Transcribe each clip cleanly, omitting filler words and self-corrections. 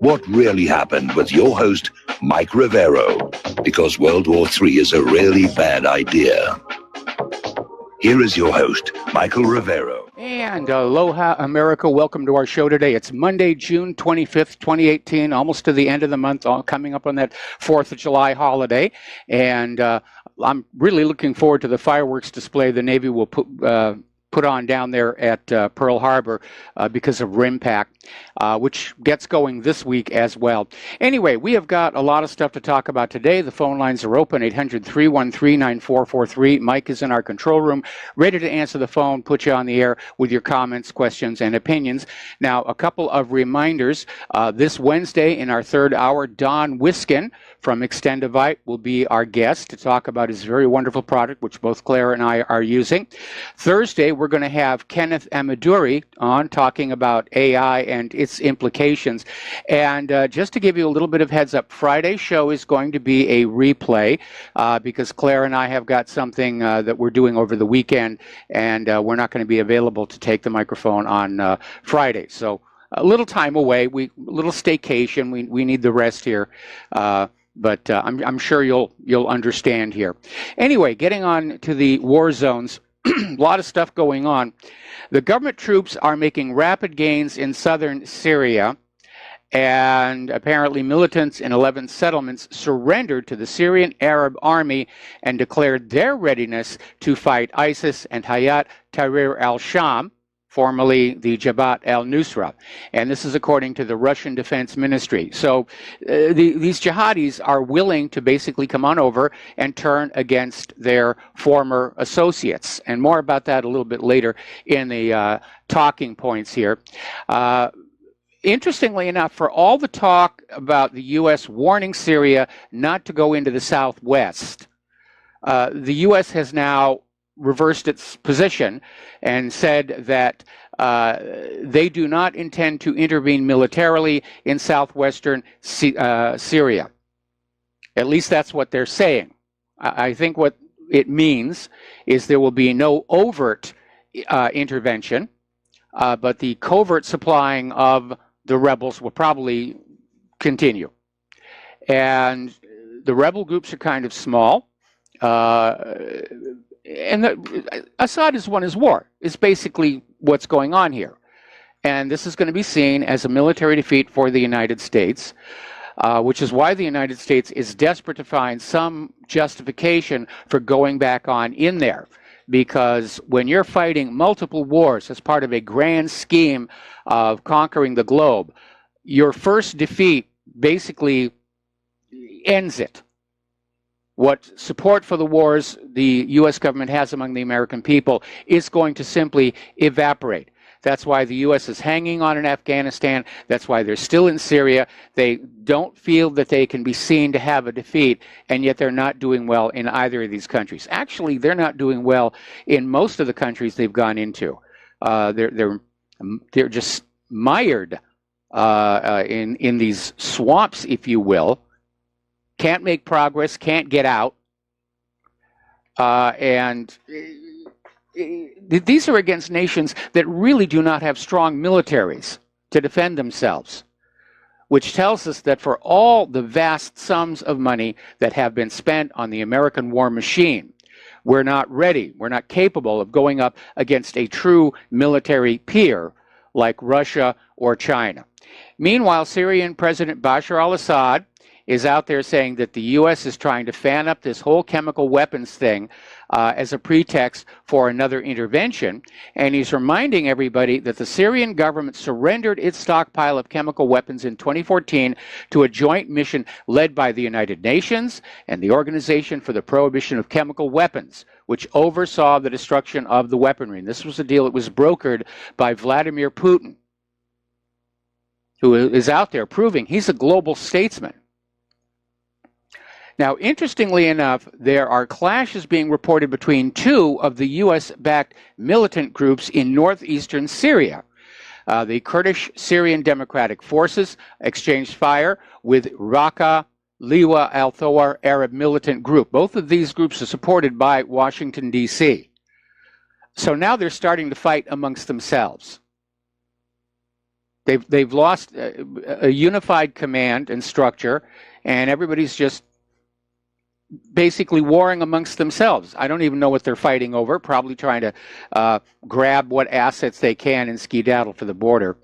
What really happened with your host, Mike Rivero, because World War III is a really bad idea. Here is your host, Michael Rivero. And aloha, America. Welcome to our show today. It's Monday, June 25th, 2018, almost to the end of the month, coming up on that 4th of July holiday. And I'm really looking forward to the fireworks display the Navy will put on down there at Pearl Harbor because of RIMPAC, which gets going this week as well. Anyway, we have got a lot of stuff to talk about today. The phone lines are open, 800-313-9443. Mike is in our control room, ready to answer the phone, put you on the air with your comments, questions, and opinions. Now, a couple of reminders. This Wednesday in our third hour, Don Wiskin from Extendivite will be our guest to talk about his very wonderful product, which both Claire and I are using. Thursday, we're going to have Kenneth Amaduri on talking about AI and its implications. And just to give you a little bit of heads up, Friday's show is going to be a replay because Claire and I have got something that we're doing over the weekend, and we're not going to be available to take the microphone on Friday. So a little time away, a little staycation. We need the rest here. But I'm sure you'll understand here. Anyway, getting on to the war zones, a lot of stuff going on. The government troops are making rapid gains in southern Syria, and apparently militants in 11 settlements surrendered to the Syrian Arab army and declared their readiness to fight ISIS and Hayat Tahrir al-Sham, formerly the Jabhat al-Nusra. And this is according to the Russian Defense Ministry. So these jihadis are willing to basically come on over and turn against their former associates. And more about that a little bit later in the talking points here. Interestingly enough, for all the talk about the U.S. warning Syria not to go into the southwest, the U.S. has now reversed its position and said that they do not intend to intervene militarily in southwestern Syria. At least that's what they're saying. I think what it means is there will be no overt intervention, but the covert supplying of the rebels will probably continue. And the rebel groups are kind of small. And Assad is won his war, is basically what's going on here. And this is going to be seen as a military defeat for the United States, which is why the United States is desperate to find some justification for going back on in there. Because when you're fighting multiple wars as part of a grand scheme of conquering the globe, your first defeat basically ends it. What support for the wars the U.S. government has among the American people is going to simply evaporate. That's why the U.S. is hanging on in Afghanistan. That's why they're still in Syria. They don't feel that they can be seen to have a defeat, and yet they're not doing well in either of these countries. Actually, they're not doing well in most of the countries they've gone into. They're just mired in these swamps, if you will. Can't make progress, can't get out, and these are against nations that really do not have strong militaries to defend themselves, which tells us that for all the vast sums of money that have been spent on the American war machine, we're not ready, we're not capable of going up against a true military peer like Russia or China. Meanwhile, Syrian President Bashar al-Assad is out there saying that the U.S. is trying to fan up this whole chemical weapons thing as a pretext for another intervention. And he's reminding everybody that the Syrian government surrendered its stockpile of chemical weapons in 2014 to a joint mission led by the United Nations and the Organization for the Prohibition of Chemical Weapons, which oversaw the destruction of the weaponry. And this was a deal that was brokered by Vladimir Putin, who is out there proving he's a global statesman. Now, interestingly enough, there are clashes being reported between two of the U.S.-backed militant groups in northeastern Syria. The Kurdish Syrian Democratic Forces exchanged fire with Raqqa Liwa al-Thawar Arab militant group. Both of these groups are supported by Washington, D.C. So now they're starting to fight amongst themselves. They've lost a unified command and structure, and everybody's just basically warring amongst themselves. I don't even know what they're fighting over, probably trying to grab what assets they can and skedaddle for the border.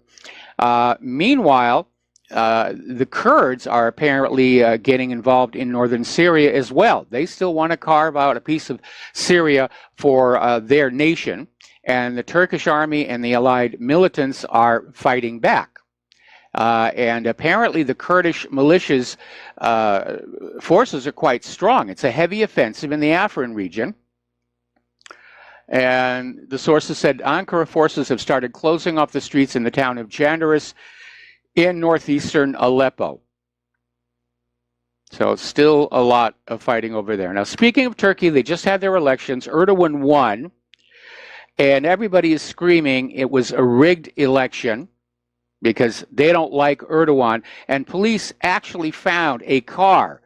Meanwhile, the Kurds are apparently getting involved in northern Syria as well. They still want to carve out a piece of Syria for their nation, and the Turkish army and the allied militants are fighting back. And apparently the Kurdish militias forces are quite strong. It's a heavy offensive in the Afrin region. And the sources said Ankara forces have started closing off the streets in the town of Jandaris in northeastern Aleppo. So still a lot of fighting over there. Now, speaking of Turkey, they just had their elections. Erdogan won. And everybody is screaming it was a rigged election, because they don't like Erdogan. And police actually found a car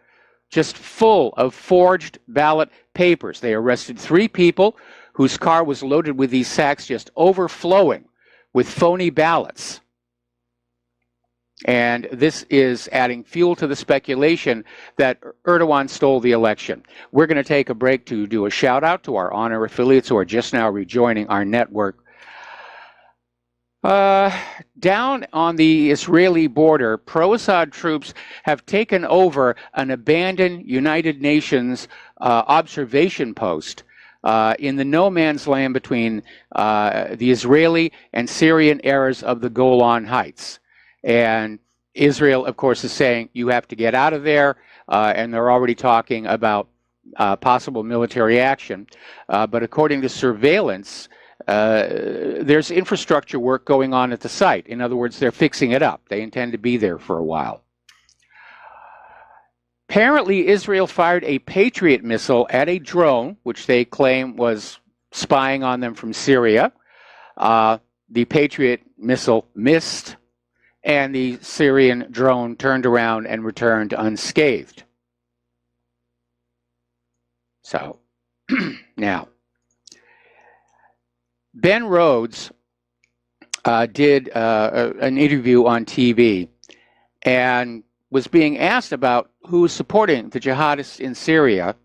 just full of forged ballot papers. They arrested 3 people whose car was loaded with these sacks just overflowing with phony ballots. And this is adding fuel to the speculation that Erdogan stole the election. We're going to take a break to do a shout out to our honor affiliates who are just now rejoining our network. Down on the Israeli border, pro-Assad troops have taken over an abandoned United Nations observation post in the no man's land between the Israeli and Syrian areas of the Golan Heights. And Israel, of course, is saying you have to get out of there, and they're already talking about possible military action. But according to surveillance, there's infrastructure work going on at the site. In other words, they're fixing it up. They intend to be there for a while. Apparently, Israel fired a Patriot missile at a drone, which they claim was spying on them from Syria. The Patriot missile missed, and the Syrian drone turned around and returned unscathed. So, now, Ben Rhodes did an interview on TV and was being asked about who is supporting the jihadists in Syria,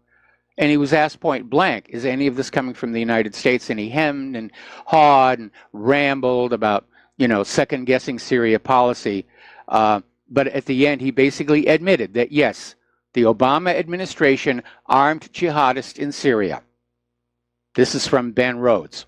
and he was asked point blank, is any of this coming from the United States? And he hemmed and hawed and rambled about, you know, second-guessing Syria policy. But at the end, he basically admitted that, yes, the Obama administration armed jihadists in Syria. This is from Ben Rhodes.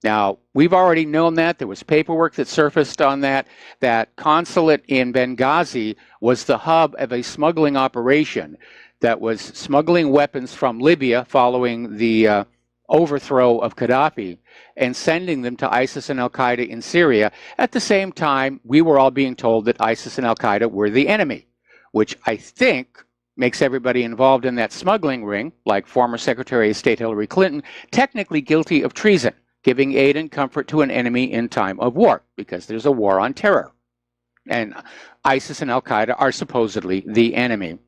Now, we've already known that. There was paperwork that surfaced on that. That consulate in Benghazi was the hub of a smuggling operation that was smuggling weapons from Libya following the overthrow of Gaddafi and sending them to ISIS and Al-Qaeda in Syria. At the same time, we were all being told that ISIS and Al-Qaeda were the enemy, which I think makes everybody involved in that smuggling ring, like former Secretary of State Hillary Clinton, technically guilty of treason, giving aid and comfort to an enemy in time of war, because there's a war on terror. And ISIS and Al-Qaeda are supposedly the enemy.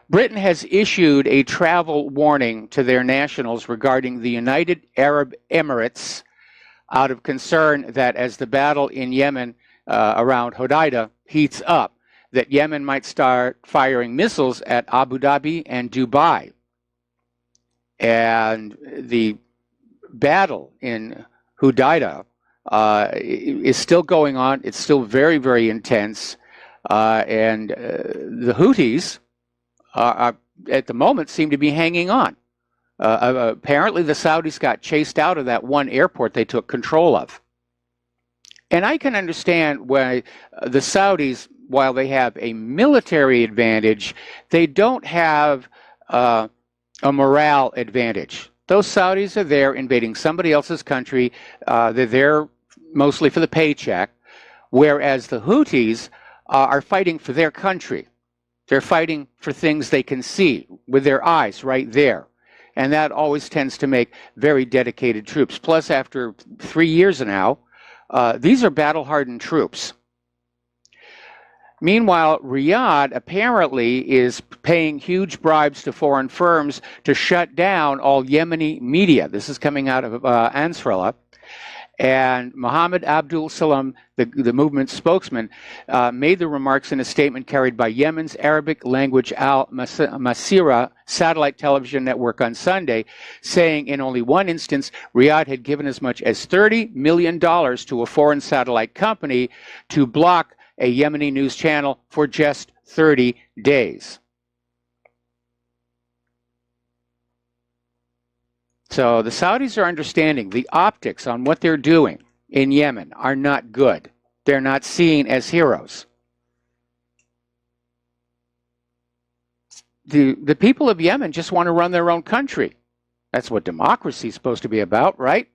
Britain has issued a travel warning to their nationals regarding the United Arab Emirates out of concern that as the battle in Yemen around Hodeidah heats up, that Yemen might start firing missiles at Abu Dhabi and Dubai. And the battle in Hodeidah is still going on. It's still very, very intense. And the Houthis at the moment seem to be hanging on. Apparently the Saudis got chased out of that one airport they took control of. And I can understand why the Saudis, while they have a military advantage, they don't have a morale advantage. Those Saudis are there invading somebody else's country. They're there mostly for the paycheck, whereas the Houthis are fighting for their country. They're fighting for things they can see with their eyes right there. And that always tends to make very dedicated troops. Plus, after 3 years now, these are battle-hardened troops. Meanwhile, Riyadh apparently is paying huge bribes to foreign firms to shut down all Yemeni media. This is coming out of Ansarallah. And Mohammed Abdul Salam, the movement spokesman, made the remarks in a statement carried by Yemen's Arabic language Al Masira satellite television network on Sunday, saying in only one instance, Riyadh had given as much as $30 million to a foreign satellite company to block a Yemeni news channel for just 30 days. So the Saudis are understanding the optics on what they're doing in Yemen are not good. They're not seen as heroes. The people of Yemen just want to run their own country. That's what democracy is supposed to be about, right?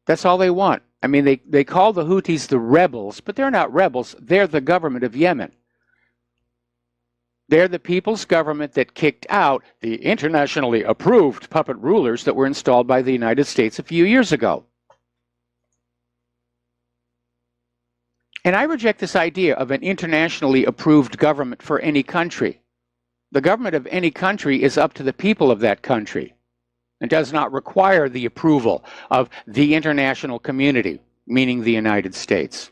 That's all they want. I mean, they call the Houthis the rebels, but they're not rebels. They're the government of Yemen. They're the people's government that kicked out the internationally approved puppet rulers that were installed by the United States a few years ago. And I reject this idea of an internationally approved government for any country. The government of any country is up to the people of that country. It does not require the approval of the international community, meaning the United States.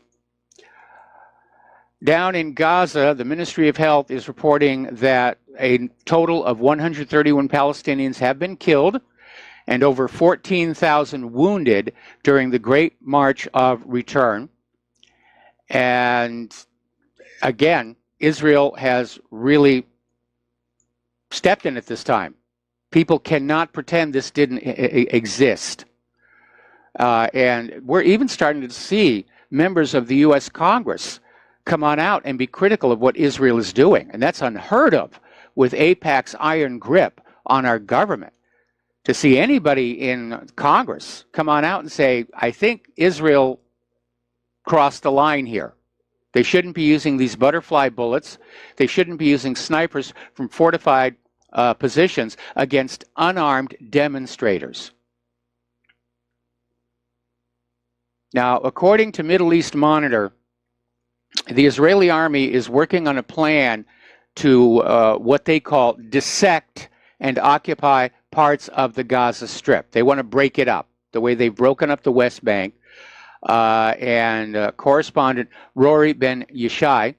Down in Gaza, the Ministry of Health is reporting that a total of 131 Palestinians have been killed and over 14,000 wounded during the Great March of Return. And again, Israel has really stepped in at this time. People cannot pretend this didn't exist. And we're even starting to see members of the U.S. Congress come on out and be critical of what Israel is doing. And that's unheard of with AIPAC's iron grip on our government. To see anybody in Congress come on out and say, I think Israel crossed the line here. They shouldn't be using these butterfly bullets. They shouldn't be using snipers from fortified positions against unarmed demonstrators. Now, according to Middle East Monitor, the Israeli army is working on a plan to what they call dissect and occupy parts of the Gaza Strip. They want to break it up, the way they've broken up the West Bank. Correspondent Rory Ben Yishai,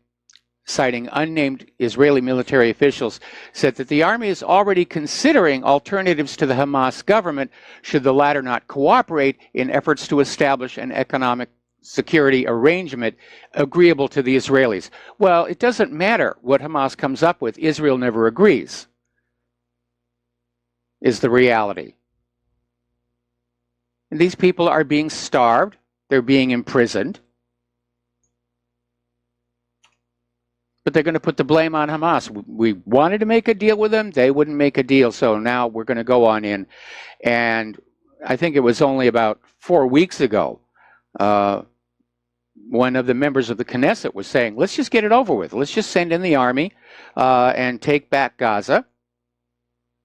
citing unnamed Israeli military officials, said that the army is already considering alternatives to the Hamas government should the latter not cooperate in efforts to establish an economic security arrangement agreeable to the Israelis. Well, it doesn't matter what Hamas comes up with. Israel never agrees, is the reality. And these people are being starved. They're being imprisoned. But they're going to put the blame on Hamas. We wanted to make a deal with them. They wouldn't make a deal. So now we're going to go on in. And I think it was only about 4 weeks ago, one of the members of the Knesset was saying, let's just get it over with. Let's just send in the army and take back Gaza.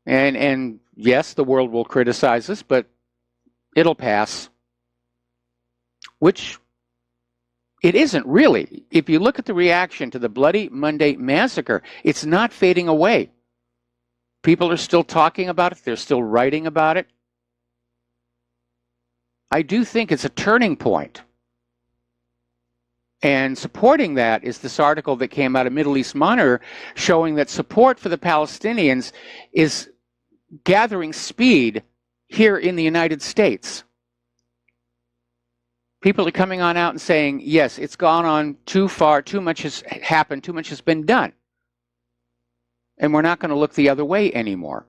And yes, the world will criticize us, but it'll pass. Which it isn't really. If you look at the reaction to the Bloody Monday massacre, it's not fading away. People are still talking about it. They're still writing about it. I do think it's a turning point. And supporting that is this article that came out of Middle East Monitor showing that support for the Palestinians is gathering speed here in the United States. People are coming on out and saying, yes, it's gone on too far, too much has happened, too much has been done. And we're not going to look the other way anymore.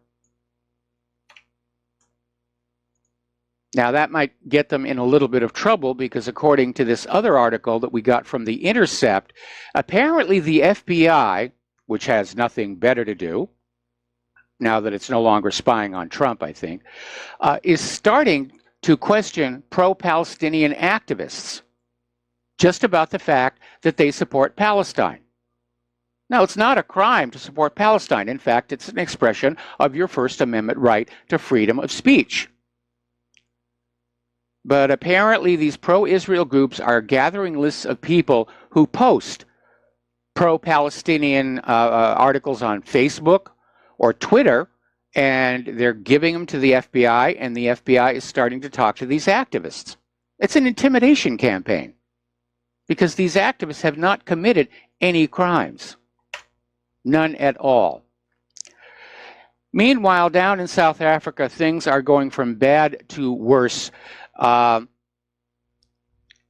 Now, that might get them in a little bit of trouble because according to this other article that we got from The Intercept, apparently the FBI, which has nothing better to do, now that it's no longer spying on Trump, I think, is starting to question pro-Palestinian activists just about the fact that they support Palestine. Now, it's not a crime to support Palestine. In fact, it's an expression of your First Amendment right to freedom of speech. But apparently these pro-Israel groups are gathering lists of people who post pro-Palestinian articles on Facebook or Twitter and they're giving them to the FBI, and the FBI is starting to talk to these activists. It's an intimidation campaign because these activists have not committed any crimes. None at all. Meanwhile, down in South Africa, things are going from bad to worse.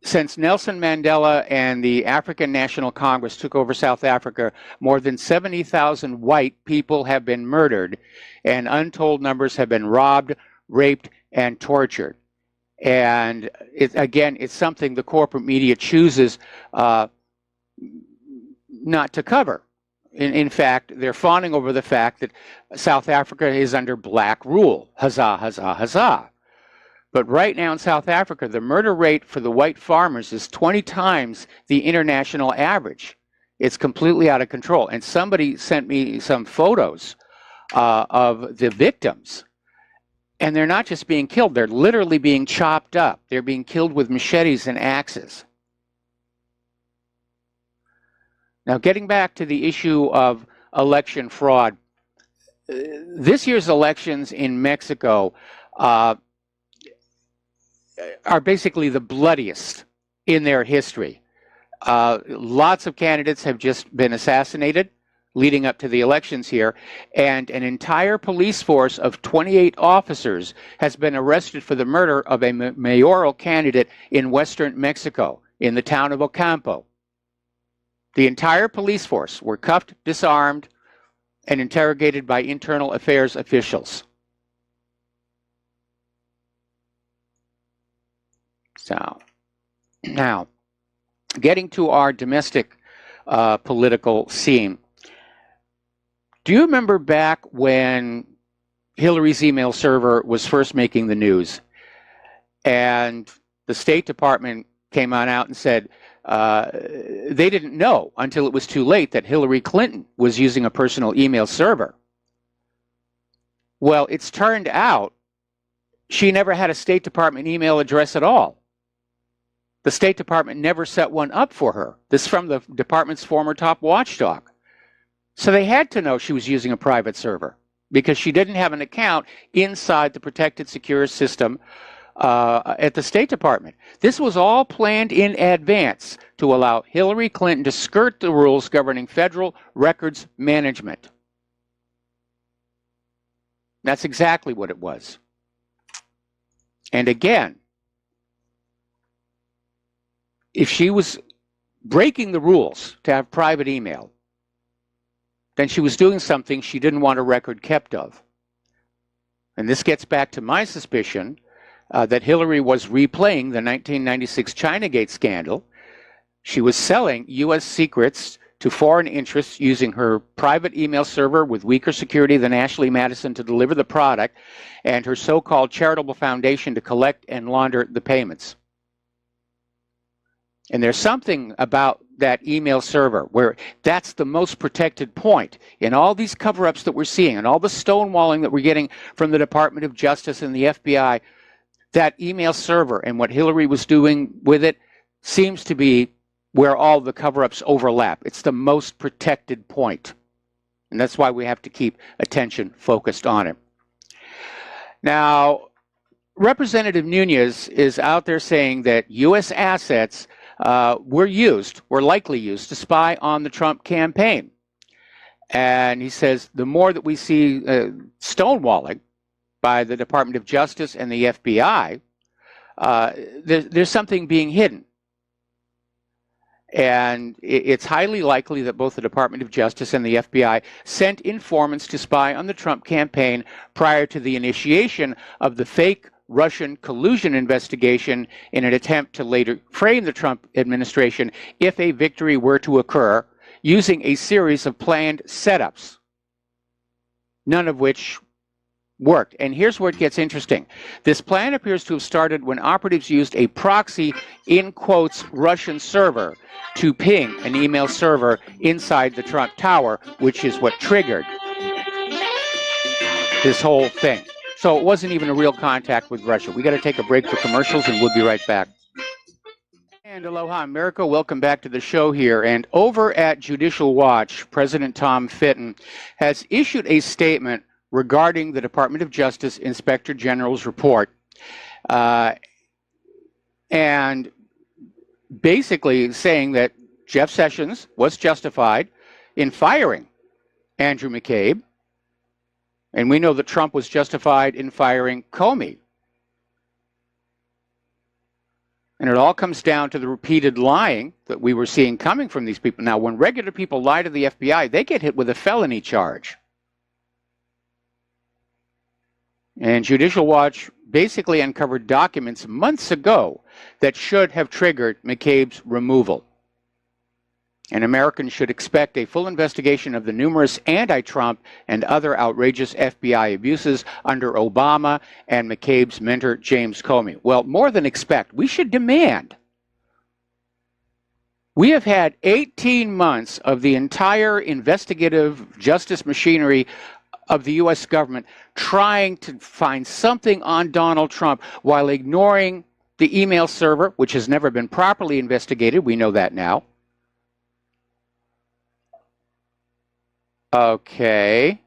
Since Nelson Mandela and the African National Congress took over South Africa, more than 70,000 white people have been murdered, and untold numbers have been robbed, raped, and tortured. And again, it's something the corporate media chooses not to cover. In fact, they're fawning over the fact that South Africa is under black rule. Huzzah, huzzah, huzzah. But right now in South Africa, the murder rate for the white farmers is 20 times the international average. It's completely out of control. And somebody sent me some photos of the victims. And they're not just being killed, they're literally being chopped up. They're being killed with machetes and axes. Now, getting back to the issue of election fraud, this year's elections in Mexico are basically the bloodiest in their history. Lots of candidates have just been assassinated leading up to the elections here, and an entire police force of 28 officers has been arrested for the murder of a mayoral candidate in western Mexico, in the town of Ocampo. The entire police force were cuffed, disarmed, and interrogated by internal affairs officials. So, now, getting to our domestic political scene. Do you remember back when Hillary's email server was first making the news, and the State Department came on out and said they didn't know until it was too late that Hillary Clinton was using a personal email server? Well, it's turned out she never had a State Department email address at all. The State Department never set one up for her. This is from the department's former top watchdog. So they had to know she was using a private server because she didn't have an account inside the protected secure system at the State Department. This was all planned in advance to allow Hillary Clinton to skirt the rules governing federal records management. That's exactly what it was. And again, if she was breaking the rules to have private email, then she was doing something she didn't want a record kept of. And this gets back to my suspicion that Hillary was replaying the 1996 Chinagate scandal. She was selling U.S. secrets to foreign interests using her private email server with weaker security than Ashley Madison to deliver the product, and her so-called charitable foundation to collect and launder the payments. And there's something about that email server where that's the most protected point in all these cover-ups that we're seeing and all the stonewalling that we're getting from the Department of Justice and the FBI. That email server and what Hillary was doing with it seems to be where all the cover-ups overlap. It's the most protected point. And that's why we have to keep attention focused on it. Now, Representative Nunez is out there saying that U.S. assets were likely used to spy on the Trump campaign. And he says the more that we see stonewalling by the Department of Justice and the FBI, there's something being hidden. And it's highly likely that both the Department of Justice and the FBI sent informants to spy on the Trump campaign prior to the initiation of the fake Russian collusion investigation in an attempt to later frame the Trump administration if a victory were to occur, using a series of planned setups, none of which worked. And here's where it gets interesting. This plan appears to have started when operatives used a proxy, in quotes, Russian server to ping an email server inside the Trump Tower, which is what triggered this whole thing. So it wasn't even a real contact with Russia. We got to take a break for commercials, and we'll be right back. And aloha, America. Welcome back to the show here. And over at Judicial Watch, President Tom Fitton has issued a statement regarding the Department of Justice Inspector General's report, and basically saying that Jeff Sessions was justified in firing Andrew McCabe, and we know that Trump was justified in firing Comey. And it all comes down to the repeated lying that we were seeing coming from these people. Now, when regular people lie to the FBI, they get hit with a felony charge. And Judicial Watch basically uncovered documents months ago that should have triggered McCabe's removal. And Americans should expect a full investigation of the numerous anti-Trump and other outrageous FBI abuses under Obama and McCabe's mentor, James Comey. Well, more than expect, we should demand. We have had 18 months of the entire investigative justice machinery of the U.S. government trying to find something on Donald Trump while ignoring the email server, which has never been properly investigated. We know that now. Okay.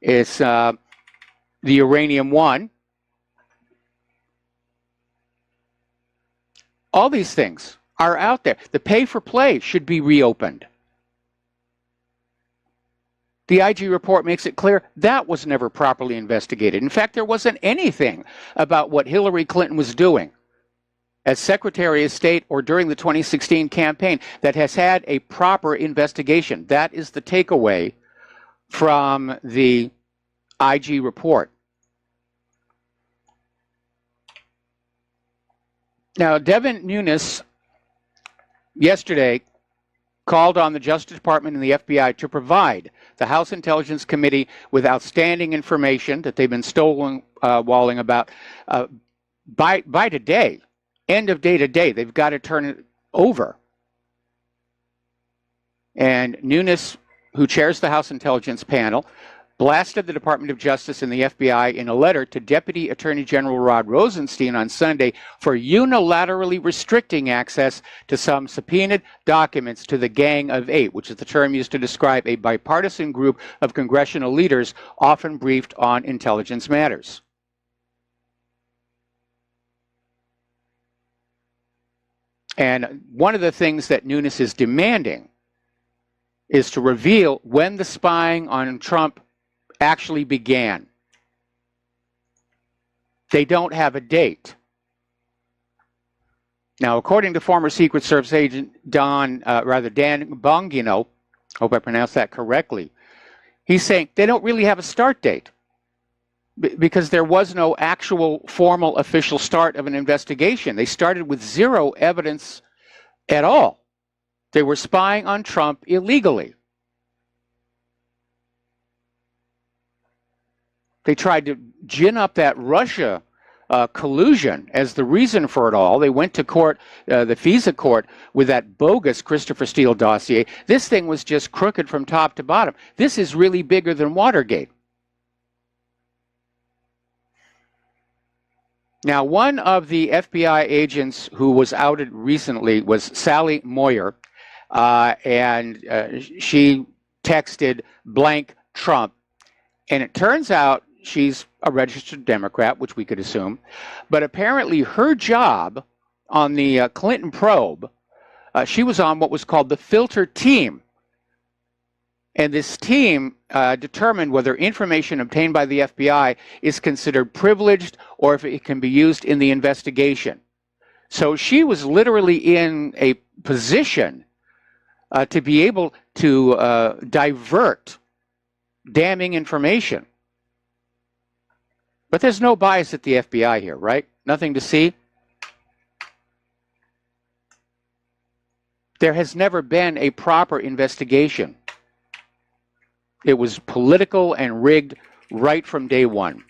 It's the Uranium One. All these things are out there. The pay for play should be reopened. The IG report makes it clear that was never properly investigated. In fact, there wasn't anything about what Hillary Clinton was doing as Secretary of State or during the 2016 campaign that has had a proper investigation. That is the takeaway from the IG report. Now, Devin Nunes yesterday called on the Justice Department and the FBI to provide the House Intelligence Committee with outstanding information that they've been stonewalling about by today. End of day today, they've got to turn it over. And Nunes, who chairs the House Intelligence Panel, blasted the Department of Justice and the FBI in a letter to Deputy Attorney General Rod Rosenstein on Sunday for unilaterally restricting access to some subpoenaed documents to the Gang of Eight, which is the term used to describe a bipartisan group of congressional leaders often briefed on intelligence matters. And one of the things that Nunes is demanding is to reveal when the spying on Trump actually began. They don't have a date. Now, according to former Secret Service agent Dan Bongino, hope I pronounced that correctly, he's saying they don't really have a start date because there was no actual formal official start of an investigation. They started with zero evidence at all. They were spying on Trump illegally. They tried to gin up that Russia collusion as the reason for it all. They went to court, the FISA court, with that bogus Christopher Steele dossier. This thing was just crooked from top to bottom. This is really bigger than Watergate. Now, one of the FBI agents who was outed recently was Sally Moyer, and she texted blank Trump. And it turns out she's a registered Democrat, which we could assume. But apparently her job on the Clinton probe, she was on what was called the filter team. And this team determined whether information obtained by the FBI is considered privileged or if it can be used in the investigation. So she was literally in a position to be able to divert damning information. But there's no bias at the FBI here, right? Nothing to see. There has never been a proper investigation. It was political and rigged right from day one.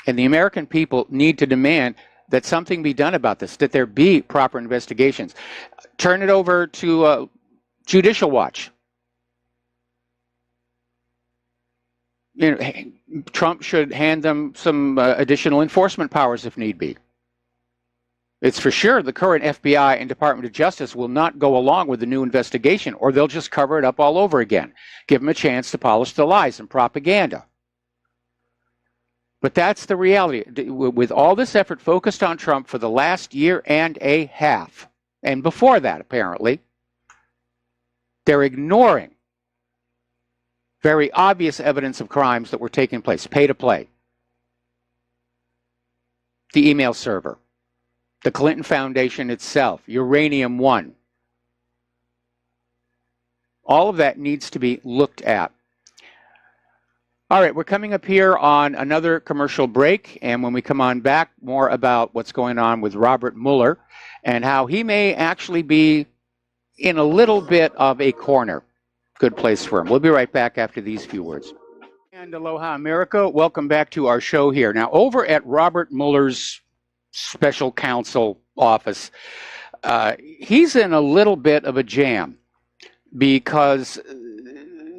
And the American people need to demand that something be done about this, that there be proper investigations. Turn it over to Judicial Watch. You know, Trump should hand them some additional enforcement powers if need be. It's for sure the current FBI and Department of Justice will not go along with the new investigation, or they'll just cover it up all over again. Give them a chance to polish the lies and propaganda. But that's the reality. With all this effort focused on Trump for the last year and a half, and before that, apparently, they're ignoring very obvious evidence of crimes that were taking place. Pay to play. The email server. The Clinton Foundation itself. Uranium One. All of that needs to be looked at. All right, we're coming up here on another commercial break, and when we come on back, more about what's going on with Robert Mueller and how he may actually be in a little bit of a corner. Good place for him. We'll be right back after these few words. And aloha, America. Welcome back to our show here. Now, over at Robert Mueller's special counsel office, he's in a little bit of a jam because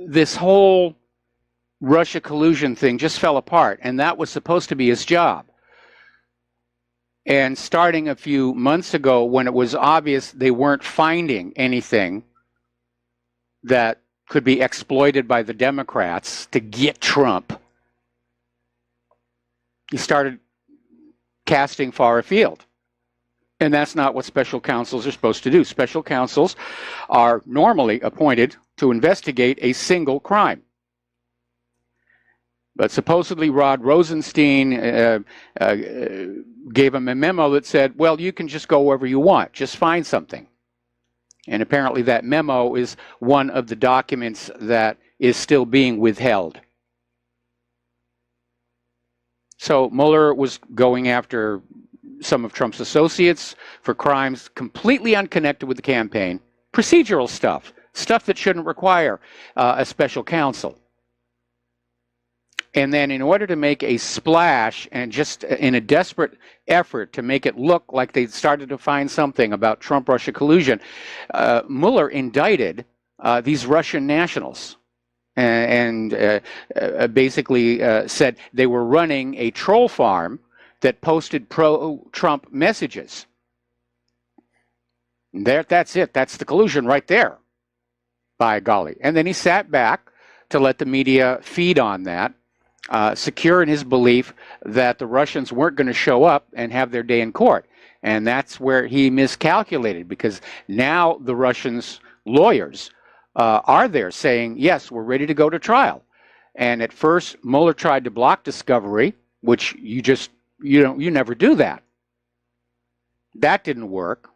this whole Russia collusion thing just fell apart, and that was supposed to be his job. And starting a few months ago, when it was obvious they weren't finding anything that could be exploited by the Democrats to get Trump, he started casting far afield. And that's not what special counsels are supposed to do. Special counsels are normally appointed to investigate a single crime. But supposedly Rod Rosenstein gave him a memo that said, well, you can just go wherever you want, just find something. And apparently that memo is one of the documents that is still being withheld. So Mueller was going after some of Trump's associates for crimes completely unconnected with the campaign, procedural stuff, stuff that shouldn't require a special counsel. And then in order to make a splash and just in a desperate effort to make it look like they started to find something about Trump-Russia collusion, Mueller indicted these Russian nationals and basically said they were running a troll farm that posted pro-Trump messages. That's it. That's the collusion right there, by golly. And then he sat back to let the media feed on that, secure in his belief that the Russians weren't going to show up and have their day in court. And that's where he miscalculated, because now the Russians' lawyers are there saying, yes, we're ready to go to trial. And at first, Mueller tried to block discovery, which you never do that. That didn't work.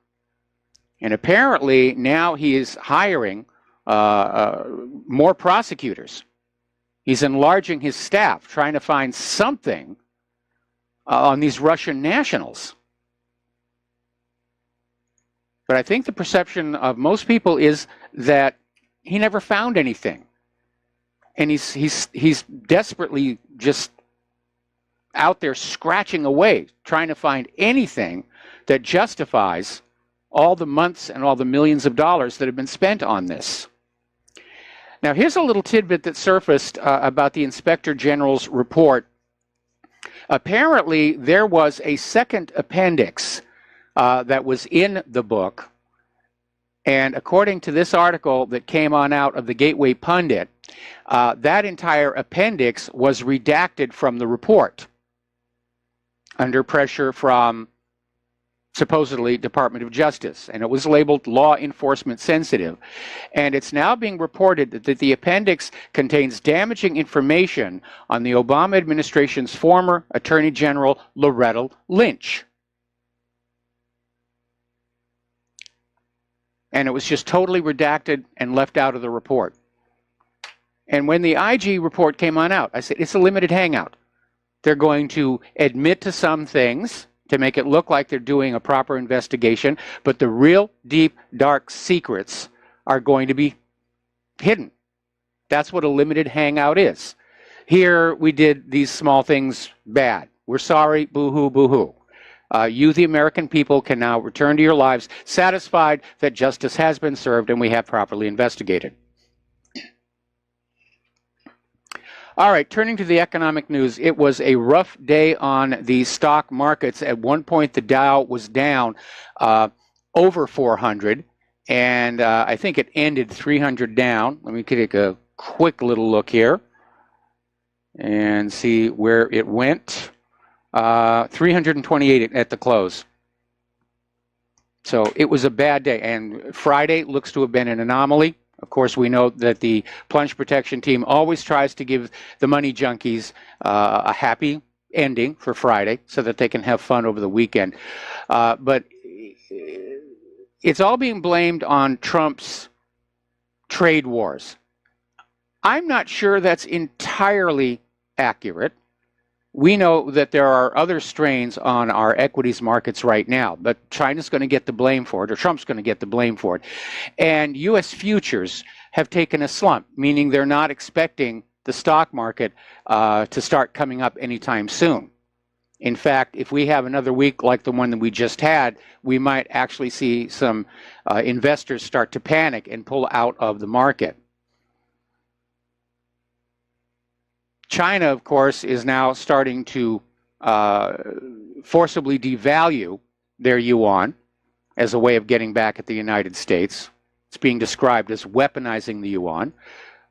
And apparently now he is hiring more prosecutors. He's enlarging his staff, trying to find something on these Russian nationals. But I think the perception of most people is that he never found anything. And he's desperately just out there scratching away, trying to find anything that justifies all the months and all the millions of dollars that have been spent on this. Now, here's a little tidbit that surfaced about the Inspector General's report. Apparently, there was a second appendix that was in the book. And according to this article that came on out of the Gateway Pundit, that entire appendix was redacted from the report under pressure from supposedly Department of Justice, and it was labeled law enforcement sensitive. And it's now being reported that the appendix contains damaging information on the Obama administration's former Attorney General Loretta Lynch. And it was just totally redacted and left out of the report. And when the IG report came on out, I said, it's a limited hangout. They're going to admit to some things to make it look like they're doing a proper investigation, but the real deep, dark secrets are going to be hidden. That's what a limited hangout is. Here, we did these small things bad. We're sorry, boo-hoo, boo-hoo. You, the American people, can now return to your lives satisfied that justice has been served and we have properly investigated. All right, turning to the economic news, it was a rough day on the stock markets. At one point, the Dow was down over 400, and I think it ended 300 down. Let me take a quick little look here and see where it went. 328 at the close. So it was a bad day, and Friday looks to have been an anomaly. Of course, we know that the plunge protection team always tries to give the money junkies a happy ending for Friday so that they can have fun over the weekend. But it's all being blamed on Trump's trade wars. I'm not sure that's entirely accurate. We know that there are other strains on our equities markets right now, but China's going to get the blame for it, or Trump's going to get the blame for it. And U.S. futures have taken a slump, meaning they're not expecting the stock market to start coming up anytime soon. In fact, if we have another week like the one that we just had, we might actually see some investors start to panic and pull out of the market. China, of course, is now starting to forcibly devalue their yuan as a way of getting back at the United States. It's being described as weaponizing the yuan.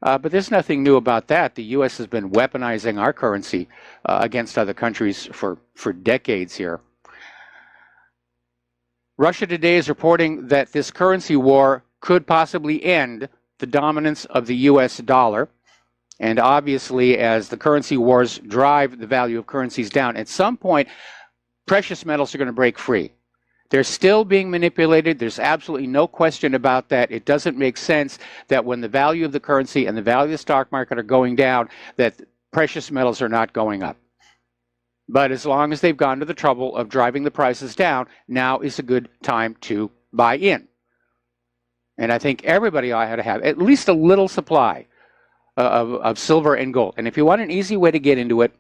But there's nothing new about that. The U.S. has been weaponizing our currency against other countries for decades here. Russia today is reporting that this currency war could possibly end the dominance of the U.S. dollar. And obviously, as the currency wars drive the value of currencies down, at some point, precious metals are going to break free. They're still being manipulated. There's absolutely no question about that. It doesn't make sense that when the value of the currency and the value of the stock market are going down, that precious metals are not going up. But as long as they've gone to the trouble of driving the prices down, now is a good time to buy in. And I think everybody ought to have at least a little supply of silver and gold. And if you want an easy way to get into it,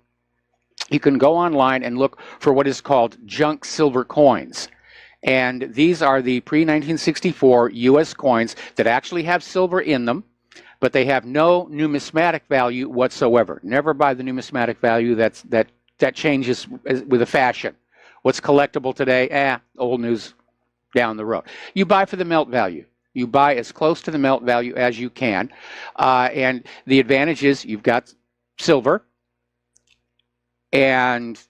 you can go online and look for what is called junk silver coins. And these are the pre-1964 U.S. coins that actually have silver in them, but they have no numismatic value whatsoever. Never buy the numismatic value. That changes with a fashion. What's collectible today? Old news down the road. You buy for the melt value. You buy as close to the melt value as you can. And the advantage is you've got silver, and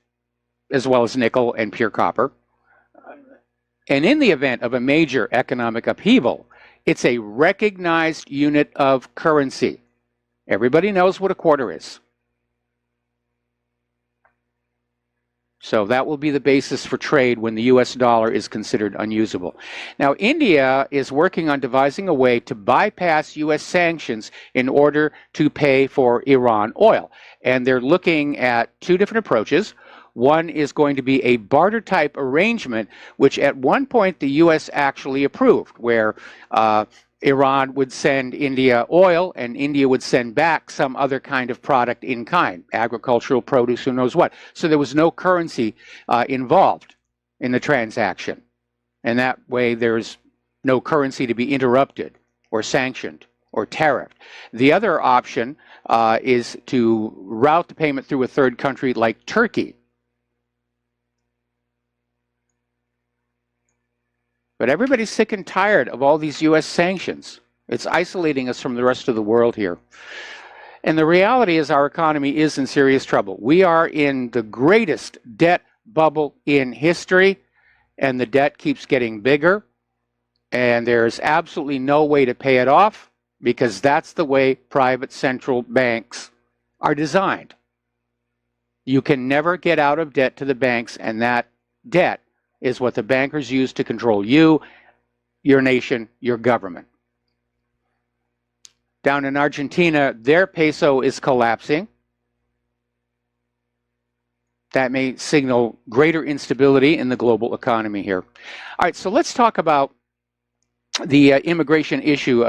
as well as nickel and pure copper. And in the event of a major economic upheaval, it's a recognized unit of currency. Everybody knows what a quarter is. So that will be the basis for trade when the U.S. dollar is considered unusable. Now, India is working on devising a way to bypass U.S. sanctions in order to pay for Iran oil. And they're looking at two different approaches. One is going to be a barter-type arrangement, which at one point the U.S. actually approved, where Iran would send India oil and India would send back some other kind of product in kind, agricultural produce, who knows what. So there was no currency involved in the transaction. And that way there's no currency to be interrupted or sanctioned or tariffed. The other option is to route the payment through a third country like Turkey. But everybody's sick and tired of all these U.S. sanctions. It's isolating us from the rest of the world here. And the reality is our economy is in serious trouble. We are in the greatest debt bubble in history, and the debt keeps getting bigger, and there's absolutely no way to pay it off because that's the way private central banks are designed. You can never get out of debt to the banks, and that debt is what the bankers use to control you, your nation, your government. Down in Argentina, their peso is collapsing. That may signal greater instability in the global economy here. All right, so let's talk about the immigration issue.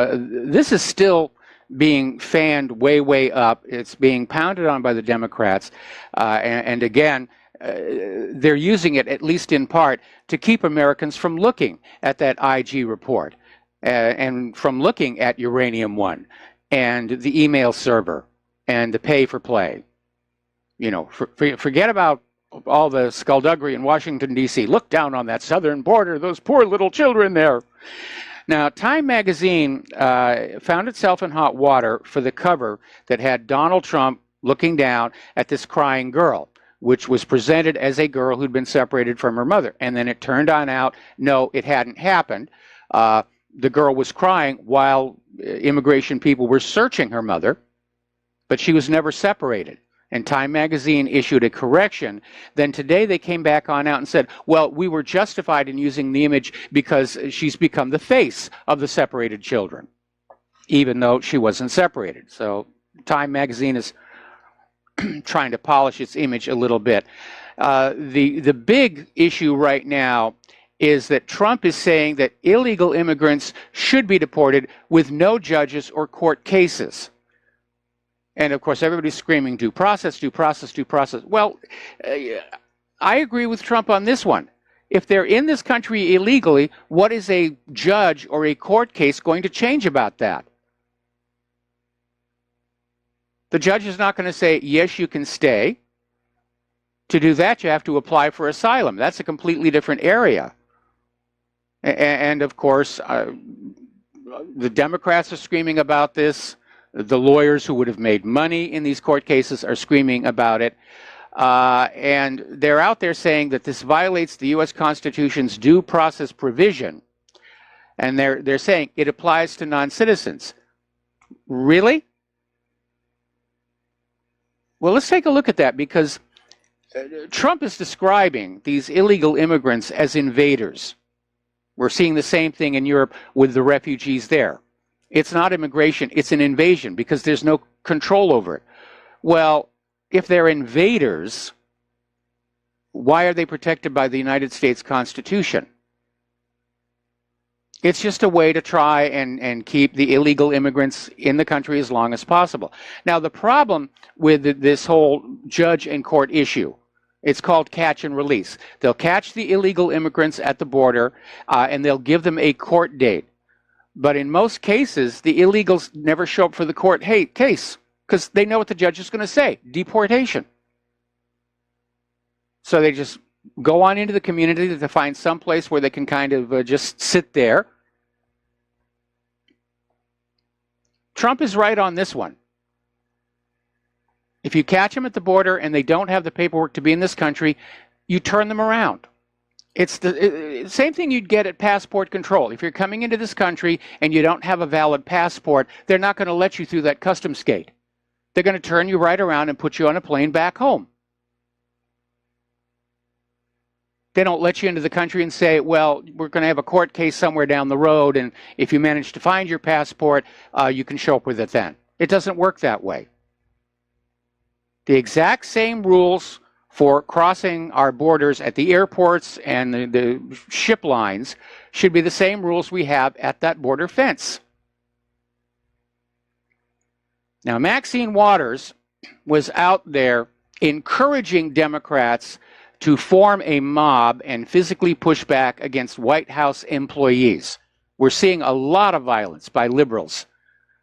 This is still being fanned way, way up. It's being pounded on by the Democrats. And again, they're using it, at least in part, to keep Americans from looking at that IG report and from looking at Uranium One and the email server and the pay for play. You know, forget about all the skullduggery in Washington, D.C. Look down on that southern border, those poor little children there. Now, Time magazine found itself in hot water for the cover that had Donald Trump looking down at this crying girl, which was presented as a girl who'd been separated from her mother. And then it turned on out, no, it hadn't happened. The girl was crying while immigration people were searching her mother, but she was never separated. And Time magazine issued a correction. Then today they came back on out and said, well, we were justified in using the image because she's become the face of the separated children, even though she wasn't separated. So Time magazine is trying to polish its image a little bit. The big issue right now is that Trump is saying that illegal immigrants should be deported with no judges or court cases. And of course, everybody's screaming, due process, due process, due process. Well, I agree with Trump on this one. If they're in this country illegally, what is a judge or a court case going to change about that? The judge is not going to say, yes, you can stay. To do that, you have to apply for asylum. That's a completely different area. And of course, the Democrats are screaming about this. The lawyers who would have made money in these court cases are screaming about it. And they're out there saying that this violates the U.S. Constitution's due process provision. And they're saying it applies to non-citizens. Really? Well, let's take a look at that, because Trump is describing these illegal immigrants as invaders. We're seeing the same thing in Europe with the refugees there. It's not immigration, it's an invasion because there's no control over it. Well, if they're invaders, why are they protected by the United States Constitution? It's just a way to try and keep the illegal immigrants in the country as long as possible. Now, the problem with this whole judge and court issue, it's called catch and release. They'll catch the illegal immigrants at the border and they'll give them a court date. But in most cases, the illegals never show up for the court case because they know what the judge is going to say, deportation. So they just go on into the community to find some place where they can kind of just sit there. Trump is right on this one. If you catch them at the border and they don't have the paperwork to be in this country, you turn them around. It's the same thing you'd get at passport control. If you're coming into this country and you don't have a valid passport, they're not going to let you through that customs gate. They're going to turn you right around and put you on a plane back home. They don't let you into the country and say, well, we're going to have a court case somewhere down the road, and if you manage to find your passport, you can show up with it then. It doesn't work that way. The exact same rules for crossing our borders at the airports and the ship lines should be the same rules we have at that border fence. Now, Maxine Waters was out there encouraging Democrats to form a mob and physically push back against White House employees. We're seeing a lot of violence by liberals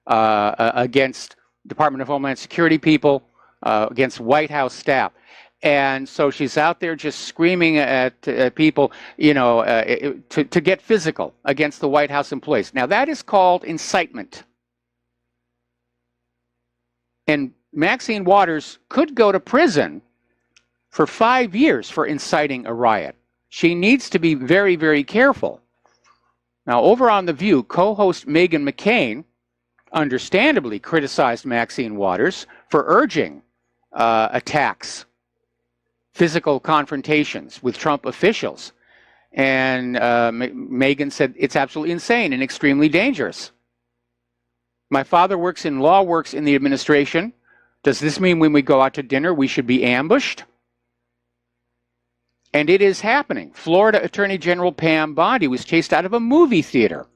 against Department of Homeland Security people, against White House staff. And so she's out there just screaming at people, you know, to get physical against the White House employees. Now, that is called incitement. And Maxine Waters could go to prison for 5 years for inciting a riot. She needs to be very, very careful. Now, over on The View, co-host Meghan McCain understandably criticized Maxine Waters for urging attacks, physical confrontations with Trump officials. And Meghan said it's absolutely insane and extremely dangerous. My father works in law, works in the administration. Does this mean when we go out to dinner we should be ambushed? And it is happening. Florida Attorney General Pam Bondi was chased out of a movie theater.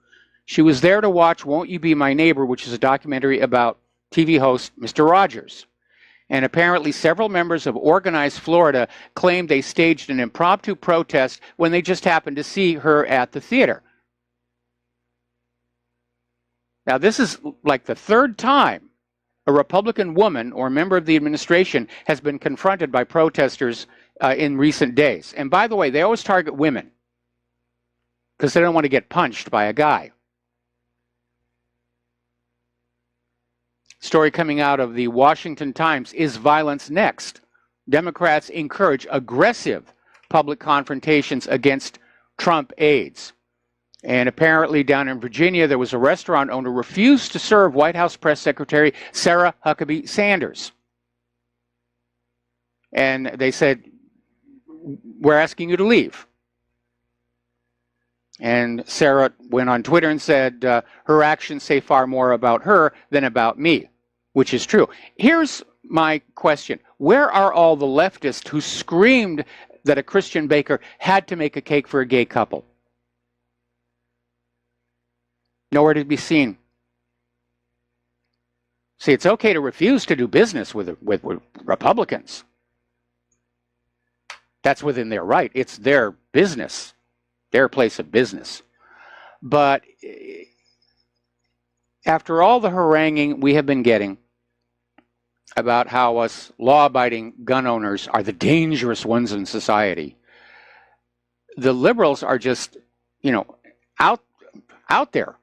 She was there to watch Won't You Be My Neighbor, which is a documentary about TV host Mr. Rogers. And apparently several members of Organized Florida claimed they staged an impromptu protest when they just happened to see her at the theater. Now, this is like the third time A Republican woman or member of the administration has been confronted by protesters in recent days. And by the way, they always target women because they don't want to get punched by a guy. Story coming out of the Washington Times, is violence next? Democrats encourage aggressive public confrontations against Trump aides. And apparently down in Virginia, there was a restaurant owner who refused to serve White House Press Secretary Sarah Huckabee Sanders. And they said, we're asking you to leave. And Sarah went on Twitter and said, her actions say far more about her than about me, which is true. Here's my question. Where are all the leftists who screamed that a Christian baker had to make a cake for a gay couple? Nowhere to be seen. See, it's okay to refuse to do business with Republicans. That's within their right. It's their business, their place of business. But after all the haranguing we have been getting about how us law-abiding gun owners are the dangerous ones in society, the liberals are just, out there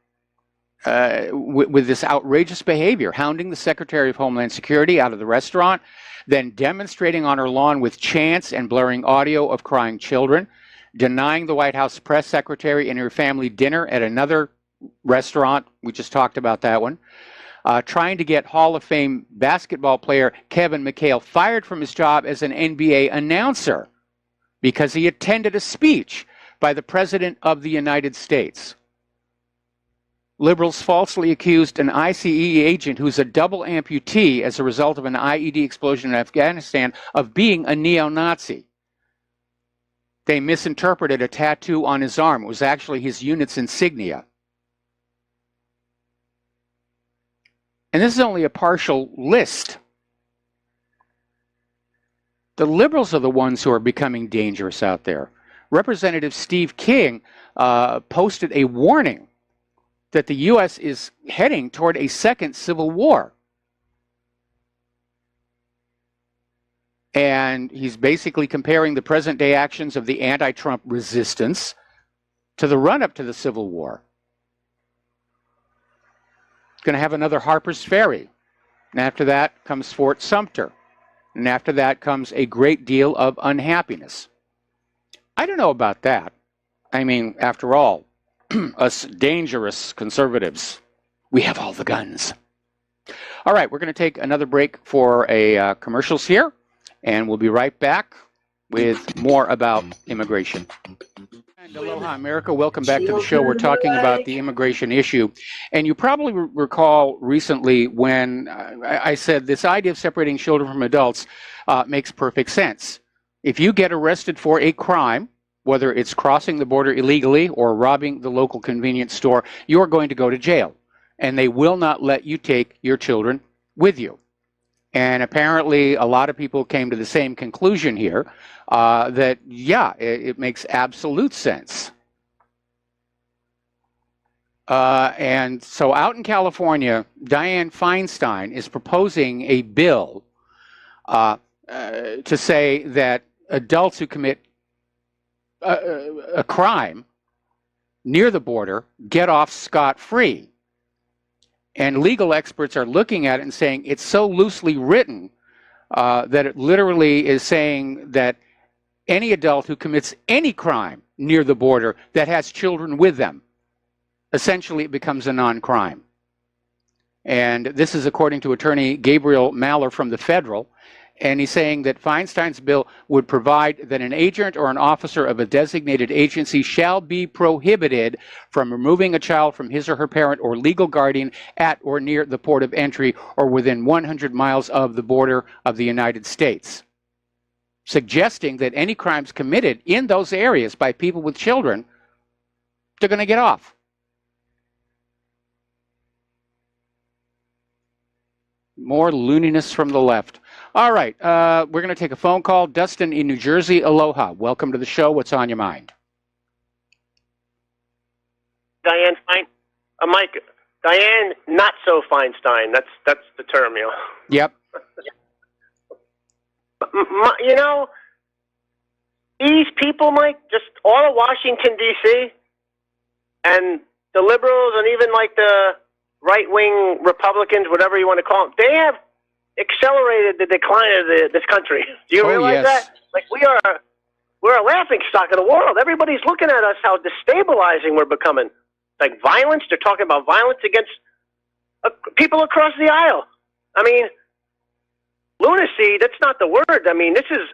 with this outrageous behavior, hounding the Secretary of Homeland Security out of the restaurant, then demonstrating on her lawn with chants and blaring audio of crying children, denying the White House press secretary and her family dinner at another restaurant. We just talked about that one. Trying to get Hall of Fame basketball player Kevin McHale fired from his job as an NBA announcer because he attended a speech by the President of the United States. Liberals falsely accused an ICE agent who's a double amputee as a result of an IED explosion in Afghanistan of being a neo-Nazi. They misinterpreted a tattoo on his arm. It was actually his unit's insignia. And this is only a partial list. The liberals are the ones who are becoming dangerous out there. Representative Steve King posted a warning that the U.S. is heading toward a second civil war. And he's basically comparing the present-day actions of the anti-Trump resistance to the run-up to the Civil War. It's going to have another Harper's Ferry. And after that comes Fort Sumter. And after that comes a great deal of unhappiness. I don't know about that. I mean, after all, us dangerous conservatives, we have all the guns. All right, we're going to take another break for a commercials here, and we'll be right back with more about immigration. And aloha, America. Welcome back to the show. We're talking about the immigration issue. And you probably recall recently when I said this idea of separating children from adults makes perfect sense. If you get arrested for a crime, whether it's crossing the border illegally or robbing the local convenience store, you're going to go to jail. And they will not let you take your children with you. And apparently a lot of people came to the same conclusion here, that, yeah, it makes absolute sense. And so out in California, Dianne Feinstein is proposing a bill to say that adults who commit a crime near the border get off scot-free. And legal experts are looking at it and saying it's so loosely written that it literally is saying that any adult who commits any crime near the border that has children with them, essentially it becomes a non-crime. And this is according to attorney Gabriel Maller from the Federal. And he's saying that Feinstein's bill would provide that an agent or an officer of a designated agency shall be prohibited from removing a child from his or her parent or legal guardian at or near the port of entry or within 100 miles of the border of the United States, suggesting that any crimes committed in those areas by people with children, they're going to get off. More looniness from the left. All right, we're going to take a phone call. Dustin in New Jersey, aloha. Welcome to the show. What's on your mind? Dianne Mike, Diane, not so Feinstein. That's the term, you know. Yep. You know, these people, Mike, just all of Washington, D.C., and the liberals and even like the right-wing Republicans, whatever you want to call them, they have accelerated the decline of this country. Do you realize that? Like, we're a laughingstock of the world. Everybody's looking at us how destabilizing we're becoming. Like violence, they're talking about violence against people across the aisle. I mean, lunacy, that's not the word. I mean, this is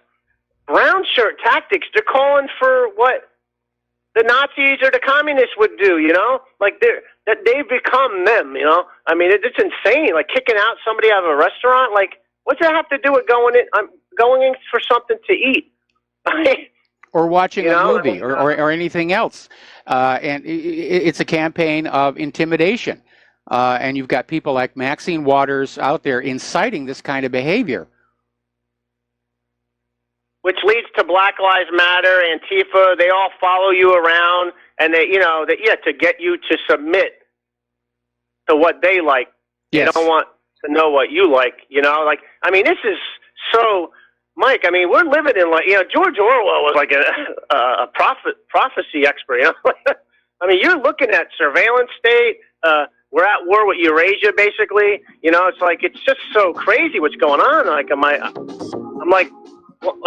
brown shirt tactics. They're calling for what the Nazis or the communists would do, you know? Like they've become them, you know? I mean, it's insane. Like kicking out somebody out of a restaurant. Like, what's that have to do with going in for something to eat? Or watching a movie or anything else. And it's a campaign of intimidation. And you've got people like Maxine Waters out there inciting this kind of behavior. Which leads to Black Lives Matter, Antifa. They all follow you around, and to get you to submit to what they like. Yes. They don't want to know what you like. You know, like I mean, this is so. Mike, I mean, we're living in like, you know, George Orwell was like a prophecy expert, you know? I mean, you're looking at surveillance state. We're at war with Eurasia, basically. You know, it's like, it's just so crazy what's going on. Like, I'm like, well.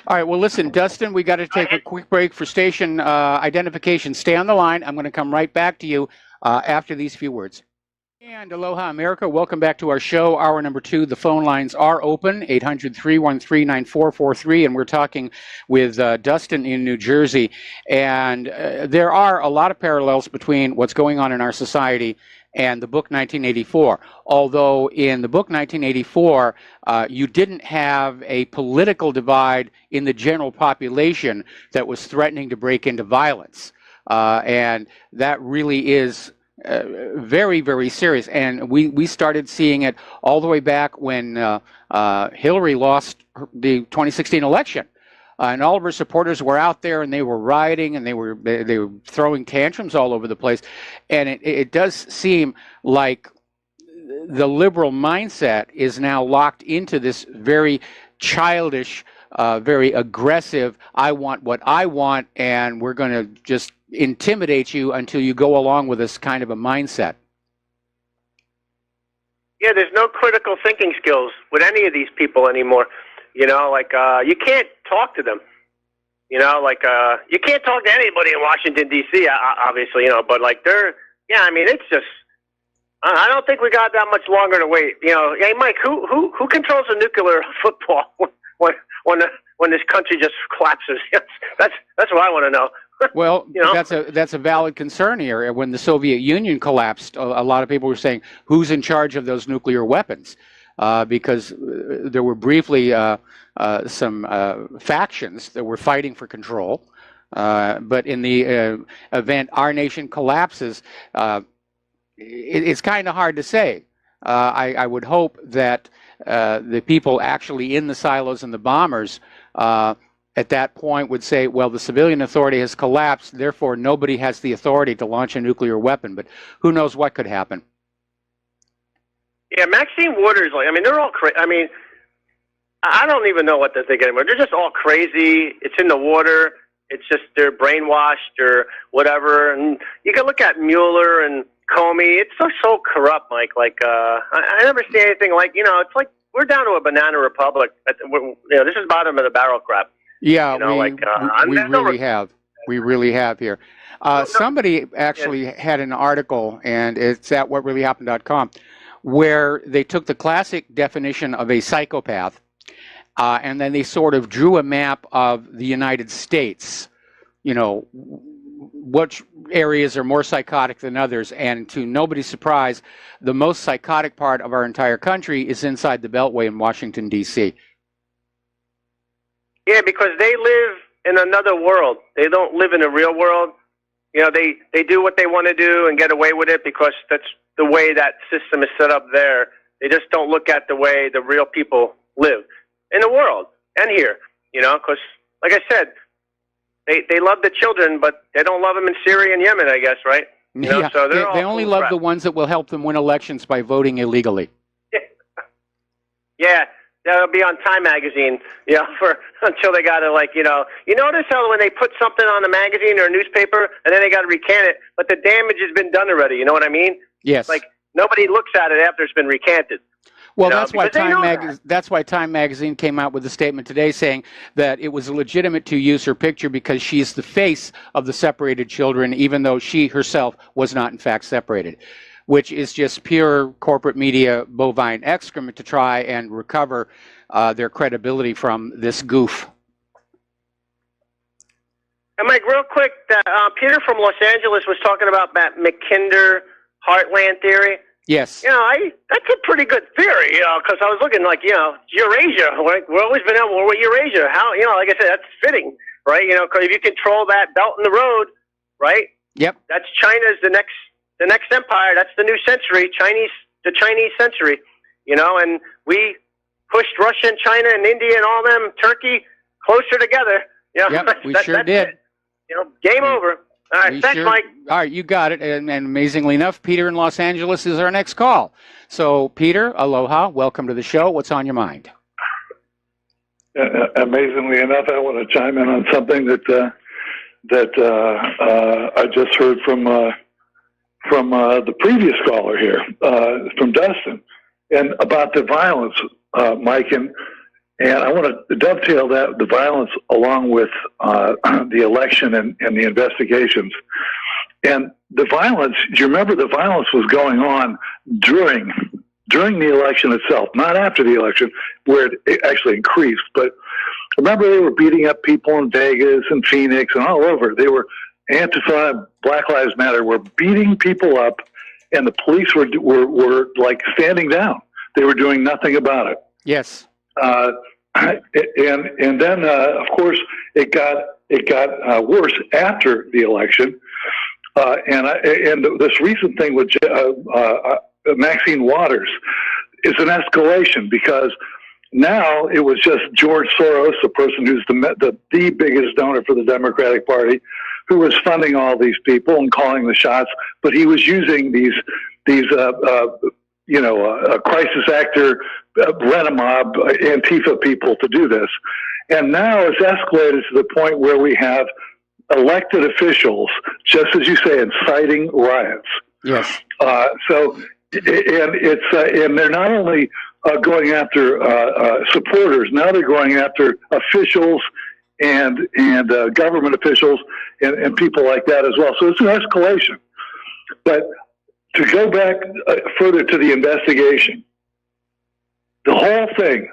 All right, well, listen, Dustin, we got to take a quick break for station identification. Stay on the line. I'm going to come right back to you after these few words. And aloha, America. Welcome back to our show, hour number 2. The phone lines are open, 800-313-9443, and we're talking with Dustin in New Jersey. And there are a lot of parallels between what's going on in our society and the book 1984. Although in the book 1984, you didn't have a political divide in the general population that was threatening to break into violence. And that really is very, very serious. And we started seeing it all the way back when Hillary lost the 2016 election. And all of her supporters were out there, and they were rioting, and they were throwing tantrums all over the place. And it does seem like the liberal mindset is now locked into this very childish, very aggressive, I want what I want, and we're going to just intimidate you until you go along with this kind of a mindset. Yeah, there's no critical thinking skills with any of these people anymore. You know, like, you can't talk to them. You know, like, you can't talk to anybody in Washington, D.C., obviously, you know, but, like, I mean, it's just, I don't think we got that much longer to wait. You know, hey, Mike, who controls the nuclear football when this country just collapses? That's what I want to know. Well, you know? that's a valid concern here. When the Soviet Union collapsed, a lot of people were saying, who's in charge of those nuclear weapons? Because there were briefly some factions that were fighting for control. But in the event our nation collapses, it's kind of hard to say. I would hope that the people actually in the silos and the bombers at that point would say, well, the civilian authority has collapsed, therefore nobody has the authority to launch a nuclear weapon. But who knows what could happen. Yeah, Maxine Waters, like, I mean, they're all crazy. I mean, I don't even know what to think anymore. They're just all crazy. It's in the water. It's just they're brainwashed or whatever. And you can look at Mueller and Comey. It's so corrupt, Mike. Like, I never see anything like, you know, it's like we're down to a banana republic. You know, this is bottom of the barrel crap. Yeah, you know, we really have. We really have here. Somebody actually had an article, and it's at whatreallyhappened.com, where they took the classic definition of a psychopath, and then they sort of drew a map of the United States, you know, which areas are more psychotic than others, and to nobody's surprise, the most psychotic part of our entire country is inside the Beltway in Washington, D.C. Yeah, because they live in another world. They don't live in the real world. You know, they do what they want to do and get away with it because that's the way that system is set up there. They just don't look at the way the real people live in the world and here, you know, because, like I said, they love the children, but they don't love them in Syria and Yemen, I guess, right? You know, Yeah, so they only love the ones that will help them win elections by voting illegally. Yeah, that'll be on Time magazine. You know, for until they got to you notice how when they put something on a magazine or a newspaper and then they got to recant it, but the damage has been done already. You know what I mean? Yes. Like nobody looks at it after it's been recanted. Well, You know, that's why Time magazine came out with a statement today saying that it was legitimate to use her picture because she's the face of the separated children, even though she herself was not in fact separated, which is just pure corporate media bovine excrement to try and recover their credibility from this goof. And Mike, real quick, Peter from Los Angeles was talking about that McKinder heartland theory. Yes. You know, that's a pretty good theory, you know, because I was looking Eurasia. We've always been at war with Eurasia. How, like I said, that's fitting, right? You know, because if you control that belt in the road, right? Yep. That's China's the next empire. That's the new century, the Chinese century, you know, and we pushed Russia and China and India and all them, Turkey, closer together. You know, yep, we sure did. It. You know, game over. All right, thanks, Mike. All right, you got it. And amazingly enough, Peter in Los Angeles is our next call. So, Peter, aloha. Welcome to the show. What's on your mind? Amazingly enough, I want to chime in on something that I just heard from the previous caller here, from Dustin, and about the violence, Mike, and I want to dovetail the violence along with the election and the investigations. And the violence, do you remember the violence was going on during the election itself, not after the election, where it actually increased. But remember, they were beating up people in Vegas and Phoenix and all over. They were Antifa, Black Lives Matter, were beating people up, and the police were like standing down. They were doing nothing about it. Yes. And then of course it got worse after the election, and this recent thing with Maxine Waters is an escalation, because now it was just George Soros, the person who's the biggest donor for the Democratic Party, who was funding all these people and calling the shots, but he was using these crisis actor, rent-a-mob, Antifa people to do this. And now it's escalated to the point where we have elected officials, just as you say, inciting riots. Yes. And they're not only going after supporters, now they're going after officials and government officials and people like that as well. So it's an escalation. But to go back further to the investigation, the whole thing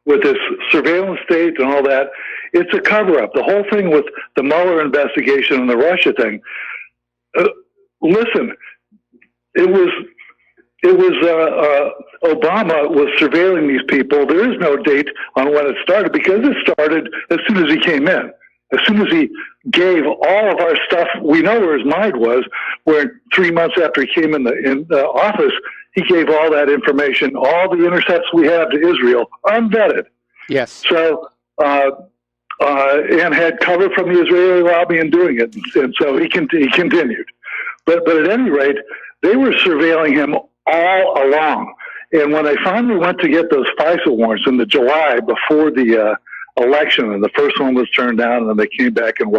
with this surveillance state and all that, it's a cover-up. The whole thing with the Mueller investigation and the Russia thing. Listen, it was Obama was surveilling these people. There is no date on when it started, because it started as soon as he came in. As soon as he gave all of our stuff, we know where his mind was, where 3 months after he came in the office, he gave all that information, all the intercepts we have to Israel, unvetted. Yes. So, and had cover from the Israeli lobby in doing it. And so he continued. But at any rate, they were surveilling him all along. And when they finally went to get those FISA warrants in the July before the election, and the first one was turned down, and then they came back in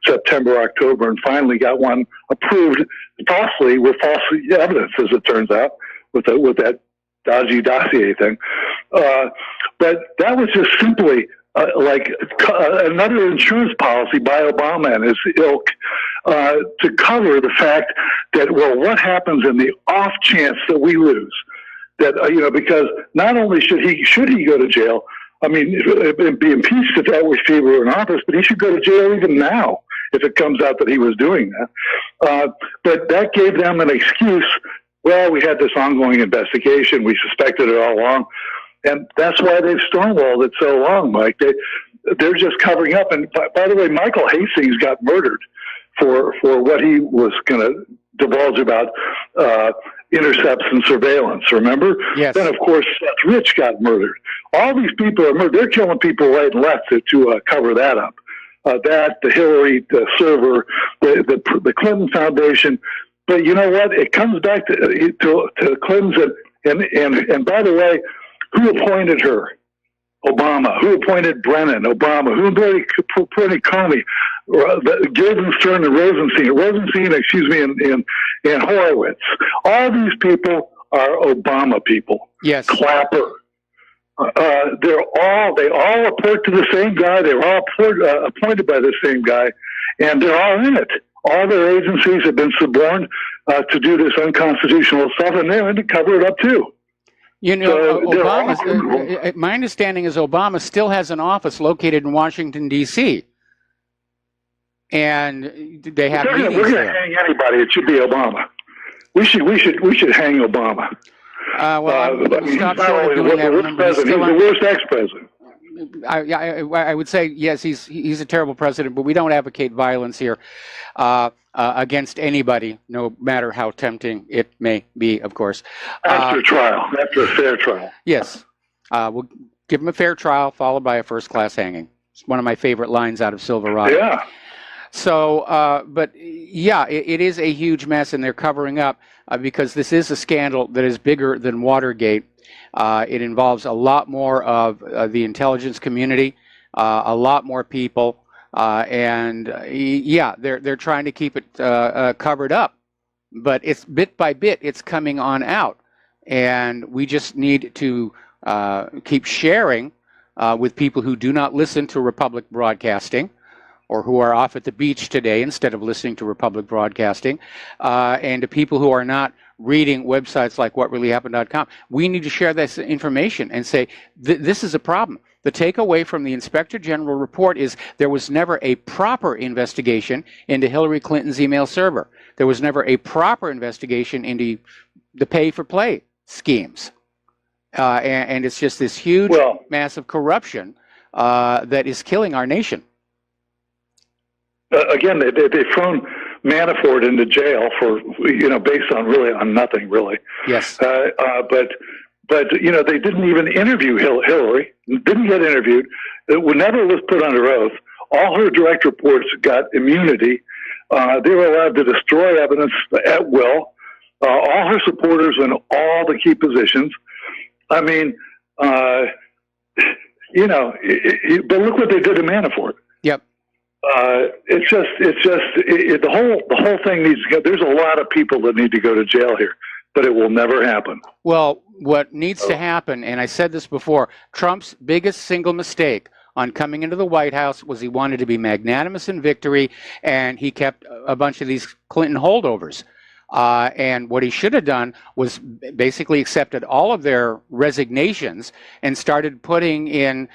September, October, and finally got one approved falsely, with false evidence, as it turns out, with that dodgy dossier thing. But that was just simply like another insurance policy by Obama and his ilk to cover the fact that, well, what happens in the off chance that we lose? That because not only should he go to jail, I mean, be impeached if that was he were in office, but he should go to jail even now if it comes out that he was doing that. But that gave them an excuse. Well, we had this ongoing investigation. We suspected it all along. And that's why they've stonewalled it so long, Mike. They're just covering up. And by the way, Michael Hastings got murdered for what he was going to divulge about intercepts and surveillance, remember? Yes. Then, of course, Seth Rich got murdered. All these people are murdered. They're killing people right and left to cover that up. The Hillary server, the Clinton Foundation, But you know what? It comes back to Clinton's, and by the way, who appointed her? Obama. Who appointed Brennan? Obama. Who appointed Comey? Guildenstern and Rosenstein, and Horowitz. All these people are Obama people. Yes. Clapper. They all report to the same guy. They're all appointed by the same guy, and they're all in it. All their agencies have been suborned to do this unconstitutional stuff, and they're in to cover it up too. You know, my understanding is Obama still has an office located in Washington, D.C., and they have meetings We're going there. to hang anybody. It should be Obama. We should hang Obama. Stop short of doing that. Remember, he's the worst ex-president. I would say, yes, he's a terrible president, but we don't advocate violence here against anybody, no matter how tempting it may be, of course. After a fair trial. Yes. We'll give him a fair trial, followed by a first-class hanging. It's one of my favorite lines out of Silverado. Yeah. So, but yeah, it is a huge mess, and they're covering up because this is a scandal that is bigger than Watergate. It involves a lot more of the intelligence community, a lot more people, and yeah, they're trying to keep it covered up. But it's bit by bit, it's coming on out, and we just need to keep sharing with people who do not listen to Republic Broadcasting, or who are off at the beach today instead of listening to Republic Broadcasting, and to people who are not reading websites like whatreallyhappened.com. We need to share this information and say, this is a problem. The takeaway from the Inspector General report is there was never a proper investigation into Hillary Clinton's email server. There was never a proper investigation into the pay-for-play schemes. And it's just this huge, massive corruption that is killing our nation. Again, they've thrown Manafort into jail for, based on nothing really. Yes. But they didn't even interview Hillary. Didn't get interviewed. It never was put under oath. All her direct reports got immunity. They were allowed to destroy evidence at will. All her supporters in all the key positions. I mean, but look what they did to Manafort. Yep. The whole thing needs to go. There's a lot of people that need to go to jail here, but it will never happen. Well, what needs to happen, and I said this before, Trump's biggest single mistake on coming into the White House was he wanted to be magnanimous in victory, and he kept a bunch of these Clinton holdovers. And what he should have done was basically accepted all of their resignations and started putting in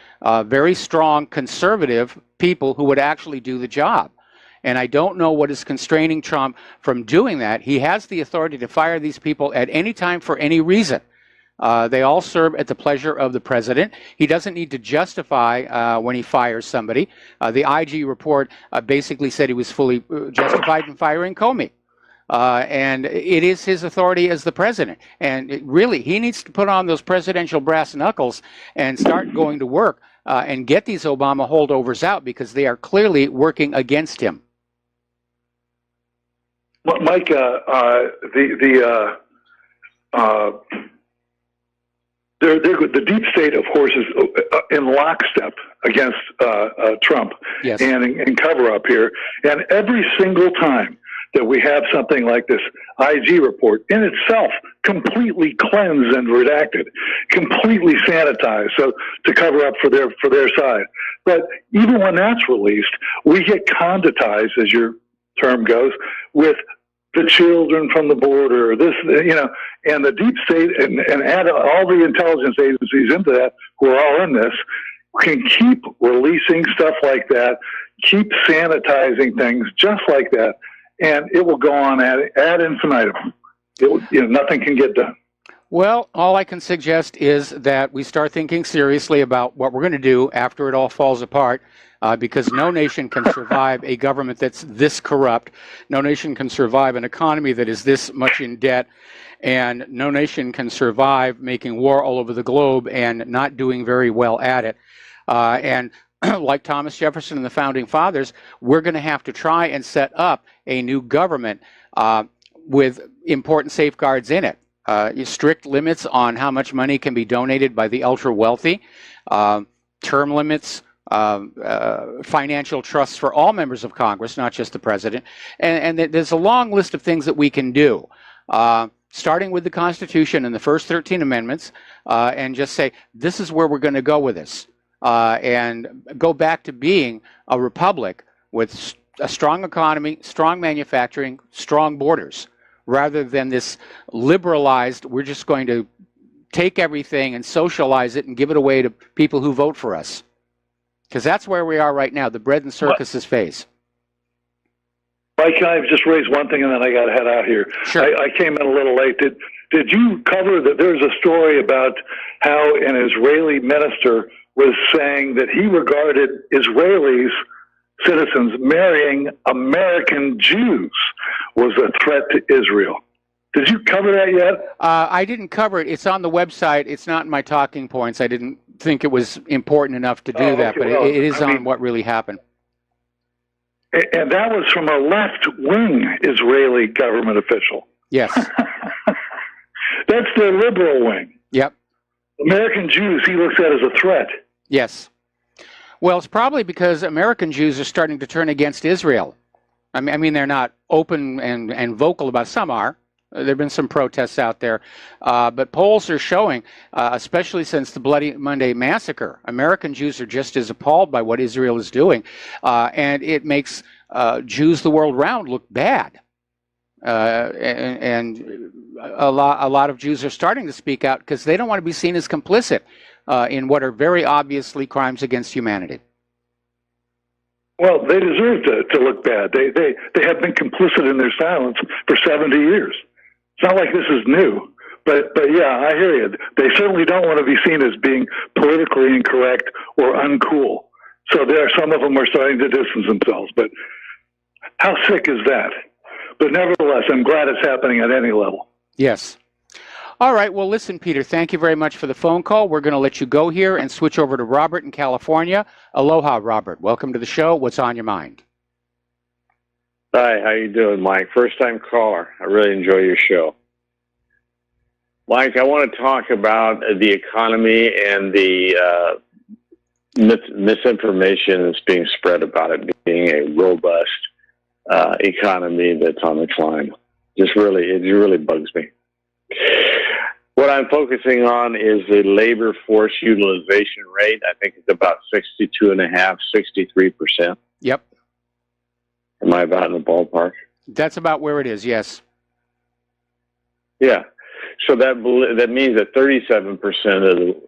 very strong conservative people who would actually do the job. And I don't know what is constraining Trump from doing that. He has the authority to fire these people at any time for any reason. They all serve at the pleasure of the president. He doesn't need to justify when he fires somebody. The IG report basically said he was fully justified in firing Comey. And it is his authority as the president. And he needs to put on those presidential brass knuckles and start going to work and get these Obama holdovers out, because they are clearly working against him. Mike, the deep state, of course, is in lockstep against Trump. Yes. and cover up here. And every single time that we have something like this IG report, in itself completely cleansed and redacted, completely sanitized, so to cover up for their side. But even when that's released, we get conditized, as your term goes, with the children from the border, and the deep state, and add all the intelligence agencies into that, who are all in this, can keep releasing stuff like that, keep sanitizing things just like that, and it will go on ad infinitum. Nothing can get done. Well, all I can suggest is that we start thinking seriously about what we're going to do after it all falls apart, because no nation can survive a government that's this corrupt. No nation can survive an economy that is this much in debt, and no nation can survive making war all over the globe and not doing very well at it. And like Thomas Jefferson and the Founding Fathers, we're going to have to try and set up a new government. with important safeguards in it. Strict limits on how much money can be donated by the ultra wealthy, term limits, financial trusts for all members of Congress, not just the president. And there's a long list of things that we can do, starting with the Constitution and the first 13 amendments, and just say, this is where we're going to go with this, and go back to being a republic with a strong economy, strong manufacturing, strong borders, rather than this liberalized, we're just going to take everything and socialize it and give it away to people who vote for us. Because that's where we are right now, the bread and circuses phase. Mike, can I just raise one thing and then I got to head out here? Sure. I came in a little late. Did you cover that there's a story about how an Israeli minister was saying that he regarded Israelis, citizens, marrying American Jews was a threat to Israel? Did you cover that yet? I didn't cover it. It's on the website. It's not in my talking points. I didn't think it was important enough to do that, but well, it is on what really happened. And that was from a left-wing Israeli government official. Yes. That's the liberal wing. Yep. American Jews he looks at as a threat. Yes. Well, it's probably because American Jews are starting to turn against Israel. I mean, they're not open and vocal about. Some are. There have been some protests out there. But polls are showing, especially since the Bloody Monday massacre, American Jews are just as appalled by what Israel is doing. And it makes Jews the world round look bad. And a lot of Jews are starting to speak out because they don't want to be seen as complicit in what are very obviously crimes against humanity. Well, they deserve to look bad. They have been complicit in their silence for 70 years. It's not like this is new, but yeah, I hear you. They certainly don't want to be seen as being politically incorrect or uncool. So some of them are starting to distance themselves. But how sick is that? But nevertheless, I'm glad it's happening at any level. Yes. All right. Well, listen, Peter, thank you very much for the phone call. We're going to let you go here and switch over to Robert in California. Aloha, Robert. Welcome to the show. What's on your mind? Hi, how you doing, Mike? First-time caller. I really enjoy your show. Mike, I want to talk about the economy and the misinformation that's being spread about it being a robust economy that's on the climb. It really bugs me. What I'm focusing on is the labor force utilization rate. I think it's about 62.5%, 63%. Yep. Am I about in the ballpark? That's about where it is, yes. Yeah. So that means that 37%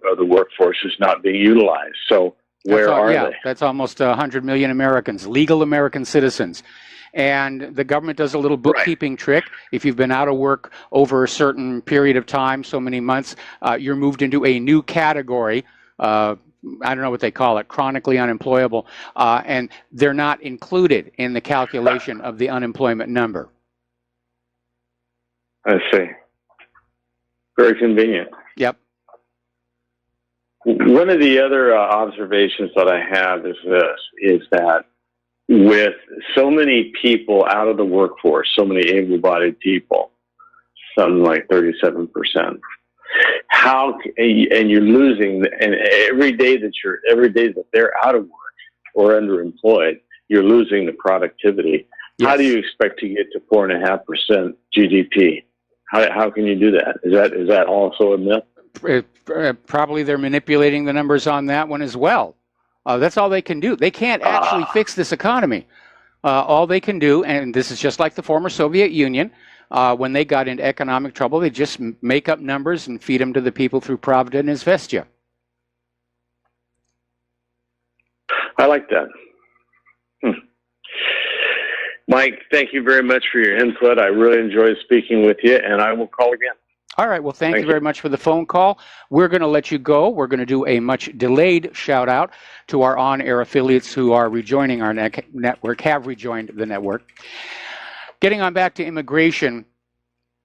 of the workforce is not being utilized. So where are they? That's almost 100 million Americans, legal American citizens. And the government does a little bookkeeping trick. If you've been out of work over a certain period of time, so many months, you're moved into a new category. I don't know what they call it, chronically unemployable, and they're not included in the calculation of the unemployment number. I see. Very convenient. Yep. One of the other observations that I have is that with so many people out of the workforce, so many able-bodied people, something like 37%, and you're losing, and every day that they're out of work or underemployed, you're losing the productivity. Yes. How do you expect to get to 4.5% GDP? How can you do that? Is that also a myth? Probably they're manipulating the numbers on that one as well. That's all they can do. They can't actually fix this economy. All they can do, and this is just like the former Soviet Union, when they got into economic trouble, they just make up numbers and feed them to the people through Pravda and Izvestia. I like that. Mike, thank you very much for your input. I really enjoyed speaking with you, and I will call again. All right. Well, thank you very much for the phone call. We're going to let you go. We're going to do a much delayed shout out to our on-air affiliates who are rejoining our network, have rejoined the network. Getting on back to immigration,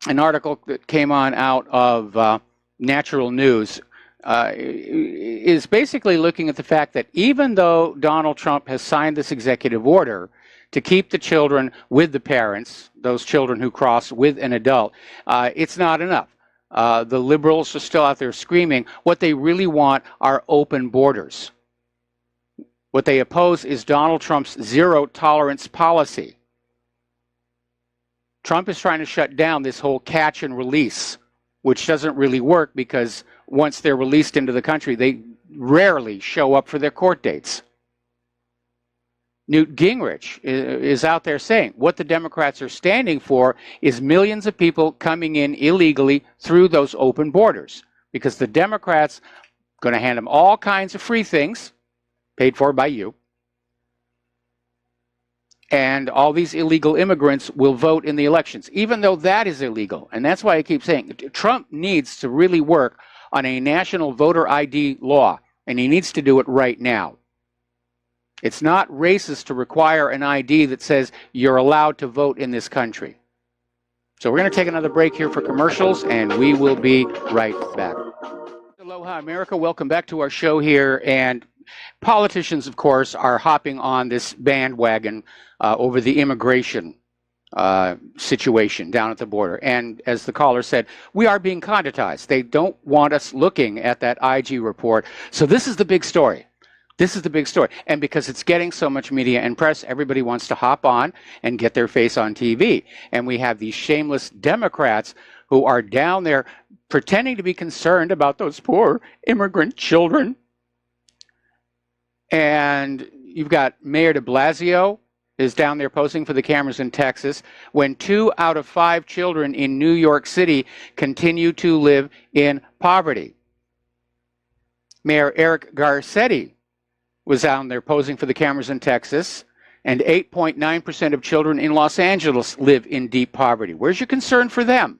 an article that came on out of Natural News is basically looking at the fact that even though Donald Trump has signed this executive order to keep the children with the parents, those children who cross with an adult, it's not enough. The liberals are still out there screaming. What they really want are open borders. What they oppose is Donald Trump's zero tolerance policy. Trump is trying to shut down this whole catch and release, which doesn't really work because once they're released into the country, they rarely show up for their court dates. Newt Gingrich is out there saying what the Democrats are standing for is millions of people coming in illegally through those open borders, because the Democrats are going to hand them all kinds of free things paid for by you, and all these illegal immigrants will vote in the elections, even though that is illegal. And that's why I keep saying Trump needs to really work on a national voter ID law, and he needs to do it right now. It's not racist to require an ID that says you're allowed to vote in this country. So we're going to take another break here for commercials, and we will be right back. Aloha, America. Welcome back to our show here. And politicians, of course, are hopping on this bandwagon over the immigration situation down at the border. And as the caller said, we are being conditized. They don't want us looking at that IG report. So this is the big story. This is the big story. And because it's getting so much media and press, everybody wants to hop on and get their face on TV. And we have these shameless Democrats who are down there pretending to be concerned about those poor immigrant children. And you've got Mayor de Blasio is down there posing for the cameras in Texas when 2 out of 5 children in New York City continue to live in poverty. Mayor Eric Garcetti was down there posing for the cameras in Texas, and 8.9% of children in Los Angeles live in deep poverty. Where's your concern for them?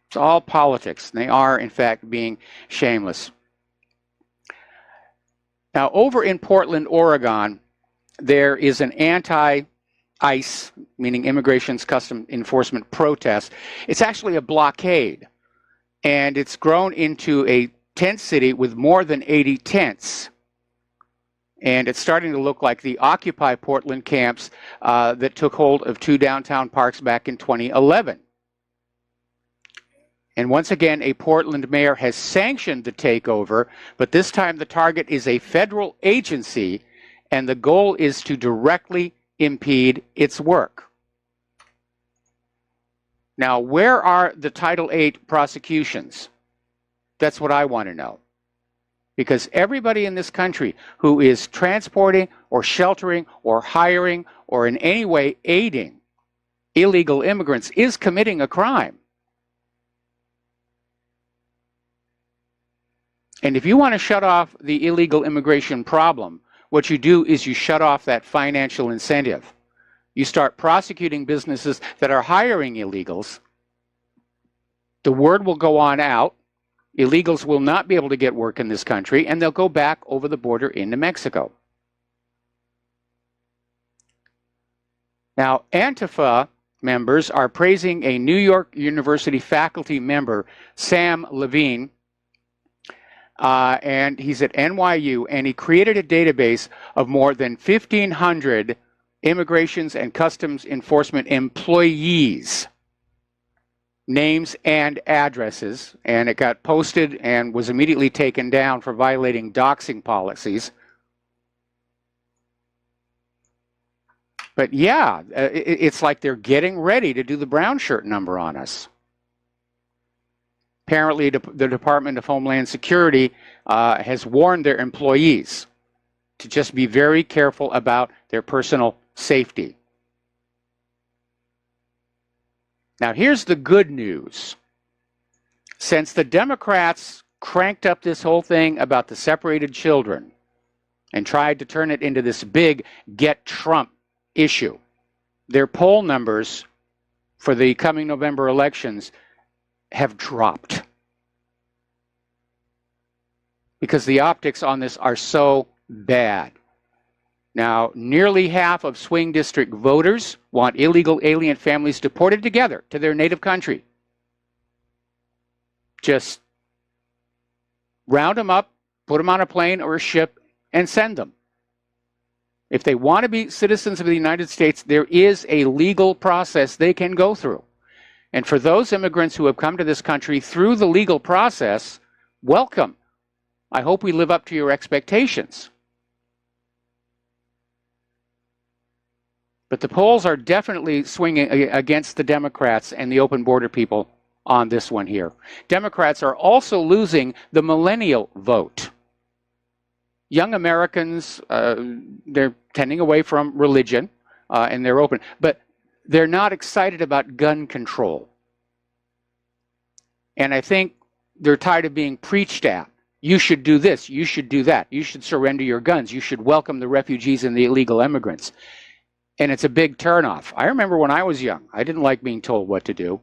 It's all politics. They are, in fact, being shameless. Now, over in Portland, Oregon, there is an anti-ICE, meaning Immigration's Custom Enforcement protest. It's actually a blockade, and it's grown into a tent city with more than 80 tents. And it's starting to look like the Occupy Portland camps that took hold of 2 downtown parks back in 2011. And once again, a Portland mayor has sanctioned the takeover, but this time the target is a federal agency, and the goal is to directly impede its work. Now, where are the Title VIII prosecutions? That's what I want to know. Because everybody in this country who is transporting or sheltering or hiring or in any way aiding illegal immigrants is committing a crime. And if you want to shut off the illegal immigration problem, what you do is you shut off that financial incentive. You start prosecuting businesses that are hiring illegals. The word will go on out. Illegals will not be able to get work in this country, and they'll go back over the border into Mexico. Now, Antifa members are praising a New York University faculty member, Sam Levine, and he's at NYU, and he created a database of more than 1,500 Immigrations and Customs Enforcement employees, names and addresses, and it got posted and was immediately taken down for violating doxing policies. But yeah, it's like they're getting ready to do the brown shirt number on us. Apparently, the Department of Homeland Security has warned their employees to just be very careful about their personal safety. Now, here's the good news. Since the Democrats cranked up this whole thing about the separated children and tried to turn it into this big get Trump issue, their poll numbers for the coming November elections have dropped because the optics on this are so bad. Now, nearly half of swing district voters want illegal alien families deported together to their native country. Just round them up, put them on a plane or a ship, and send them. If they want to be citizens of the United States, there is a legal process they can go through. And for those immigrants who have come to this country through the legal process, welcome. I hope we live up to your expectations. But the polls are definitely swinging against the Democrats and the open border people on this one here. Democrats are also losing the millennial vote. Young Americans, they're tending away from religion, and they're open. But they're not excited about gun control. And I think they're tired of being preached at. You should do this. You should do that. You should surrender your guns. You should welcome the refugees and the illegal immigrants. And it's a big turnoff. I remember when I was young, I didn't like being told what to do.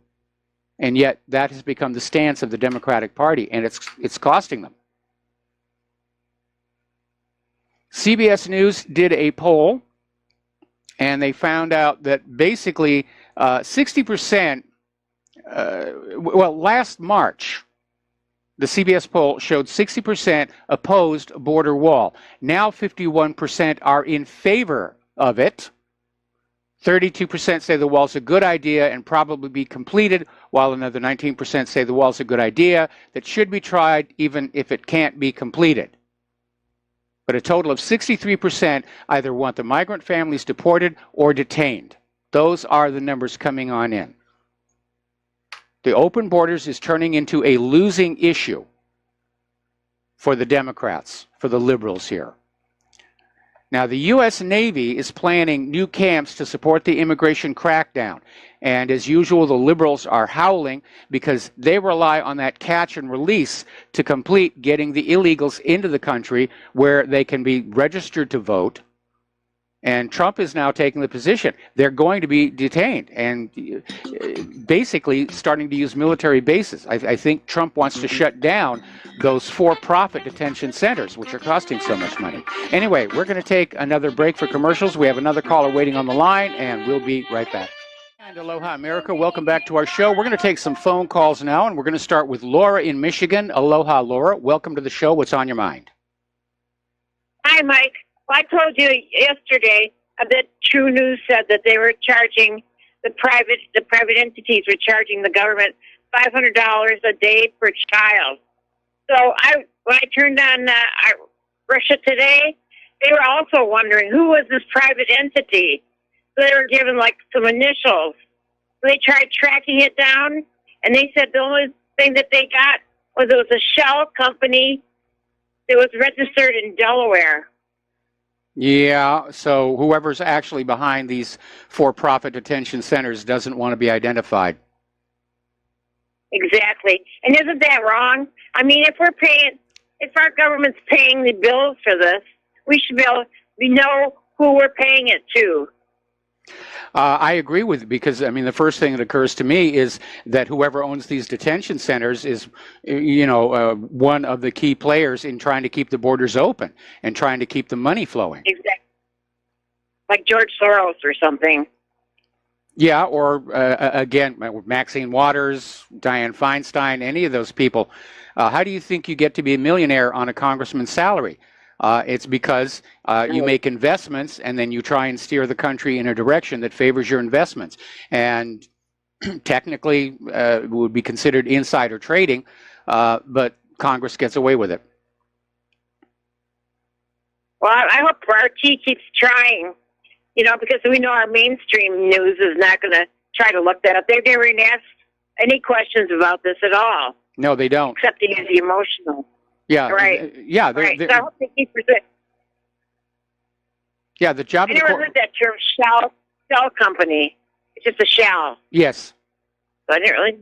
And yet that has become the stance of the Democratic Party, and it's costing them. CBS News did a poll, and they found out that basically 60%, last March, the CBS poll showed 60% opposed border wall. Now 51% are in favor of it. 32% say the wall's a good idea and probably be completed, while another 19% say the wall's a good idea that should be tried even if it can't be completed. But a total of 63% either want the migrant families deported or detained. Those are the numbers coming on in. The open borders is turning into a losing issue for the Democrats, for the liberals here. Now, the U.S. Navy is planning new camps to support the immigration crackdown. And as usual, the liberals are howling because they rely on that catch and release to complete getting the illegals into the country where they can be registered to vote. And Trump is now taking the position they're going to be detained and basically starting to use military bases. I think Trump wants to shut down those for-profit detention centers, which are costing so much money. Anyway, we're going to take another break for commercials. We have another caller waiting on the line, and we'll be right back. And aloha, America. Welcome back to our show. We're going to take some phone calls now, and we're going to start with Laura in Michigan. Aloha, Laura. Welcome to the show. What's on your mind? Hi, Mike. Well, I told you yesterday that True News said that they were charging the private entities were charging the government $500 a day per child. So when I turned on Russia Today, they were also wondering who was this private entity. So they were given like some initials. So they tried tracking it down, and they said the only thing that they got was it was a shell company that was registered in Delaware. Yeah, so whoever's actually behind these for-profit detention centers doesn't want to be identified. Exactly. And isn't that wrong? I mean, if our government's paying the bills for this, we should we know who we're paying it to. I agree with you because, I mean, the first thing that occurs to me is that whoever owns these detention centers is, one of the key players in trying to keep the borders open and trying to keep the money flowing. Exactly. Like George Soros or something. Yeah, or again, Maxine Waters, Dianne Feinstein, any of those people. How do you think you get to be a millionaire on a congressman's salary? It's because you make investments and then you try and steer the country in a direction that favors your investments. And technically, it would be considered insider trading, but Congress gets away with it. Well, I hope RT keeps trying, because we know our mainstream news is not going to try to look that up. They never even ask any questions about this at all. No, they don't. Except to use the emotional. Yeah. Right. Yeah. Right. So I hope they keep pursuing. Yeah, the job. I never heard that term, shell company. It's just a shell. Yes. So I didn't really.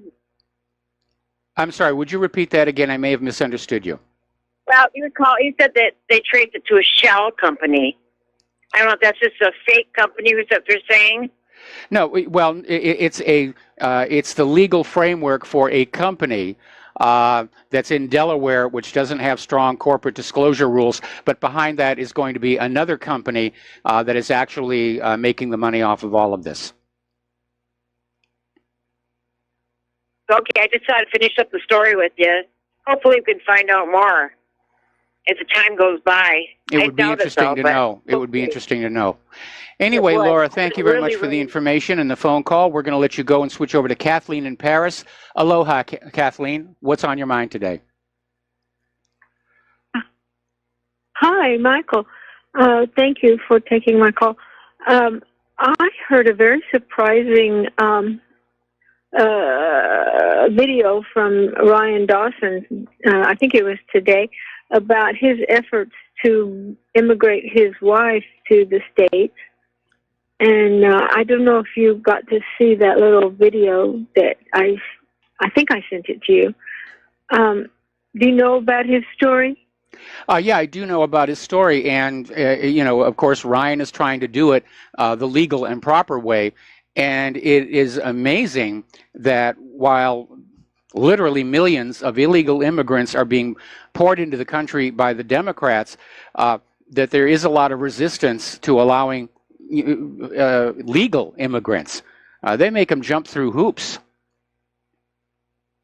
I'm sorry. Would you repeat that again? I may have misunderstood you. Well, you said that they traced it to a shell company. I don't know if that's just a fake company. Is that they're saying? No. Well, it's the legal framework for a company that's in Delaware, which doesn't have strong corporate disclosure rules, but behind that is going to be another company that is actually making the money off of all of this. Okay, I just thought I'd finish up the story with you. Hopefully we can find out more. as the time goes by. It would be interesting to know. It would be interesting to know. Anyway, Laura, thank you very much for the information and the phone call. We're going to let you go and switch over to Kathleen in Paris. Aloha, Kathleen. What's on your mind today? Hi, Michael. Thank you for taking my call. I heard a very surprising video from Ryan Dawson, I think it was today, about his efforts to immigrate his wife to the States. And I don't know if you got to see that little video that I think I sent it to you. Do you know about his story? Yeah, I do know about his story. And, you know, of course, Ryan is trying to do it the legal and proper way. And it is amazing that while literally millions of illegal immigrants are being poured into the country by the Democrats, that there is a lot of resistance to allowing legal immigrants. They make them jump through hoops.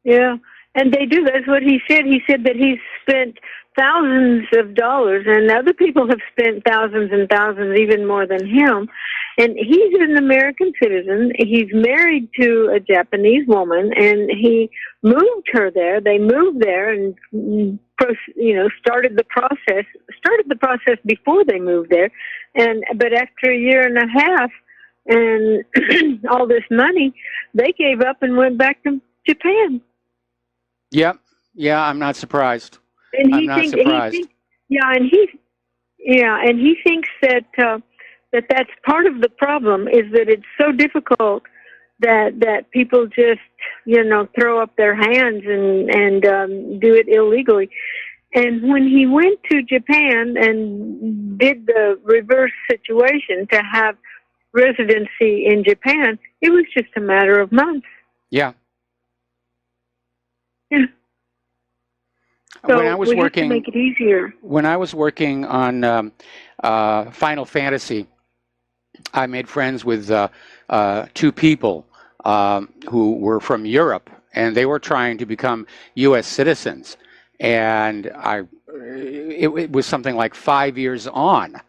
Yeah, and they do. That's what he said. He said that he's spent thousands of dollars, and other people have spent thousands and thousands, even more than him. And he's an American citizen. He's married to a Japanese woman, and he moved her there. They moved there and, you know, started the process before they moved there. But after a year and a half and all this money, they gave up and went back to Japan. Yep. Yeah, I'm not surprised. And I'm not surprised. And he thinks that that's part of the problem, is that it's so difficult that people just, you know, throw up their hands and do it illegally. And when he went to Japan and did the reverse situation to have residency in Japan, it was just a matter of months. Yeah. Yeah. So when I was working, have to make it easier. When I was working on Final Fantasy, I made friends with two people who were from Europe, and they were trying to become U.S. citizens. And it was something like 5 years on,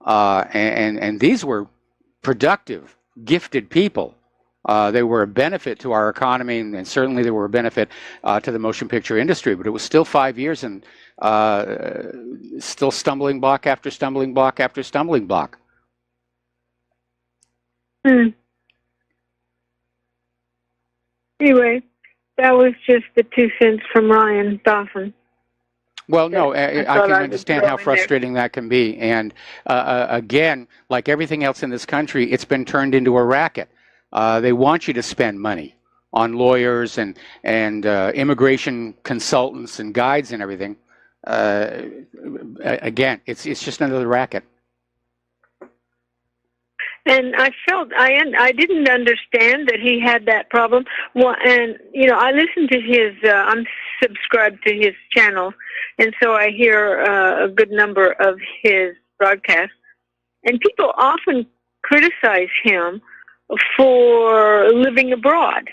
and these were productive, gifted people. They were a benefit to our economy, and certainly they were a benefit to the motion picture industry. But it was still 5 years, and still stumbling block after stumbling block after stumbling block. Anyway, that was just the 2 cents from Ryan Dawson. Well, no, I can understand how frustrating that can be. And again, like everything else in this country, it's been turned into a racket. They want you to spend money on lawyers and immigration consultants and guides and everything. Again, it's just another racket. And I felt I didn't understand that he had that problem. Well, and you know, I listen to his. I'm subscribed to his channel, and so I hear a good number of his broadcasts. And people often criticize him for living abroad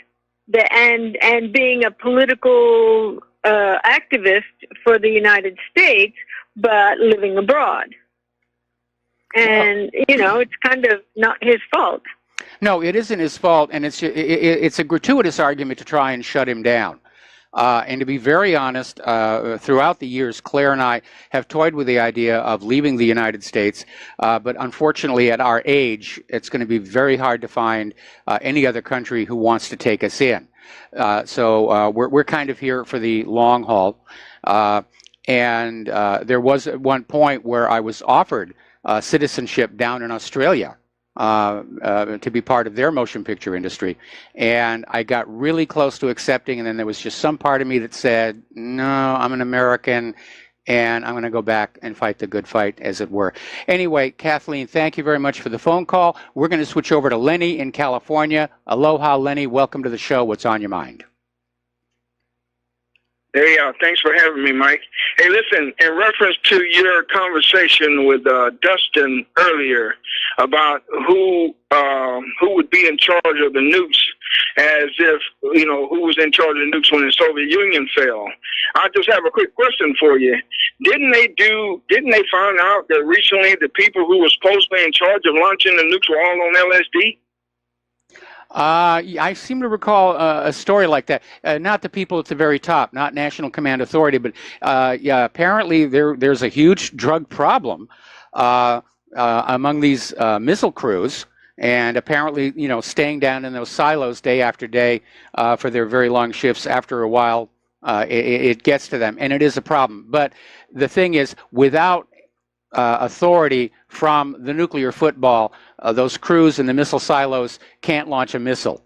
and being a political activist for the United States, but living abroad. And, you know, it's kind of not his fault. No, it isn't his fault, and it's a gratuitous argument to try and shut him down. And to be very honest, throughout the years, Claire and I have toyed with the idea of leaving the United States, but unfortunately at our age, it's going to be very hard to find any other country who wants to take us in. So we're kind of here for the long haul. And there was at one point where I was offered citizenship down in Australia to be part of their motion picture industry. And I got really close to accepting, and then there was just some part of me that said, no, I'm an American, and I'm going to go back and fight the good fight, as it were. Anyway, Kathleen, thank you very much for the phone call. We're going to switch over to Lenny in California. Aloha, Lenny. Welcome to the show. What's on your mind? Hey, thanks for having me, Mike. Hey, listen, in reference to your conversation with Dustin earlier about who would be in charge of the nukes as if, you know, who was in charge of the nukes when the Soviet Union fell. I just have a quick question for you. Didn't they find out that recently the people who were supposedly in charge of launching the nukes were all on LSD? I seem to recall a story like that. Not the people at the very top, not National Command Authority, but yeah, apparently there's a huge drug problem among these missile crews, and apparently, you know, staying down in those silos day after day for their very long shifts, after a while, it gets to them, and it is a problem. But the thing is, without authority from the nuclear football, those crews in the missile silos can't launch a missile.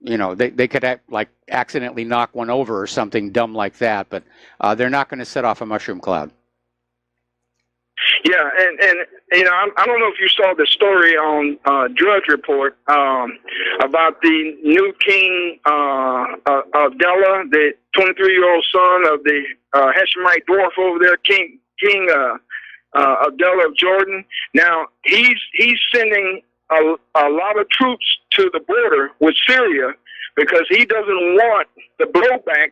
You know, they could like accidentally knock one over or something dumb like that, but they're not going to set off a mushroom cloud. Yeah, and you know, I don't know if you saw the story on Drudge Report about the new king of Della, the 23-year-old son of the Hashemite dwarf over there, King Abdullah of Jordan. Now he's sending a lot of troops to the border with Syria because he doesn't want the blowback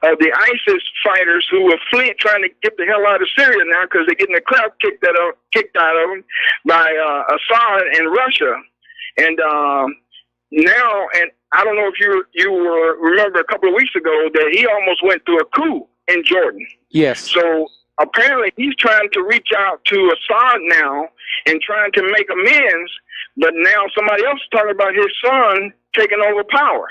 of the ISIS fighters who are trying to get the hell out of Syria now because they're getting the crap kicked out of them by Assad and Russia. And now, and I don't know if you remember a couple of weeks ago that he almost went through a coup in Jordan. Yes. So apparently he's trying to reach out to Assad now and trying to make amends, but now somebody else is talking about his son taking over power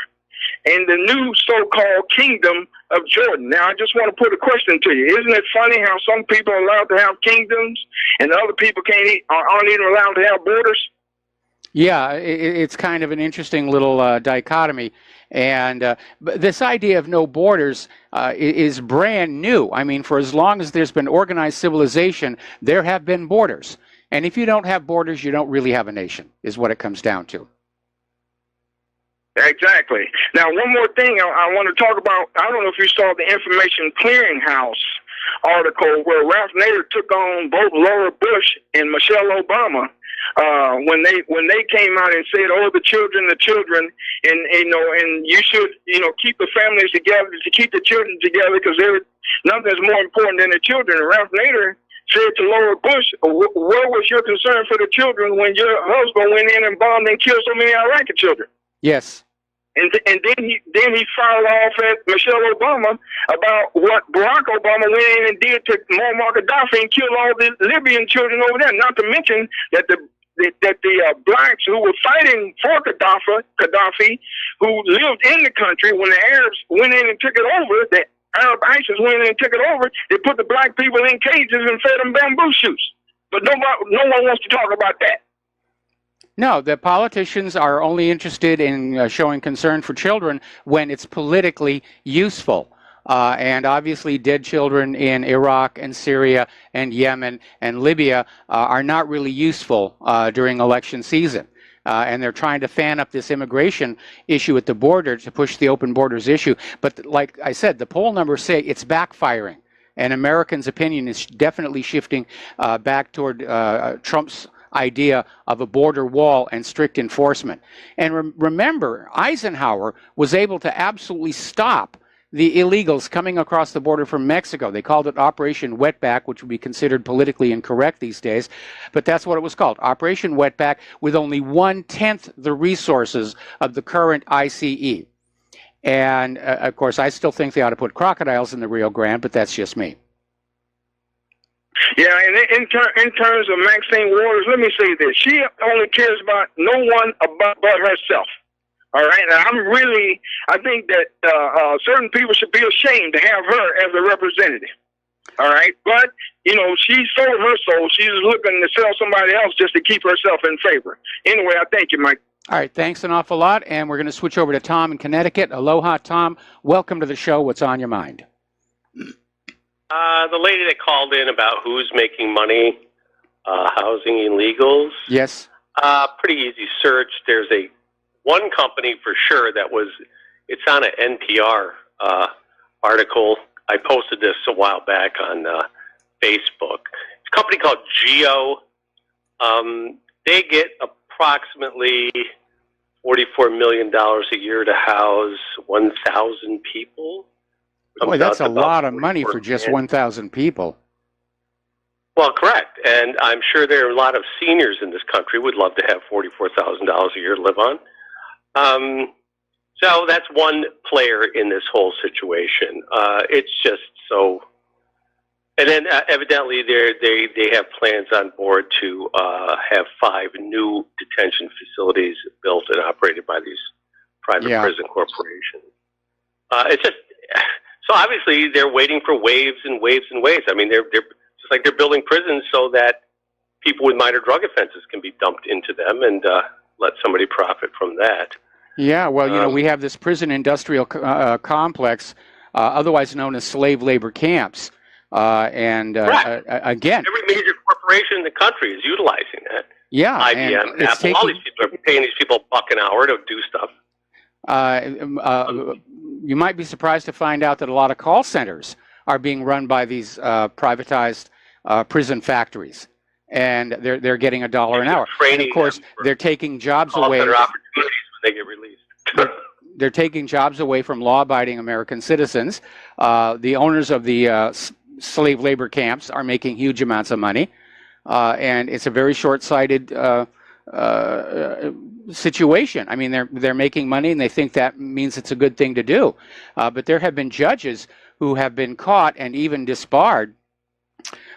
in the new so-called kingdom of Jordan. Now, I just want to put a question to you. Isn't it funny how some people are allowed to have kingdoms and other people aren't even allowed to have borders? Yeah, it's kind of an interesting little dichotomy. And but this idea of no borders is brand new. I mean, for as long as there's been organized civilization, there have been borders. And if you don't have borders, you don't really have a nation, is what it comes down to. Exactly. Now, one more thing I want to talk about. I don't know if you saw the Information Clearinghouse article where Ralph Nader took on both Laura Bush and Michelle Obama when they came out and said, "Oh, the children," and you should keep the families together, to keep the children together because nothing's more important than the children. And Ralph Nader said to Laura Bush, "Where was your concern for the children when your husband went in and bombed and killed so many Iraqi children?" Yes. And then he fouled off at Michelle Obama about what Barack Obama went in and did to Muammar Gaddafi and killed all the Libyan children over there. Not to mention that the blacks who were fighting for Gaddafi, who lived in the country, when the Arabs went in and took it over, the Arab ISIS went in and took it over, they put the black people in cages and fed them bamboo shoots. But no one wants to talk about that. No, the politicians are only interested in showing concern for children when it's politically useful. And obviously dead children in Iraq and Syria and Yemen and Libya are not really useful during election season. And they're trying to fan up this immigration issue at the border to push the open borders issue. But like I said, the poll numbers say it's backfiring. And Americans' opinion is definitely shifting back toward Trump's idea of a border wall and strict enforcement. And remember, Eisenhower was able to absolutely stop the illegals coming across the border from Mexico. They called it Operation Wetback, which would be considered politically incorrect these days, but that's what it was called, Operation Wetback, with only 1/10 the resources of the current ICE. And of course, I still think they ought to put crocodiles in the Rio Grande, but that's just me. Yeah, and in terms of Maxine Waters, let me say this. She only cares about no one but herself. All right? And I think that certain people should be ashamed to have her as a representative. All right? But, she sold her soul. She's looking to sell somebody else just to keep herself in favor. Anyway, I thank you, Mike. All right, thanks an awful lot. And we're going to switch over to Tom in Connecticut. Aloha, Tom. Welcome to the show. What's on your mind? The lady that called in about who's making money housing illegals. Yes. Pretty easy search. There's one company for sure it's on an NPR article. I posted this a while back on Facebook. It's a company called Geo. They get approximately $44 million a year to house 1,000 people. Boy, that's a lot of money for just 1,000 people. Well, correct. And I'm sure there are a lot of seniors in this country who would love to have $44,000 a year to live on. So that's one player in this whole situation. It's just so. And then evidently they have plans on board to have 5 new detention facilities built and operated by these private prison corporations. It's just so obviously they're waiting for waves and waves and waves. I mean, they're just like they're building prisons so that people with minor drug offenses can be dumped into them and let somebody profit from that. Yeah, well, you know, we have this prison industrial complex, otherwise known as slave labor camps. Again, every major corporation in the country is utilizing that. Yeah, IBM, Apple, all these people are paying these people $1 an hour to do stuff. You might be surprised to find out that a lot of call centers are being run by these privatized prison factories, and they're getting $1 an hour. And of course, they're taking jobs away. Call center opportunities when they get released. They're taking jobs away from law-abiding American citizens. The owners of the slave labor camps are making huge amounts of money, and it's a very short-sighted situation. I mean, they're making money, and they think that means it's a good thing to do. But there have been judges who have been caught and even disbarred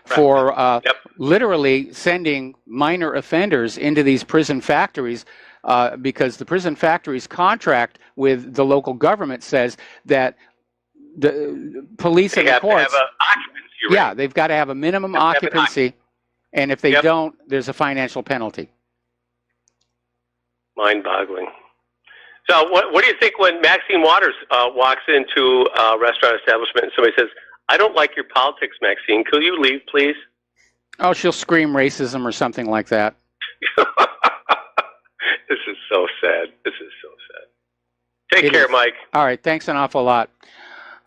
for literally sending minor offenders into these prison factories. Because the prison factory's contract with the local government says that the police and the courts, they've got to have a minimum occupancy, and if they don't, there's a financial penalty. Mind-boggling. So, what do you think when Maxine Waters walks into a restaurant establishment and somebody says, "I don't like your politics, Maxine. Could you leave, please?" Oh, she'll scream racism or something like that. This is so sad. This is so sad. Take care, Mike. All right. Thanks an awful lot.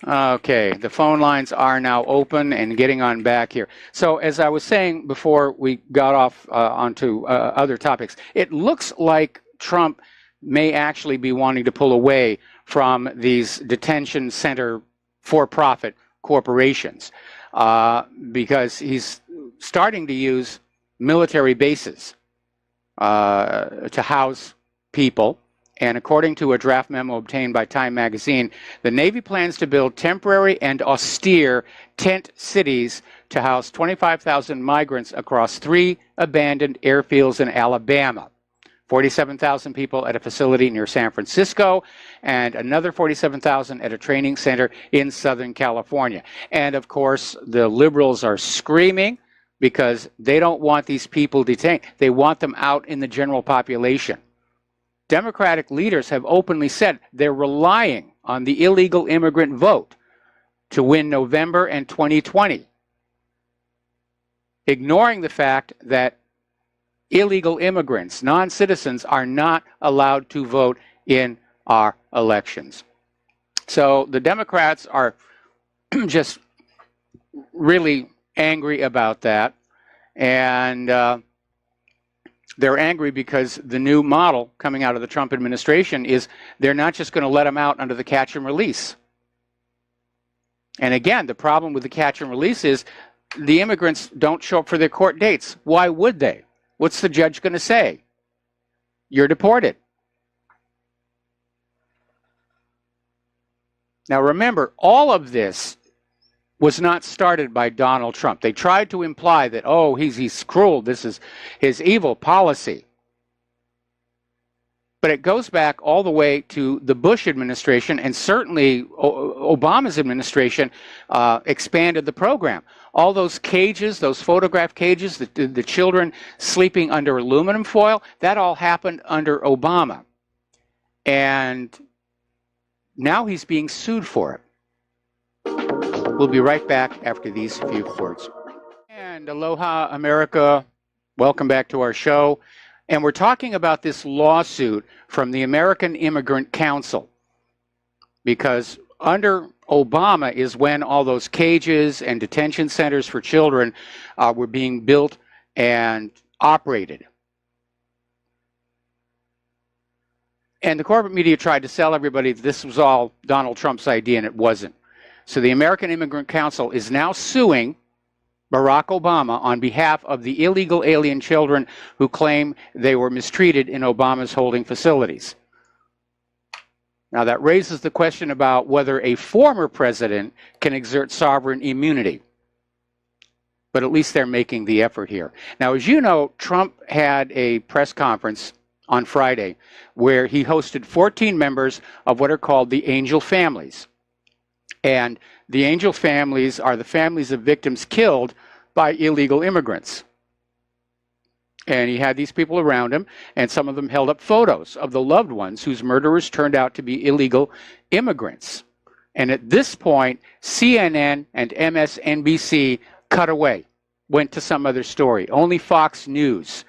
Okay. The phone lines are now open and getting on back here. So as I was saying before we got off onto other topics, it looks like Trump may actually be wanting to pull away from these detention center for-profit corporations because he's starting to use military bases to house people. And according to a draft memo obtained by Time magazine, the Navy plans to build temporary and austere tent cities to house 25,000 migrants across 3 abandoned airfields in Alabama. 47,000 people at a facility near San Francisco, and another 47,000 at a training center in Southern California. And of course, the liberals are screaming because they don't want these people detained. They want them out in the general population. Democratic leaders have openly said they're relying on the illegal immigrant vote to win November and 2020, ignoring the fact that illegal immigrants, non-citizens, are not allowed to vote in our elections. So the Democrats are just really angry about that, and they're angry because the new model coming out of the Trump administration is they're not just going to let them out under the catch and release. And again, the problem with the catch and release is the immigrants don't show up for their court dates. Why would they? What's the judge going to say? You're deported. Now remember, all of this was not started by Donald Trump. They tried to imply that, oh, he's cruel, this is his evil policy. But it goes back all the way to the Bush administration, and certainly Obama's administration expanded the program. All those cages, those photograph cages, the children sleeping under aluminum foil, that all happened under Obama. And now he's being sued for it. We'll be right back after these few words. And aloha, America. Welcome back to our show. And we're talking about this lawsuit from the American Immigrant Council. Because under Obama is when all those cages and detention centers for children were being built and operated. And the corporate media tried to sell everybody that this was all Donald Trump's idea, and it wasn't. So the American Immigrant Council is now suing Barack Obama on behalf of the illegal alien children who claim they were mistreated in Obama's holding facilities. Now that raises the question about whether a former president can exert sovereign immunity. But at least they're making the effort here. Now, as you know, Trump had a press conference on Friday where he hosted 14 members of what are called the angel families. And the angel families are the families of victims killed by illegal immigrants. And he had these people around him, and some of them held up photos of the loved ones whose murderers turned out to be illegal immigrants. And at this point, CNN and MSNBC cut away, went to some other story. Only Fox News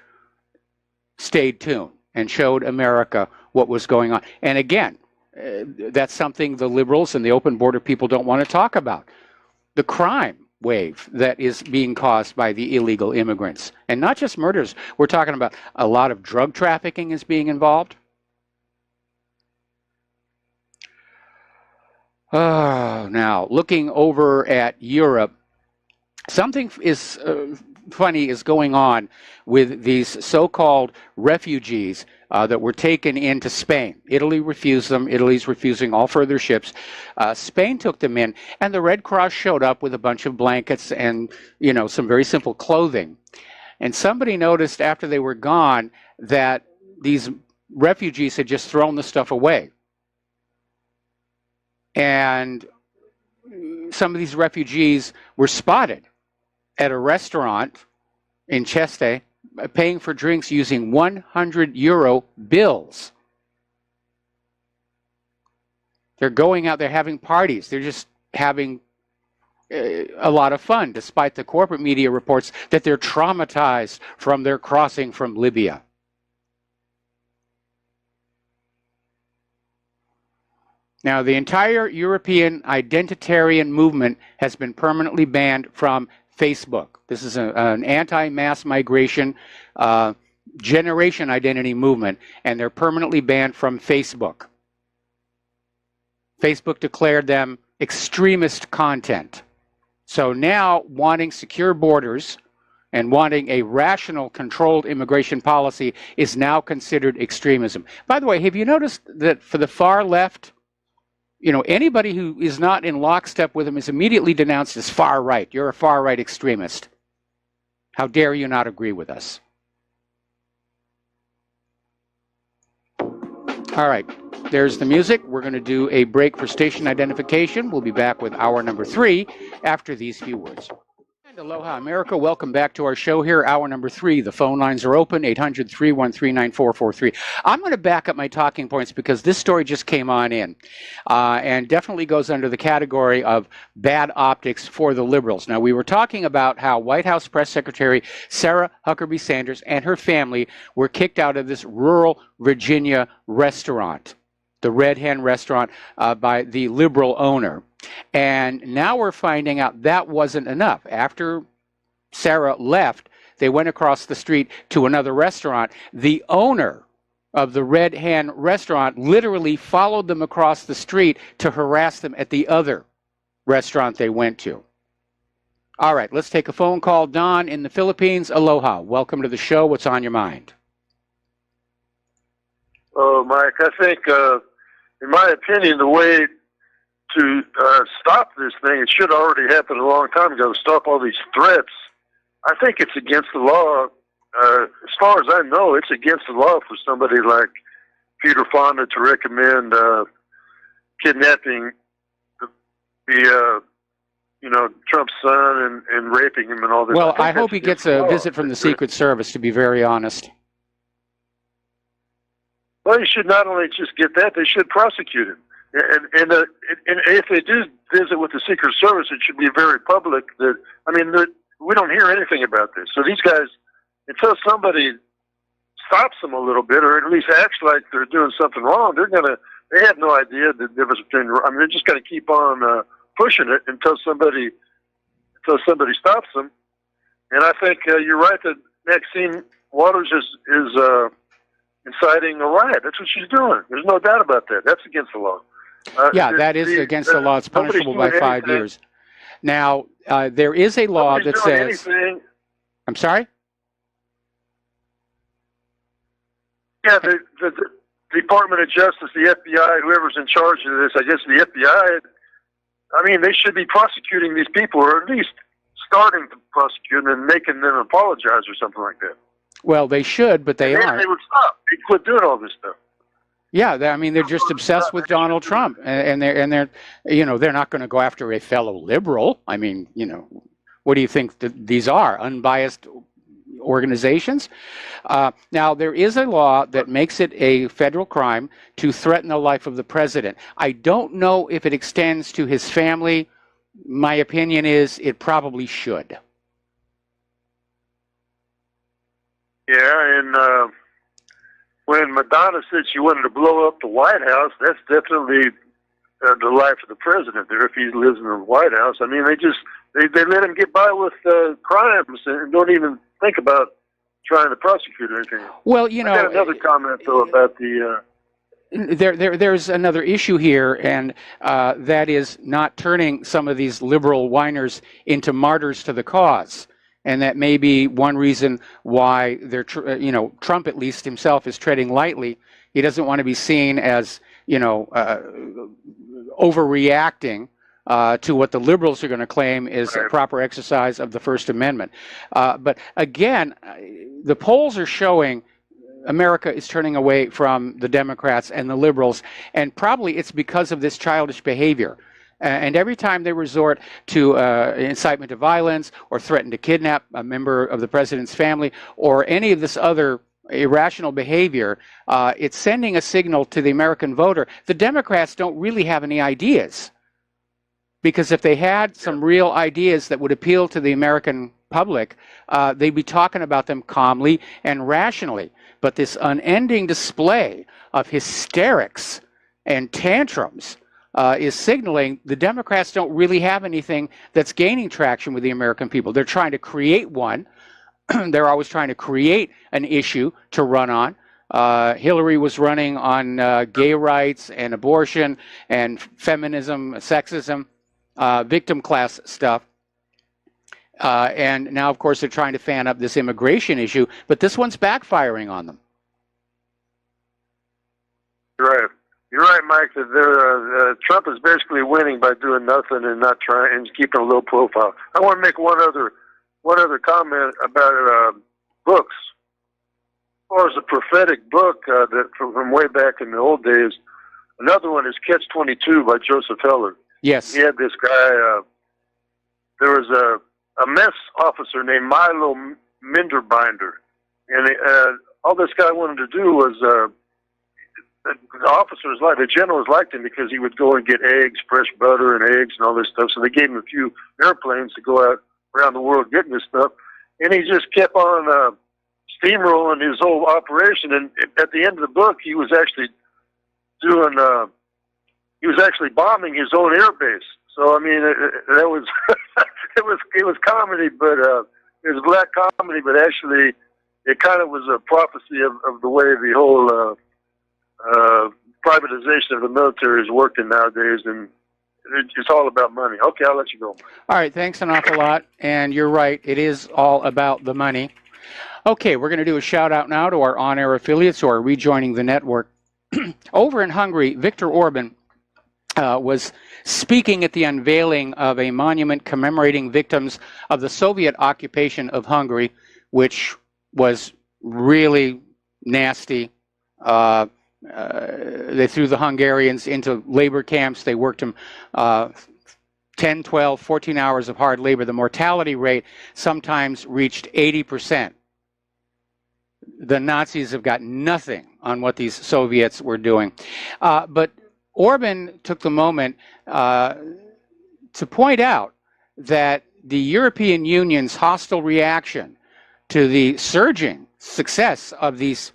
stayed tuned and showed America what was going on. And again, that's something the liberals and the open border people don't want to talk about. The crime wave that is being caused by the illegal immigrants. And not just murders. We're talking about a lot of drug trafficking is being involved. Now, looking over at Europe, something is funny is going on with these so-called refugees that were taken into Spain. Italy refused them. Italy's refusing all further ships. Spain took them in, and the Red Cross showed up with a bunch of blankets and, you know, some very simple clothing. And somebody noticed after they were gone that these refugees had just thrown the stuff away. And some of these refugees were spotted at a restaurant in Cheste, paying for drinks using 100 euro bills. They're going out, they're having parties, they're just having a lot of fun, despite the corporate media reports that they're traumatized from their crossing from Libya. Now, the entire European identitarian movement has been permanently banned from Facebook. This is an anti-mass migration generation identity movement, and they're permanently banned from Facebook. Facebook declared them extremist content. So now, wanting secure borders and wanting a rational, controlled immigration policy is now considered extremism. By the way, have you noticed that for the far left, you know, anybody who is not in lockstep with them is immediately denounced as far right. You're a far right extremist. How dare you not agree with us? All right, there's the music. We're going to do a break for station identification. We'll be back with hour number 3 after these few words. And aloha, America. Welcome back to our show here, hour number 3. The phone lines are open, 800-313-9443. I'm going to back up my talking points because this story just came on in and definitely goes under the category of bad optics for the liberals. Now, we were talking about how White House Press Secretary Sarah Huckabee Sanders and her family were kicked out of this rural Virginia restaurant, the Red Hen restaurant, by the liberal owner. And now we're finding out that wasn't enough. After Sarah left, they went across the street to another restaurant. The owner of the Red Hen restaurant literally followed them across the street to harass them at the other restaurant they went to. All right, let's take a phone call. Don in the Philippines. Aloha. Welcome to the show. What's on your mind? Oh, Mike, I think, in my opinion, the way to stop this thing, it should already happen a long time ago, stop all these threats. I think it's against the law. As far as I know, it's against the law for somebody like Peter Fonda to recommend kidnapping the Trump's son and raping him and all this. Well, I hope he gets a visit from the Secret Service, to be very honest. Well, you should not only just get that, they should prosecute him. And if they do visit with the Secret Service, it should be very public. We don't hear anything about this. So these guys, until somebody stops them a little bit, or at least acts like they're doing something wrong, they have no idea the difference between. They're just going to keep on pushing it until somebody stops them. And I think you're right that Maxine Waters is inciting a riot. That's what she's doing. There's no doubt about that. That's against the law. Yeah, that is against the law. It's punishable by 5 years. Now, there is a law that says... I'm sorry? Yeah, the Department of Justice, the FBI, whoever's in charge of this, I guess the FBI, I mean, they should be prosecuting these people, or at least starting to prosecute them and making them apologize or something like that. Well, they should, but they aren't. They would stop. They'd quit doing all this stuff. Yeah, I mean, they're just obsessed with Donald Trump, and they're you know, they're not going to go after a fellow liberal. I mean, you know, what do you think that these are? Unbiased organizations? Now, there is a law that makes it a federal crime to threaten the life of the president. I don't know if it extends to his family. My opinion is it probably should. Yeah, and when Madonna said she wanted to blow up the White House, that's definitely the life of the president there if he lives in the White House. I mean, they let him get by with crimes and don't even think about trying to prosecute or anything. Well, you know, I got another comment though about the. There's another issue here, and that is not turning some of these liberal whiners into martyrs to the cause. And that may be one reason why they're, you know, Trump at least himself is treading lightly. He doesn't want to be seen as, you know, overreacting to what the liberals are going to claim is a proper exercise of the First Amendment. But again, the polls are showing America is turning away from the Democrats and the liberals, and probably it's because of this childish behavior. And every time they resort to incitement to violence or threaten to kidnap a member of the president's family or any of this other irrational behavior, it's sending a signal to the American voter. The Democrats don't really have any ideas. Because if they had some real ideas that would appeal to the American public, they'd be talking about them calmly and rationally. But this unending display of hysterics and tantrums is signaling the Democrats don't really have anything that's gaining traction with the American people. They're trying to create one. They're always trying to create an issue to run on. Hillary was running on gay rights and abortion and feminism, sexism, victim class stuff. And now, of course, they're trying to fan up this immigration issue, but this one's backfiring on them. Right. You're right, Mike. That Trump is basically winning by doing nothing and not trying and keeping a low profile. I want to make one other comment about books. As far as a prophetic book that from way back in the old days, another one is Catch-22 by Joseph Heller. Yes. He had this guy. There was a mess officer named Milo Minderbinder, and all this guy wanted to do was. The officers, like the generals, liked him because he would go and get eggs, fresh butter, and eggs, and all this stuff. So they gave him a few airplanes to go out around the world getting this stuff, and he just kept on steamrolling his whole operation. And at the end of the book, he was actually doing, he was actually bombing his own air base. So I mean, that was it was comedy, but it was black comedy, but actually, it kind of was a prophecy of the way the whole. Privatization of the military is working nowadays, and it's all about money. Okay, I'll let you go. All right, thanks an awful lot. And you're right, it is all about the money. Okay, we're going to do a shout out now to our on-air affiliates who are rejoining the network. Over in Hungary, Viktor Orban was speaking at the unveiling of a monument commemorating victims of the Soviet occupation of Hungary, which was really nasty. They threw the Hungarians into labor camps. They worked them 10, 12, 14 hours of hard labor. The mortality rate sometimes reached 80%. The Nazis have got nothing on what these Soviets were doing. But Orban took the moment to point out that the European Union's hostile reaction to the surging success of these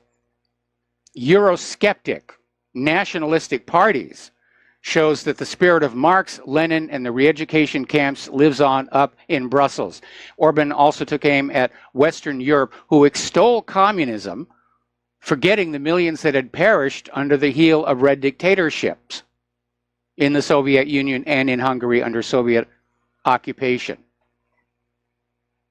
Eurosceptic, nationalistic parties shows that the spirit of Marx, Lenin, and the re-education camps lives on up in Brussels. Orban also took aim at Western Europe, who extol communism forgetting the millions that had perished under the heel of red dictatorships in the Soviet Union and in Hungary under Soviet occupation.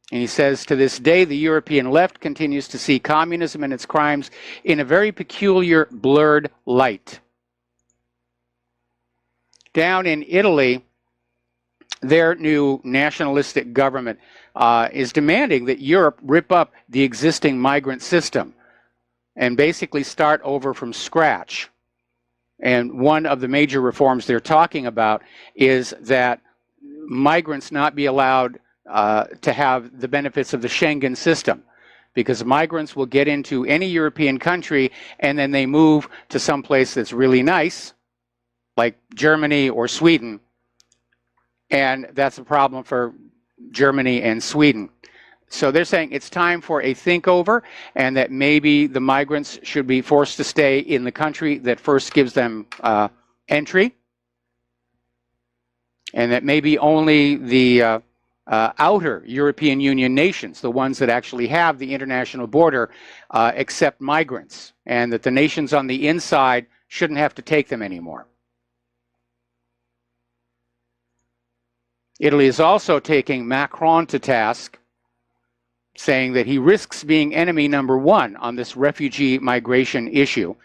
And he says, to this day, the European left continues to see communism and its crimes in a very peculiar, blurred light. Down in Italy, their new nationalistic government is demanding that Europe rip up the existing migrant system and basically start over from scratch. And one of the major reforms they're talking about is that migrants not be allowed to have the benefits of the Schengen system, because migrants will get into any European country and then they move to some place that's really nice, like Germany or Sweden, and that's a problem for Germany and Sweden. So they're saying it's time for a think-over, and that maybe the migrants should be forced to stay in the country that first gives them entry, and that maybe only the outer European Union nations, the ones that actually have the international border, accept migrants, and that the nations on the inside shouldn't have to take them anymore. Italy is also taking Macron to task, saying that he risks being enemy number one on this refugee migration issue.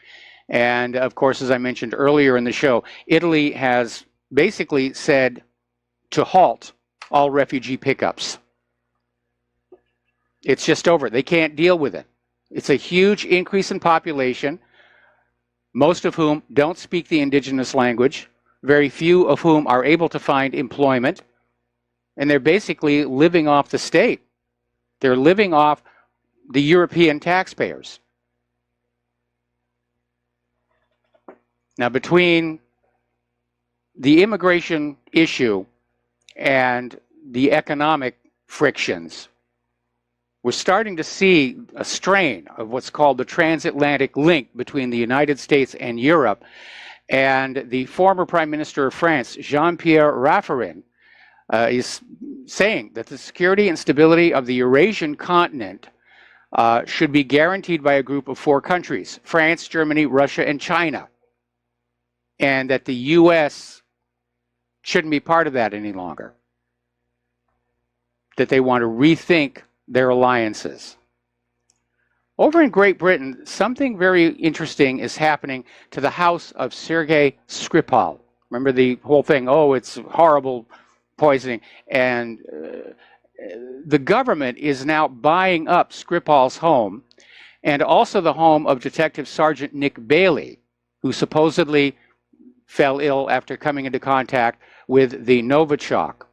And of course, as I mentioned earlier in the show, Italy has basically said to halt all refugee pickups. It's just over. They can't deal with it. It's a huge increase in population, most of whom don't speak the indigenous language, very few of whom are able to find employment, and they're basically living off the state. They're living off the European taxpayers. Now, between the immigration issue and the economic frictions, we're starting to see a strain of what's called the transatlantic link between the United States and Europe. And the former Prime Minister of France, Jean-Pierre Raffarin, is saying that the security and stability of the Eurasian continent should be guaranteed by a group of 4 countries, France, Germany, Russia, and China, and that the U.S. shouldn't be part of that any longer, that they want to rethink their alliances. Over in Great Britain, something very interesting is happening to the house of Sergei Skripal. Remember the whole thing, oh, it's horrible poisoning, and the government is now buying up Skripal's home, and also the home of Detective Sergeant Nick Bailey, who supposedly fell ill after coming into contact with the Novichok.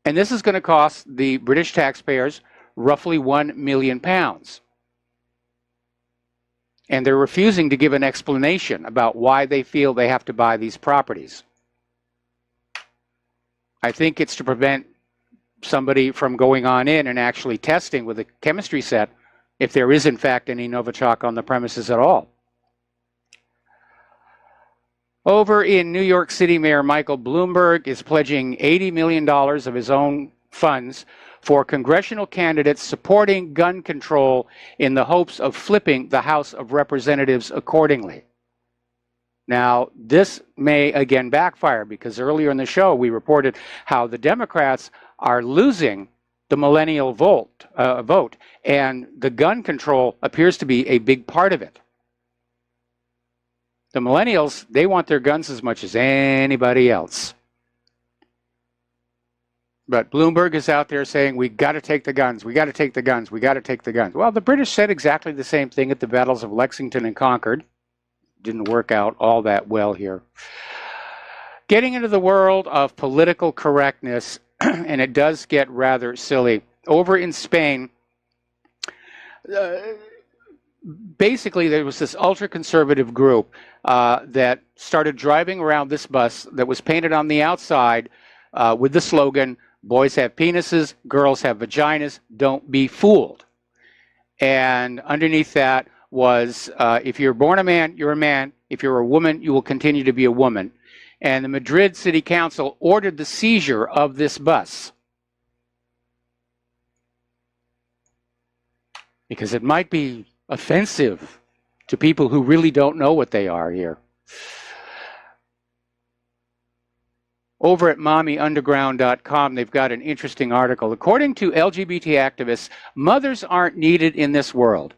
And this is going to cost the British taxpayers roughly £1 million. And they're refusing to give an explanation about why they feel they have to buy these properties. I think it's to prevent somebody from going on in and actually testing with a chemistry set if there is in fact any Novichok on the premises at all. Over in New York City, Mayor Michael Bloomberg is pledging $80 million of his own funds for congressional candidates supporting gun control in the hopes of flipping the House of Representatives accordingly. Now, this may again backfire, because earlier in the show we reported how the Democrats are losing the millennial vote, and the gun control appears to be a big part of it. The millennials, they want their guns as much as anybody else. But Bloomberg is out there saying, we got to take the guns, we got to take the guns, we got to take the guns. Well, the British said exactly the same thing at the battles of Lexington and Concord. Didn't work out all that well here. Getting into the world of political correctness, and it does get rather silly. Over in Spain, basically there was this ultra-conservative group that started driving around this bus that was painted on the outside with the slogan, boys have penises, girls have vaginas, don't be fooled. And underneath that was, if you're born a man, you're a man. If you're a woman, you will continue to be a woman. And the Madrid City Council ordered the seizure of this bus, because it might be offensive to people who really don't know what they are here. Over at mommyunderground.com, they've got an interesting article. According to LGBT activists, mothers aren't needed in this world.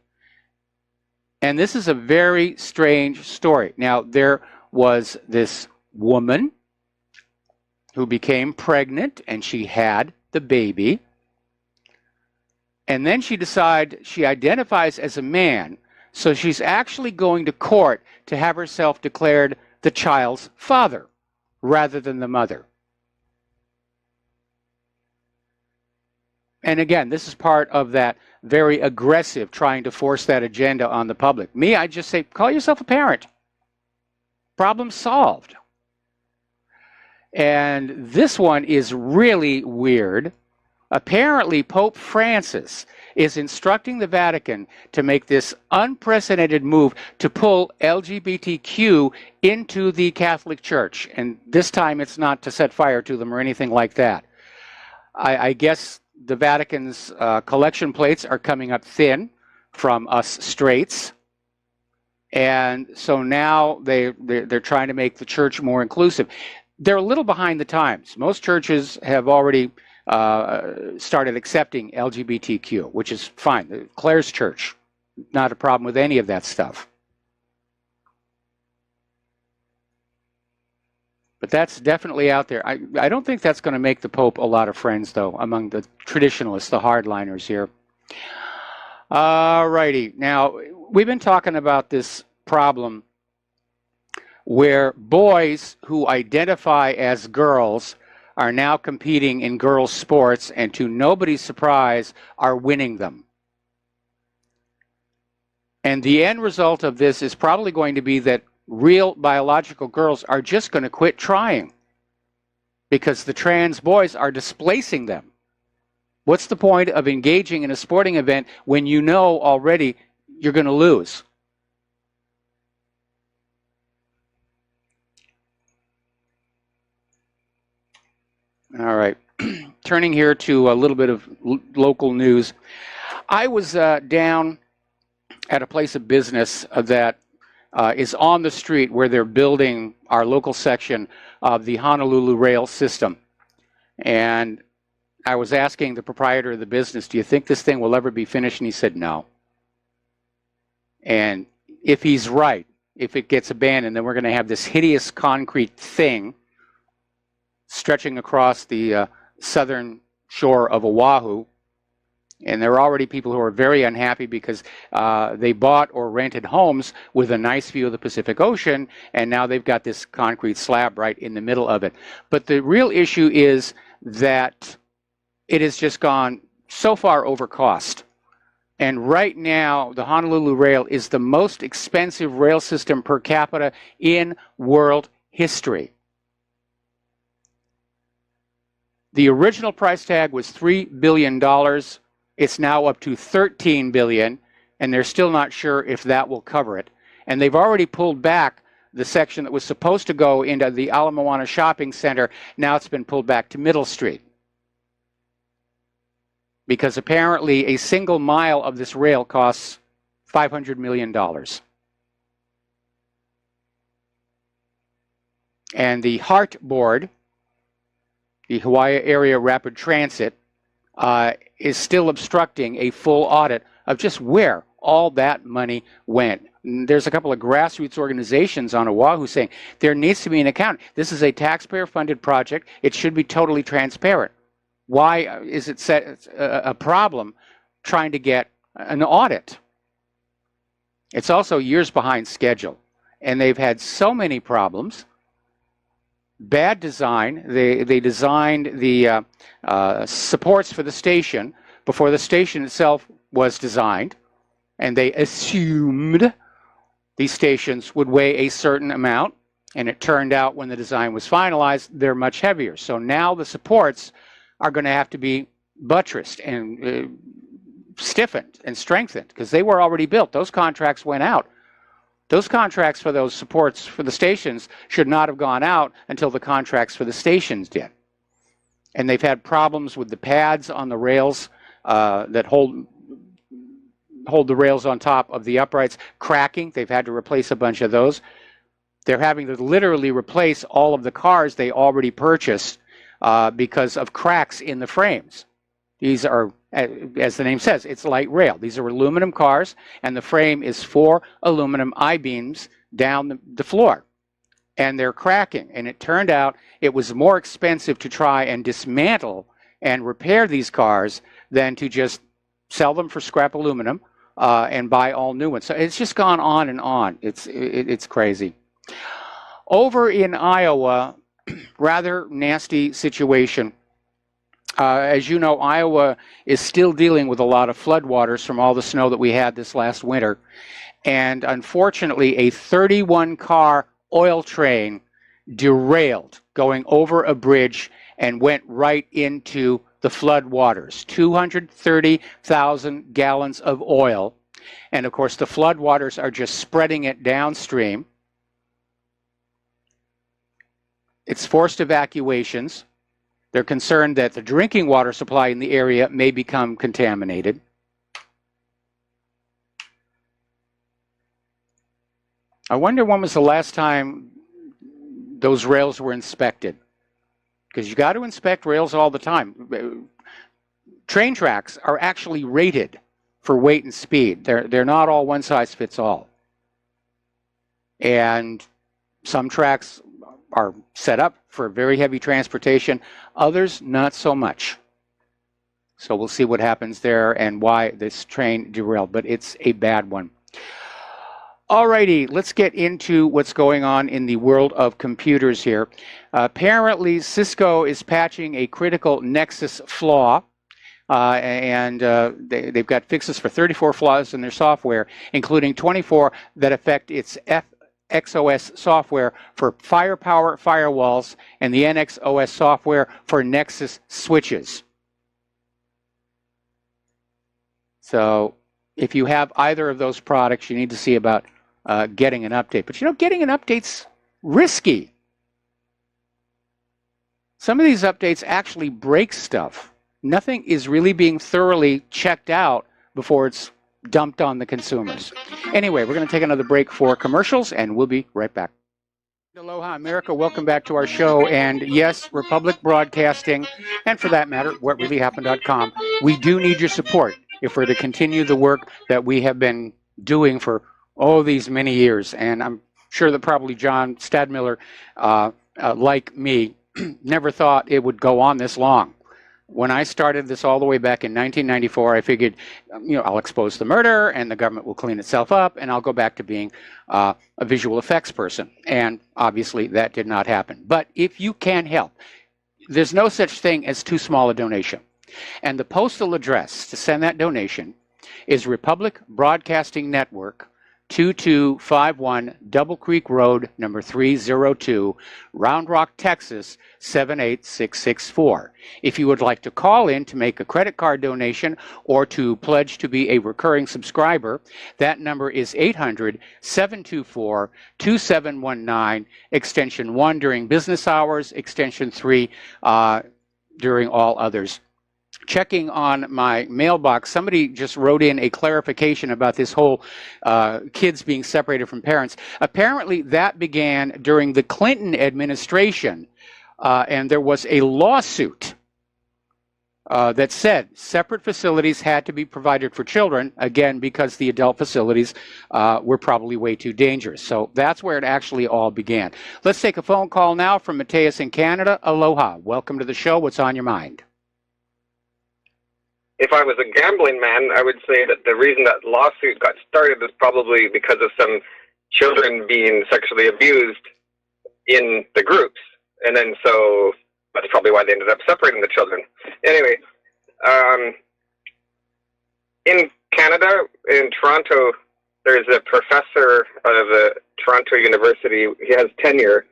And this is a very strange story. Now, there was this woman who became pregnant, and she had the baby. And then she decides she identifies as a man, so she's actually going to court to have herself declared the child's father rather than the mother. And again, this is part of that very aggressive trying to force that agenda on the public. Me, I just say, call yourself a parent. Problem solved. And this one is really weird. Apparently, Pope Francis is instructing the Vatican to make this unprecedented move to pull LGBTQ into the Catholic Church. And this time it's not to set fire to them or anything like that. I guess the Vatican's collection plates are coming up thin from us straights. And so now they're trying to make the church more inclusive. They're a little behind the times. Most churches have already started accepting LGBTQ, which is fine. Claire's church, not a problem with any of that stuff. But that's definitely out there. I don't think that's going to make the Pope a lot of friends, though, among the traditionalists, the hardliners here. All righty. Now, we've been talking about this problem where boys who identify as girls are now competing in girls' sports, and to nobody's surprise, are winning them. And the end result of this is probably going to be that real biological girls are just going to quit trying because the trans boys are displacing them. What's the point of engaging in a sporting event when you know already you're going to lose? All right, turning here to a little bit of local news. I was down at a place of business that is on the street where they're building our local section of the Honolulu rail system. And I was asking the proprietor of the business, do you think this thing will ever be finished? And he said no. And if he's right, if it gets abandoned, then we're going to have this hideous concrete thing stretching across the southern shore of Oahu. And there are already people who are very unhappy because they bought or rented homes with a nice view of the Pacific Ocean, and now they've got this concrete slab right in the middle of it. But the real issue is that it has just gone so far over cost. And right now, the Honolulu Rail is the most expensive rail system per capita in world history. The original price tag was $3 billion. It's now up to $13 billion, and they're still not sure if that will cover it. And they've already pulled back the section that was supposed to go into the Ala Moana Shopping Center. Now it's been pulled back to Middle Street, because apparently a single mile of this rail costs $500 million. And the HART board, the Hawaii Area Rapid Transit, is still obstructing a full audit of just where all that money went. And there's a couple of grassroots organizations on Oahu saying there needs to be an account. This is a taxpayer-funded project. It should be totally transparent. Why is it a problem trying to get an audit? It's also years behind schedule, and they've had so many problems. Bad design. They designed the supports for the station before the station itself was designed, and they assumed these stations would weigh a certain amount, and it turned out when the design was finalized, they're much heavier. So now the supports are going to have to be buttressed and stiffened and strengthened because they were already built. Those contracts went out. Those contracts for those supports for the stations should not have gone out until the contracts for the stations did. And they've had problems with the pads on the rails that hold hold the rails on top of the uprights, cracking. They've had to replace a bunch of those. They're having to literally replace all of the cars they already purchased because of cracks in the frames. These are, as the name says, it's light rail. These are aluminum cars, and the frame is 4 aluminum I-beams down the floor. And they're cracking. And it turned out it was more expensive to try and dismantle and repair these cars than to just sell them for scrap aluminum and buy all new ones. So it's just gone on and on. It's crazy. Over in Iowa, rather nasty situation. As you know, Iowa is still dealing with a lot of floodwaters from all the snow that we had this last winter. And unfortunately, a 31-car oil train derailed going over a bridge and went right into the floodwaters. 230,000 gallons of oil. And of course, the floodwaters are just spreading it downstream. It's forced evacuations. They're concerned that the drinking water supply in the area may become contaminated. I wonder when was the last time those rails were inspected? Because you got to inspect rails all the time. Train tracks are actually rated for weight and speed. They're not all one size fits all. And some tracks are set up for very heavy transportation, others not so much. So we'll see what happens there and why this train derailed, but it's a bad one. Alrighty, let's get into what's going on in the world of computers here. Apparently, Cisco is patching a critical Nexus flaw, and they've got fixes for 34 flaws in their software, including 24 that affect its XOS software for firepower firewalls and the NXOS software for Nexus switches. So if you have either of those products, you need to see about getting an update. But you know, getting an update's risky. Some of these updates actually break stuff. Nothing is really being thoroughly checked out before it's dumped on the consumers. Anyway, we're going to take another break for commercials, and we'll be right back. Aloha, America. Welcome back to our show. And yes, Republic Broadcasting, and for that matter, whatreallyhappened.com, we do need your support if we're to continue the work that we have been doing for, these many years. And I'm sure that probably John Stadmiller, like me, never thought it would go on this long. When I started this all the way back in 1994, I figured, I'll expose the murder and the government will clean itself up and I'll go back to being a visual effects person. And obviously that did not happen. But if you can help, there's no such thing as too small a donation. And the postal address to send that donation is Republic Broadcasting Network, 2251 Double Creek Road, number 302, Round Rock, Texas, 78664. If you would like to call in to make a credit card donation or to pledge to be a recurring subscriber, that number is 800-724-2719, extension 1 during business hours, extension 3 during all others. Checking on my mailbox, somebody just wrote in a clarification about this whole kids being separated from parents. Apparently that began during the Clinton administration, and there was a lawsuit that said separate facilities had to be provided for children, again, because the adult facilities were probably way too dangerous. So that's where it actually all began. Let's take a phone call now from Mateus in Canada. Aloha. Welcome to the show. What's on your mind? If I was a gambling man, I would say that the reason that lawsuit got started was probably because of some children being sexually abused in the groups. And then so that's probably why they ended up separating the children. Anyway, in Canada, in Toronto, there's a professor of Toronto University. He has tenure,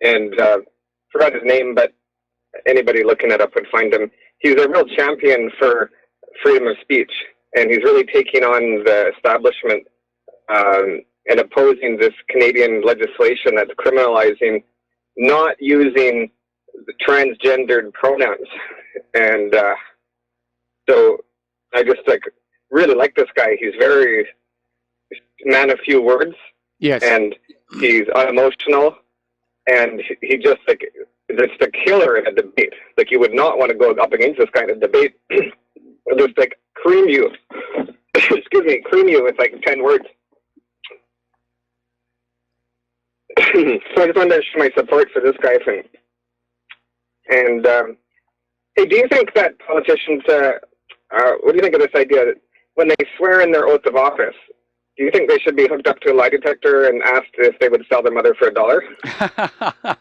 and forgot his name, but anybody looking it up would find him. He's a real champion for freedom of speech, and he's really taking on the establishment and opposing this Canadian legislation that's criminalizing not using the transgendered pronouns. And so I just really like this guy. He's very man of few words. Yes. And he's unemotional, and he just like just a killer in a debate. Like, you would not want to go up against this guy in a debate. Just like cream you, excuse me, cream you with like 10 words. So I just wanted to show my support for this guy thing. And hey, do you think that politicians, what do you think of this idea that when they swear in their oath of office, do you think they should be hooked up to a lie detector and asked if they would sell their mother for $1?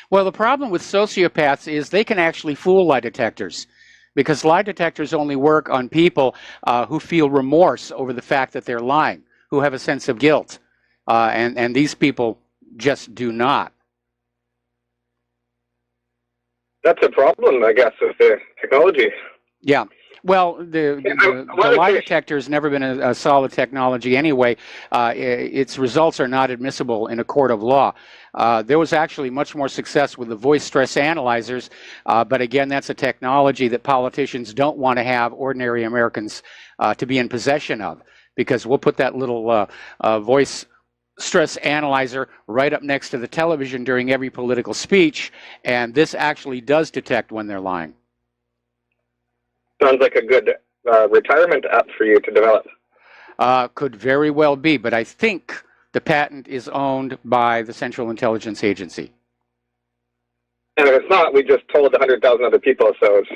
Well, the problem with sociopaths is they can actually fool lie detectors, because lie detectors only work on people who feel remorse over the fact that they're lying, who have a sense of guilt, and these people just do not. That's a problem, I guess, with the technology. Yeah. Well, the lie detector has never been a solid technology anyway. Its results are not admissible in a court of law. There was actually much more success with the voice stress analyzers, but again, that's a technology that politicians don't want to have ordinary Americans to be in possession of, because we'll put that little voice stress analyzer right up next to the television during every political speech, and this actually does detect when they're lying. Sounds like a good retirement app for you to develop. Could very well be, but I think the patent is owned by the Central Intelligence Agency. And if it's not, we just told 100,000 other people, so it's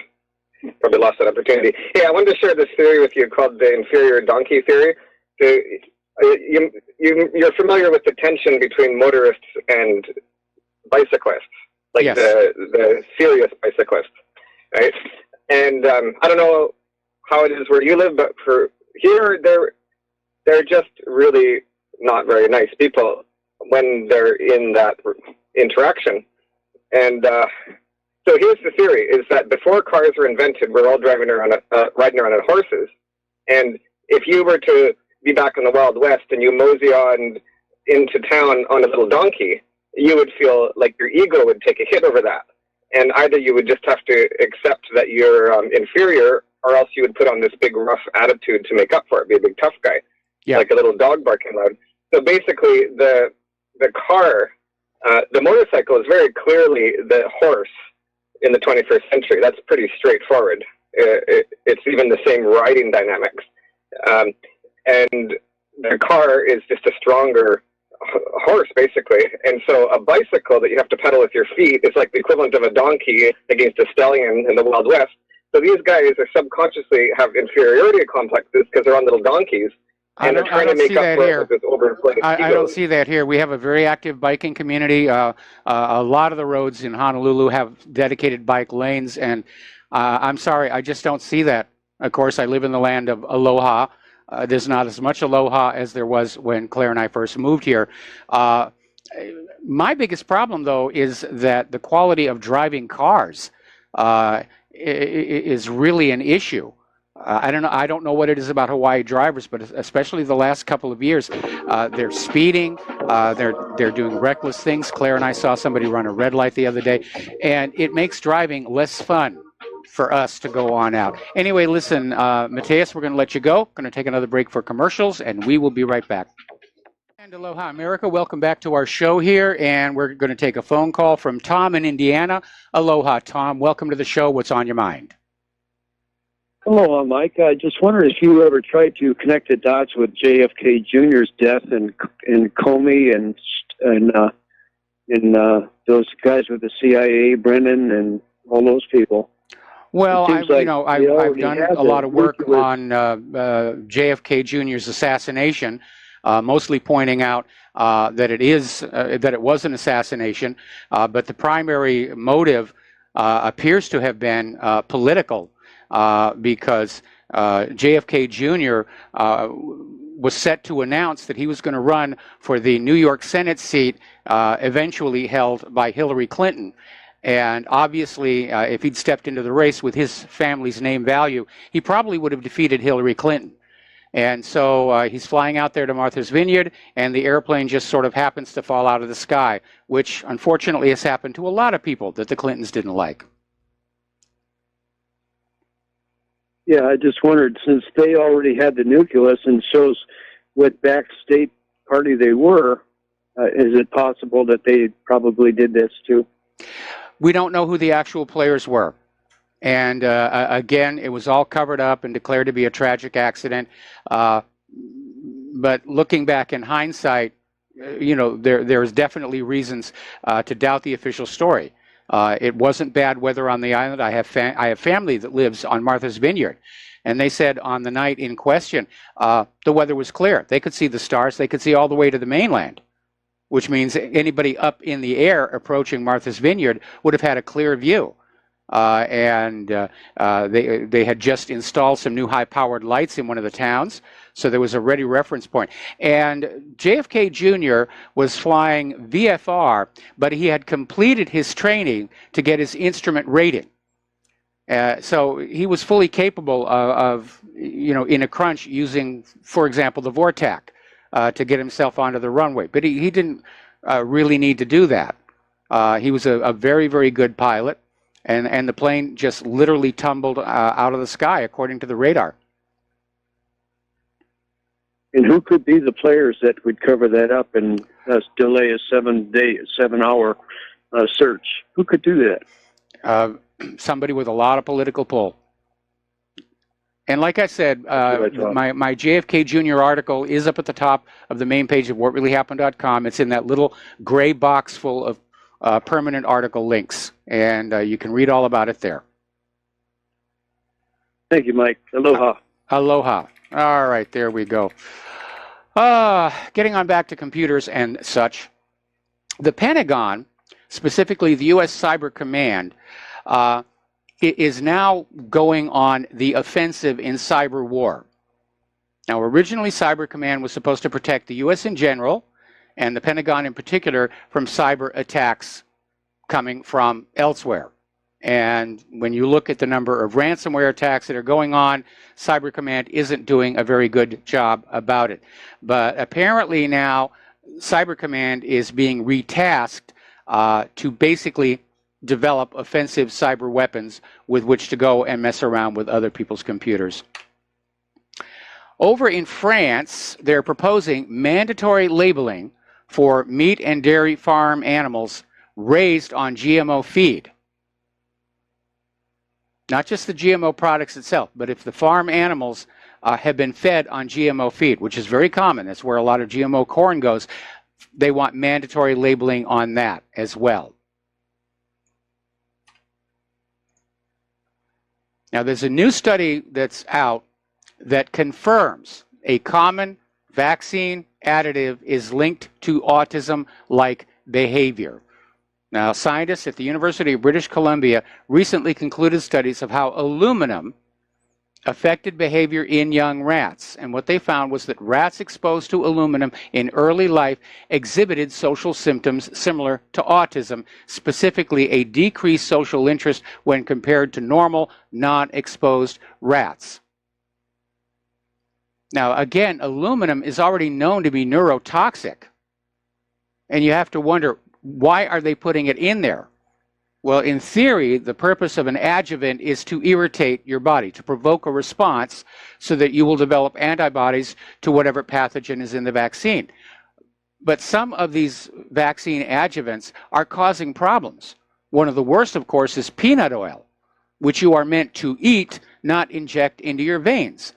probably lost that opportunity. Yeah, I wanted to share this theory with you called the inferior donkey theory. You're familiar with the tension between motorists and bicyclists, like yes. the serious bicyclists, right? And I don't know how it is where you live, but for here, they're just really not very nice people when they're in that interaction. And so here's the theory: is that before cars were invented, we're all riding around on horses. And if you were to be back in the Wild West and you mosey on into town on a little donkey, you would feel like your ego would take a hit over that. And either you would just have to accept that you're inferior, or else you would put on this big rough attitude to make up for it, be a big tough guy, like a little dog barking loud. So basically, the car, the motorcycle is very clearly the horse in the 21st century. That's pretty straightforward. It's even the same riding dynamics. And the car is just a stronger horse, basically. And so a bicycle that you have to pedal with your feet is like the equivalent of a donkey against a stallion in the Wild West. So these guys are subconsciously have inferiority complexes because they're on little donkeys. And they're trying to make up for it with this overinflated ego. I don't see that here. We have a very active biking community. A lot of the roads in Honolulu have dedicated bike lanes, and I'm sorry, I just don't see that. Of course, I live in the land of aloha. There's not as much aloha as there was when Claire and I first moved here. My biggest problem, though, is that the quality of driving cars is really an issue. I don't know what it is about Hawaii drivers, but especially the last couple of years, they're speeding, they're doing reckless things. Claire and I saw somebody run a red light the other day, and it makes driving less fun for us to go on out. Anyway, listen, Mateus, we're going to let you go. Going to take another break for commercials, and we will be right back. And aloha, America. Welcome back to our show here, and we're going to take a phone call from Tom in Indiana. Aloha, Tom. Welcome to the show. What's on your mind? Hello, Mike. I just wondered if you ever tried to connect the dots with JFK Jr.'s death and Comey and those guys with the CIA, Brennan, and all those people. Well, I've done a lot of work on JFK Jr.'s assassination, mostly pointing out that it was an assassination, but the primary motive appears to have been political, because JFK Jr. Was set to announce that he was going to run for the New York Senate seat, eventually held by Hillary Clinton. And obviously, if he'd stepped into the race with his family's name value, he probably would have defeated Hillary Clinton. And so he's flying out there to Martha's Vineyard, and the airplane just sort of happens to fall out of the sky, which unfortunately has happened to a lot of people that the Clintons didn't like. Yeah, I just wondered, since they already had the nucleus and shows what backstate party they were, is it possible that they probably did this too? We don't know who the actual players were. And again, it was all covered up and declared to be a tragic accident. But looking back in hindsight, there's definitely reasons to doubt the official story. It wasn't bad weather on the island. I have family that lives on Martha's Vineyard, and they said on the night in question, the weather was clear. They could see the stars. They could see all the way to the mainland, which means anybody up in the air approaching Martha's Vineyard would have had a clear view. They had just installed some new high-powered lights in one of the towns, so there was a ready reference point. And JFK Jr. was flying VFR, but he had completed his training to get his instrument rating. So he was fully capable of, in a crunch, using, for example, the Vortac to get himself onto the runway. But he didn't really need to do that. He was a very, very good pilot. And the plane just literally tumbled out of the sky, according to the radar. And who could be the players that would cover that up and delay a 7-hour search? Who could do that? Somebody with a lot of political pull. And like I said, my JFK Jr. article is up at the top of the main page of whatreallyhappened.com. It's in that little gray box full of permanent article links, and you can read all about it there. Thank you, Mike. Aloha. Aloha. All right, there we go. Getting on back to computers and such, the Pentagon, specifically the U.S. Cyber Command, is now going on the offensive in cyber war. Now, originally, Cyber Command was supposed to protect the U.S. in general, and the Pentagon in particular, from cyber attacks coming from elsewhere. And when you look at the number of ransomware attacks that are going on, Cyber Command isn't doing a very good job about it. But apparently now, Cyber Command is being retasked to basically develop offensive cyber weapons with which to go and mess around with other people's computers. Over in France, they're proposing mandatory labeling for meat and dairy farm animals raised on GMO feed. Not just the GMO products itself, but if the farm animals have been fed on GMO feed, which is very common, that's where a lot of GMO corn goes, they want mandatory labeling on that as well. Now, there's a new study that's out that confirms a common vaccine additive is linked to autism-like behavior. Now, scientists at the University of British Columbia recently concluded studies of how aluminum affected behavior in young rats. And what they found was that rats exposed to aluminum in early life exhibited social symptoms similar to autism, specifically a decreased social interest when compared to normal, non-exposed rats. Now, again, aluminum is already known to be neurotoxic. And you have to wonder, why are they putting it in there? Well, in theory, the purpose of an adjuvant is to irritate your body, to provoke a response so that you will develop antibodies to whatever pathogen is in the vaccine. But some of these vaccine adjuvants are causing problems. One of the worst, of course, is peanut oil, which you are meant to eat, not inject into your veins.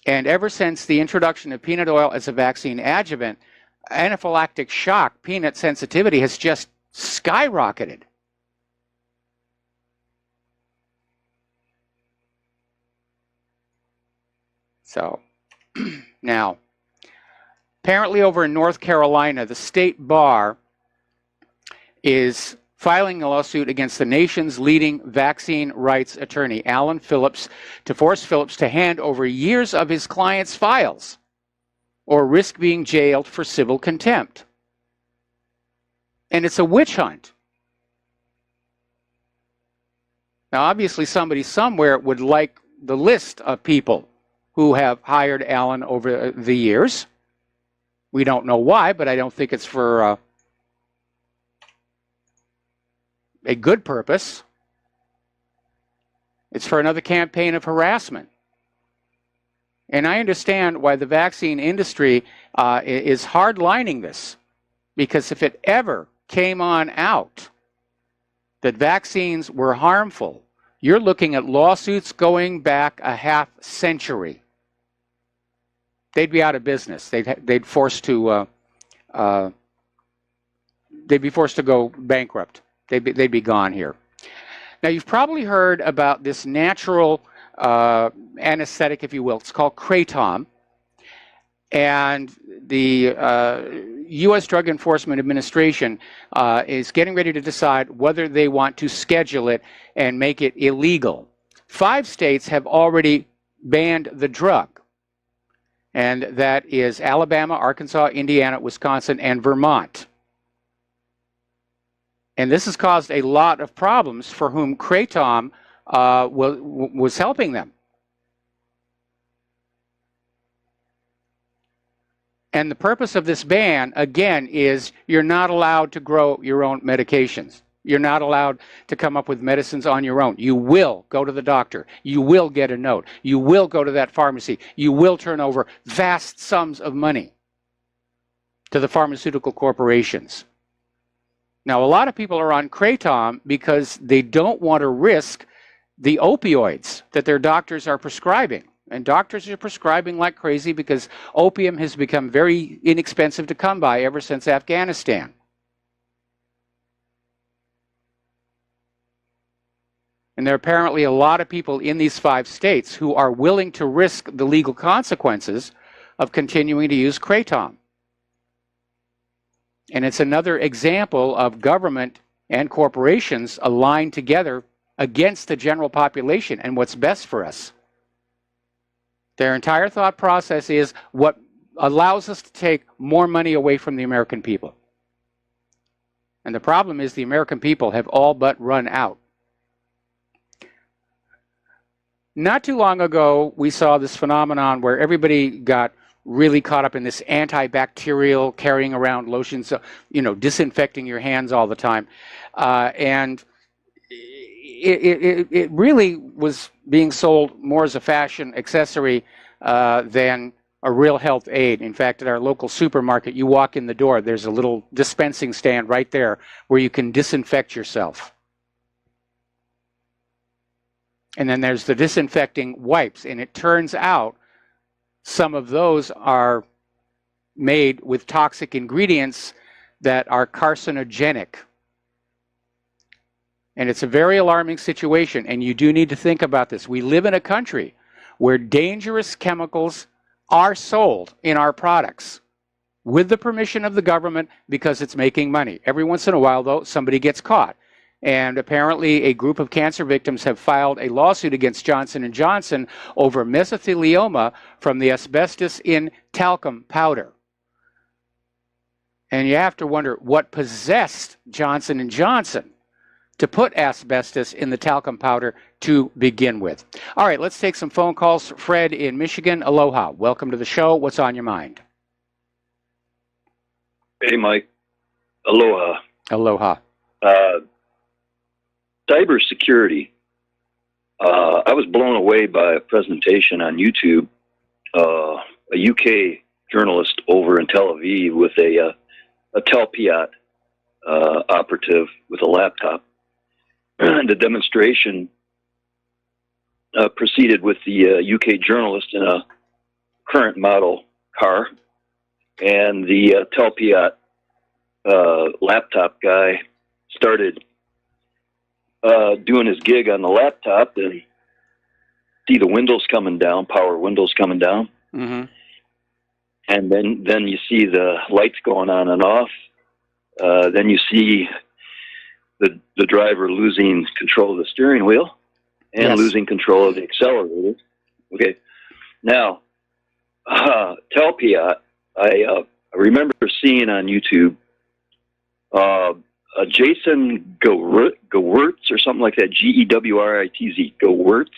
And ever since the introduction of peanut oil as a vaccine adjuvant, anaphylactic shock, peanut sensitivity has just skyrocketed. So, now, apparently over in North Carolina, the state bar is filing a lawsuit against the nation's leading vaccine rights attorney, Alan Phillips, to force Phillips to hand over years of his client's files or risk being jailed for civil contempt. And it's a witch hunt. Now, obviously, somebody somewhere would like the list of people who have hired Alan over the years. We don't know why, but I don't think it's for a good purpose. It's for another campaign of harassment. And I understand why the vaccine industry is hardlining this, because if it ever came on out that vaccines were harmful, you're looking at lawsuits going back a half century. They'd be out of business. They'd be forced to go bankrupt. They'd be gone here. Now, you've probably heard about this natural anesthetic, if you will. It's called Kratom. And the U.S. Drug Enforcement Administration is getting ready to decide whether they want to schedule it and make it illegal. 5 states have already banned the drug, and that is Alabama, Arkansas, Indiana, Wisconsin, and Vermont. And this has caused a lot of problems for whom Kratom was helping them. And the purpose of this ban, again, is you're not allowed to grow your own medications. You're not allowed to come up with medicines on your own. You will go to the doctor. You will get a note. You will go to that pharmacy. You will turn over vast sums of money to the pharmaceutical corporations. Now, a lot of people are on Kratom because they don't want to risk the opioids that their doctors are prescribing. And doctors are prescribing like crazy because opium has become very inexpensive to come by ever since Afghanistan. And there are apparently a lot of people in these 5 states who are willing to risk the legal consequences of continuing to use Kratom. And it's another example of government and corporations aligned together against the general population and what's best for us. Their entire thought process is what allows us to take more money away from the American people. And the problem is the American people have all but run out. Not too long ago, we saw this phenomenon where everybody got really caught up in this antibacterial, carrying around lotions, disinfecting your hands all the time. And it really was being sold more as a fashion accessory than a real health aid. In fact, at our local supermarket, you walk in the door, there's a little dispensing stand right there where you can disinfect yourself. And then there's the disinfecting wipes, and it turns out some of those are made with toxic ingredients that are carcinogenic. And it's a very alarming situation, and you do need to think about this. We live in a country where dangerous chemicals are sold in our products with the permission of the government because it's making money. Every once in a while, though, somebody gets caught. And apparently a group of cancer victims have filed a lawsuit against Johnson & Johnson over mesothelioma from the asbestos in talcum powder. And you have to wonder what possessed Johnson & Johnson to put asbestos in the talcum powder to begin with. All right, let's take some phone calls. Fred in Michigan, aloha. Welcome to the show. What's on your mind? Hey, Mike. Aloha. Aloha. Cybersecurity. I was blown away by a presentation on YouTube. A UK journalist over in Tel Aviv with a Telpiat operative with a laptop. The demonstration proceeded with the UK journalist in a current model car, and the Telpiat laptop guy started doing his gig on the laptop, and see the windows coming down, power windows coming down, and then you see the lights going on and off. Then you see the driver losing control of the steering wheel and losing control of the accelerator. Okay, now Telpiat, I remember seeing on YouTube Jason Gewirtz or something like that, Gewritz, Gewirtz,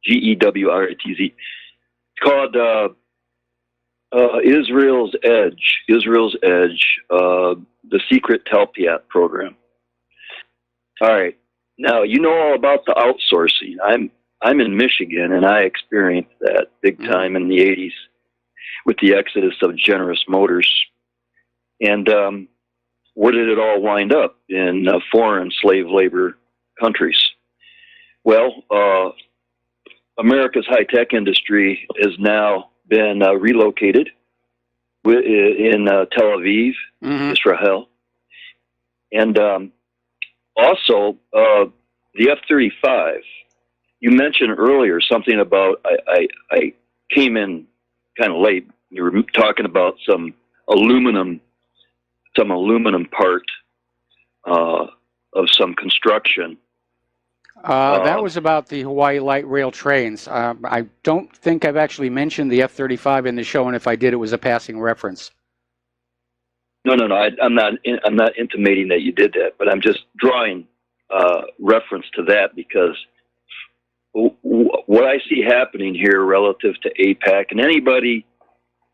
Gewritz. It's called Israel's Edge, the secret Telpiat program. All right, now you know all about the outsourcing. I'm in Michigan, and I experienced that big time in the 80s with the exodus of Generous Motors. And where did it all wind up? In foreign slave labor countries. Well, America's high-tech industry has now been relocated in Tel Aviv, Israel. And also, the F-35. You mentioned earlier something about, I came in kind of late. You were talking about some aluminum part of some construction. That was about the Hawaii Light Rail trains. I don't think I've actually mentioned the F-35 in the show, and if I did, it was a passing reference. No. I'm not intimating that you did that, but I'm just drawing reference to that because what I see happening here relative to APAC, and anybody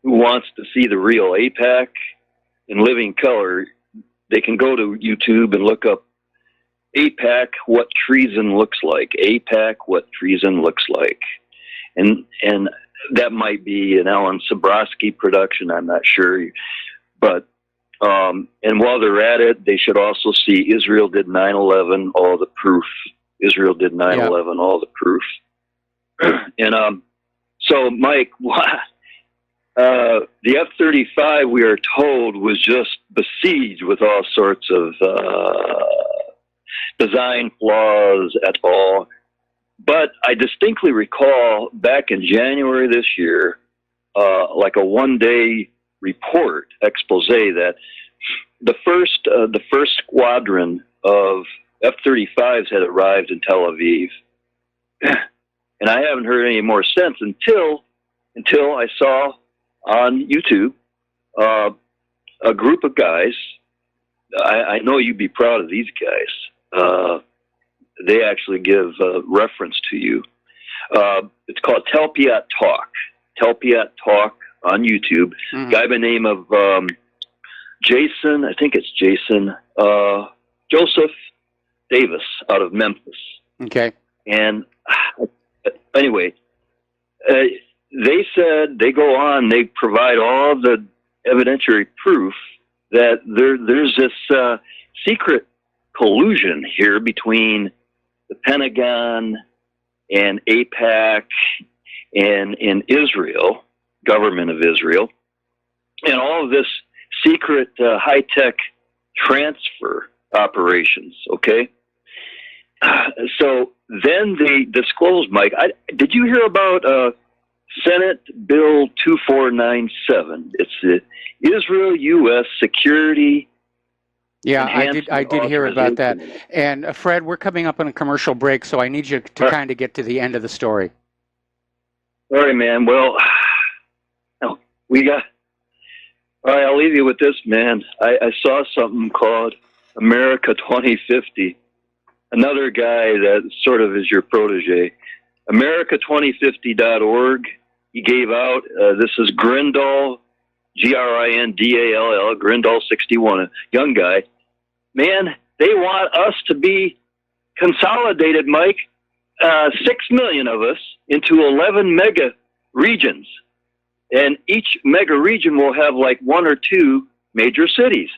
who wants to see the real APAC in living color, they can go to YouTube and look up APAC, what treason looks like. APAC, what treason looks like. And that might be an Alan Sobrowski production, I'm not sure. But, and while they're at it, they should also see Israel did 9/11, all the proof. Israel did 9/11, all the proof. And so, Mike, the F-35, we are told, was just besieged with all sorts of design flaws et al. But I distinctly recall back in January this year, like a one-day report expose that the first squadron of F-35s had arrived in Tel Aviv, and I haven't heard any more since until I saw on YouTube a group of guys. I know you'd be proud of these guys. They actually give reference to you. It's called Telpiat Talk. Telpiat Talk on YouTube. Guy by the name of Jason, I think it's Jason, Joseph Davis out of Memphis. Okay. And anyway, they said, they go on, they provide all the evidentiary proof that there's this secret collusion here between the Pentagon and AIPAC and Israel, government of Israel, and all of this secret high-tech transfer operations, okay? So then they disclosed, Mike, did you hear about Senate Bill 2497? It's the Israel-U.S. Security. Yeah, I did hear about that. And Fred, we're coming up on a commercial break, so I need you to kind of get to the end of the story. All right, man. Well, all right, I'll leave you with this, man. I saw something called America 2050. Another guy that sort of is your protege. America2050.org. He gave out, this is Grindall, Grindall, Grindall 61, a young guy. Man, they want us to be consolidated, Mike, 6 million of us into 11 mega regions. And each mega region will have like 1 or 2 major cities.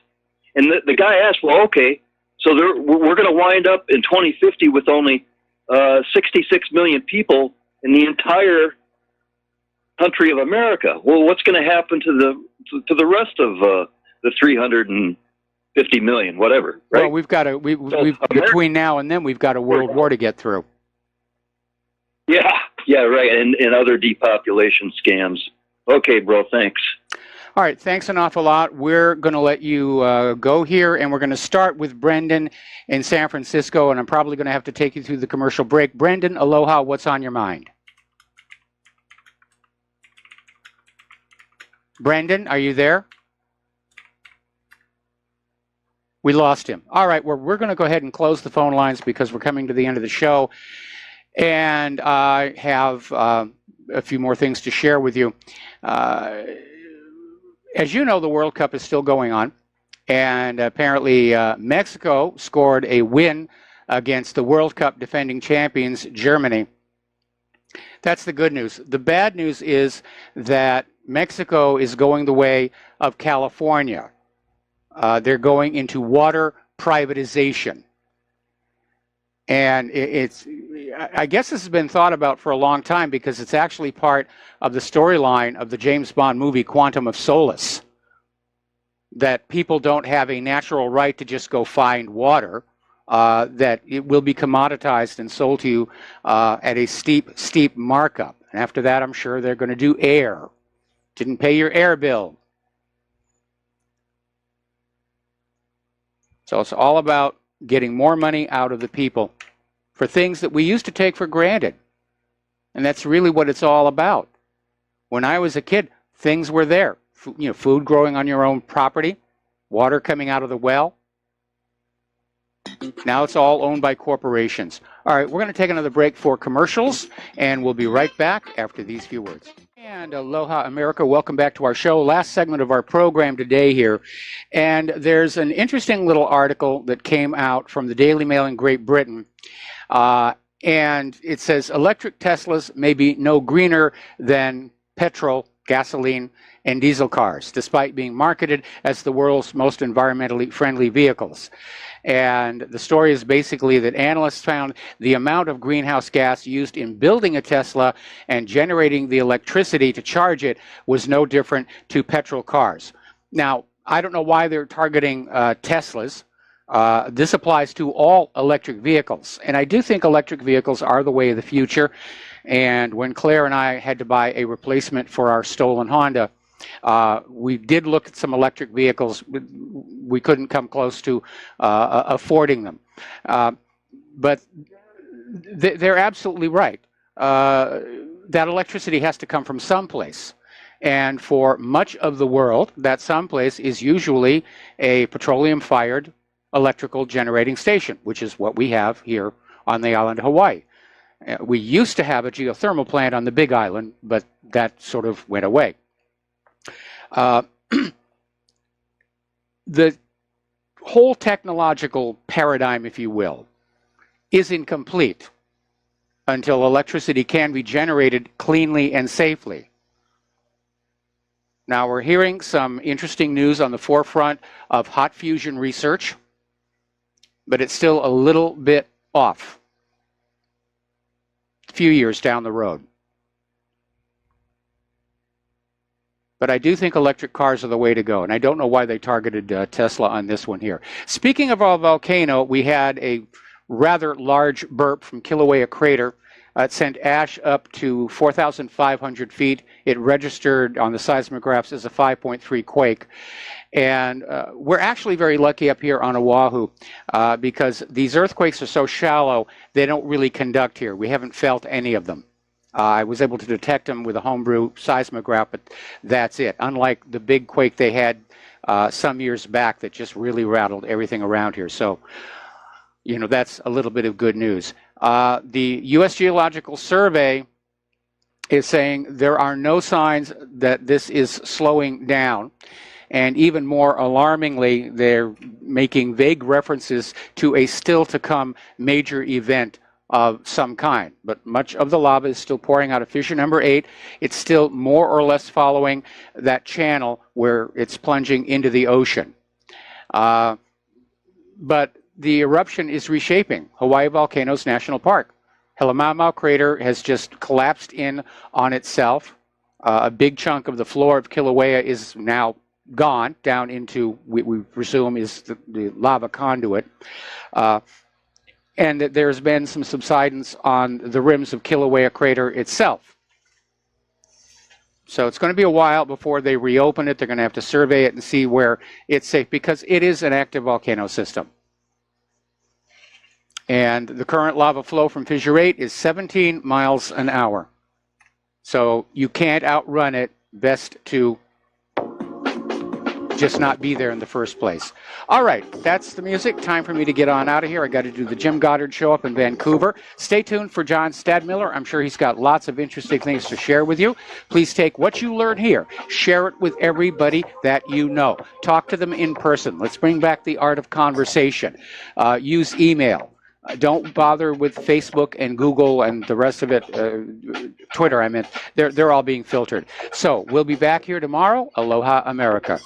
And the guy asked, well, okay, so we're going to wind up in 2050 with only 66 million people in the entire country of America. Well, what's going to happen to the rest of the 350 million, whatever? Right? Well, we've got between now and then, we've got a world war to get through. Yeah, right, and other depopulation scams. Okay, bro, thanks. All right, thanks an awful lot. We're going to let you go here, and we're going to start with Brendan in San Francisco, and I'm probably going to have to take you through the commercial break. Brendan, aloha, what's on your mind? Brendan, are you there? We lost him. All right, well, we're going to go ahead and close the phone lines because we're coming to the end of the show, and I have a few more things to share with you. As you know, the World Cup is still going on, and apparently Mexico scored a win against the World Cup defending champions, Germany. That's the good news. The bad news is that Mexico is going the way of California. They're going into water privatization. And I guess this has been thought about for a long time because it's actually part of the storyline of the James Bond movie Quantum of Solace, that people don't have a natural right to just go find water, that it will be commoditized and sold to you at a steep markup. And after that, I'm sure they're going to do air. Didn't pay your air bill. So it's all about getting more money out of the people for things that we used to take for granted. And that's really what it's all about. When I was a kid, things were there. Food growing on your own property, water coming out of the well. Now it's all owned by corporations. All right, we're going to take another break for commercials, and we'll be right back after these few words. And aloha, America. Welcome back to our show. Last segment of our program today here. And there's an interesting little article that came out from the Daily Mail in Great Britain. And it says, electric Teslas may be no greener than petrol, gasoline, and diesel cars, despite being marketed as the world's most environmentally friendly vehicles. And the story is basically that analysts found the amount of greenhouse gas used in building a Tesla and generating the electricity to charge it was no different to petrol cars. Now, I don't know why they're targeting Teslas. This applies to all electric vehicles. And I do think electric vehicles are the way of the future. And when Claire and I had to buy a replacement for our stolen Honda, we did look at some electric vehicles. We couldn't come close to affording them. But they're absolutely right. That electricity has to come from someplace. And for much of the world, that someplace is usually a petroleum-fired electrical generating station, which is what we have here on the island of Hawaii. We used to have a geothermal plant on the Big Island, but that sort of went away. The whole technological paradigm, if you will, is incomplete until electricity can be generated cleanly and safely. Now, we're hearing some interesting news on the forefront of hot fusion research, but it's still a little bit off, a few years down the road. But I do think electric cars are the way to go, and I don't know why they targeted Tesla on this one here. Speaking of our volcano, we had a rather large burp from Kilauea crater. It sent ash up to 4,500 feet. It registered on the seismographs as a 5.3 quake. And we're actually very lucky up here on Oahu because these earthquakes are so shallow, they don't really conduct here. We haven't felt any of them. I was able to detect them with a homebrew seismograph, but that's it. Unlike the big quake they had some years back that just really rattled everything around here. So, you know, that's a little bit of good news. The U.S. Geological Survey is saying there are no signs that this is slowing down. And even more alarmingly, they're making vague references to a still-to-come major event of some kind. But much of the lava is still pouring out of fissure number 8. It's still more or less following that channel where it's plunging into the ocean. But the eruption is reshaping Hawaii Volcanoes National Park. Halemaumau crater has just collapsed in on itself. A big chunk of the floor of Kilauea is now gone down into, we presume, is the lava conduit. And that there's been some subsidence on the rims of Kilauea crater itself. So it's going to be a while before they reopen it. They're going to have to survey it and see where it's safe, because it is an active volcano system. And the current lava flow from Fissure 8 is 17 miles an hour. So you can't outrun it. Best to just not be there in the first place. All right, that's the music. Time for me to get on out of here. I got to do the Jim Goddard show up in Vancouver. Stay tuned for John Stadmiller. I'm sure he's got lots of interesting things to share with you. Please take what you learn here, share it with everybody that you know. Talk to them in person. Let's bring back the art of conversation. Use email. Don't bother with Facebook and Google and the rest of it. Twitter, I meant. They're all being filtered. So we'll be back here tomorrow. Aloha, America.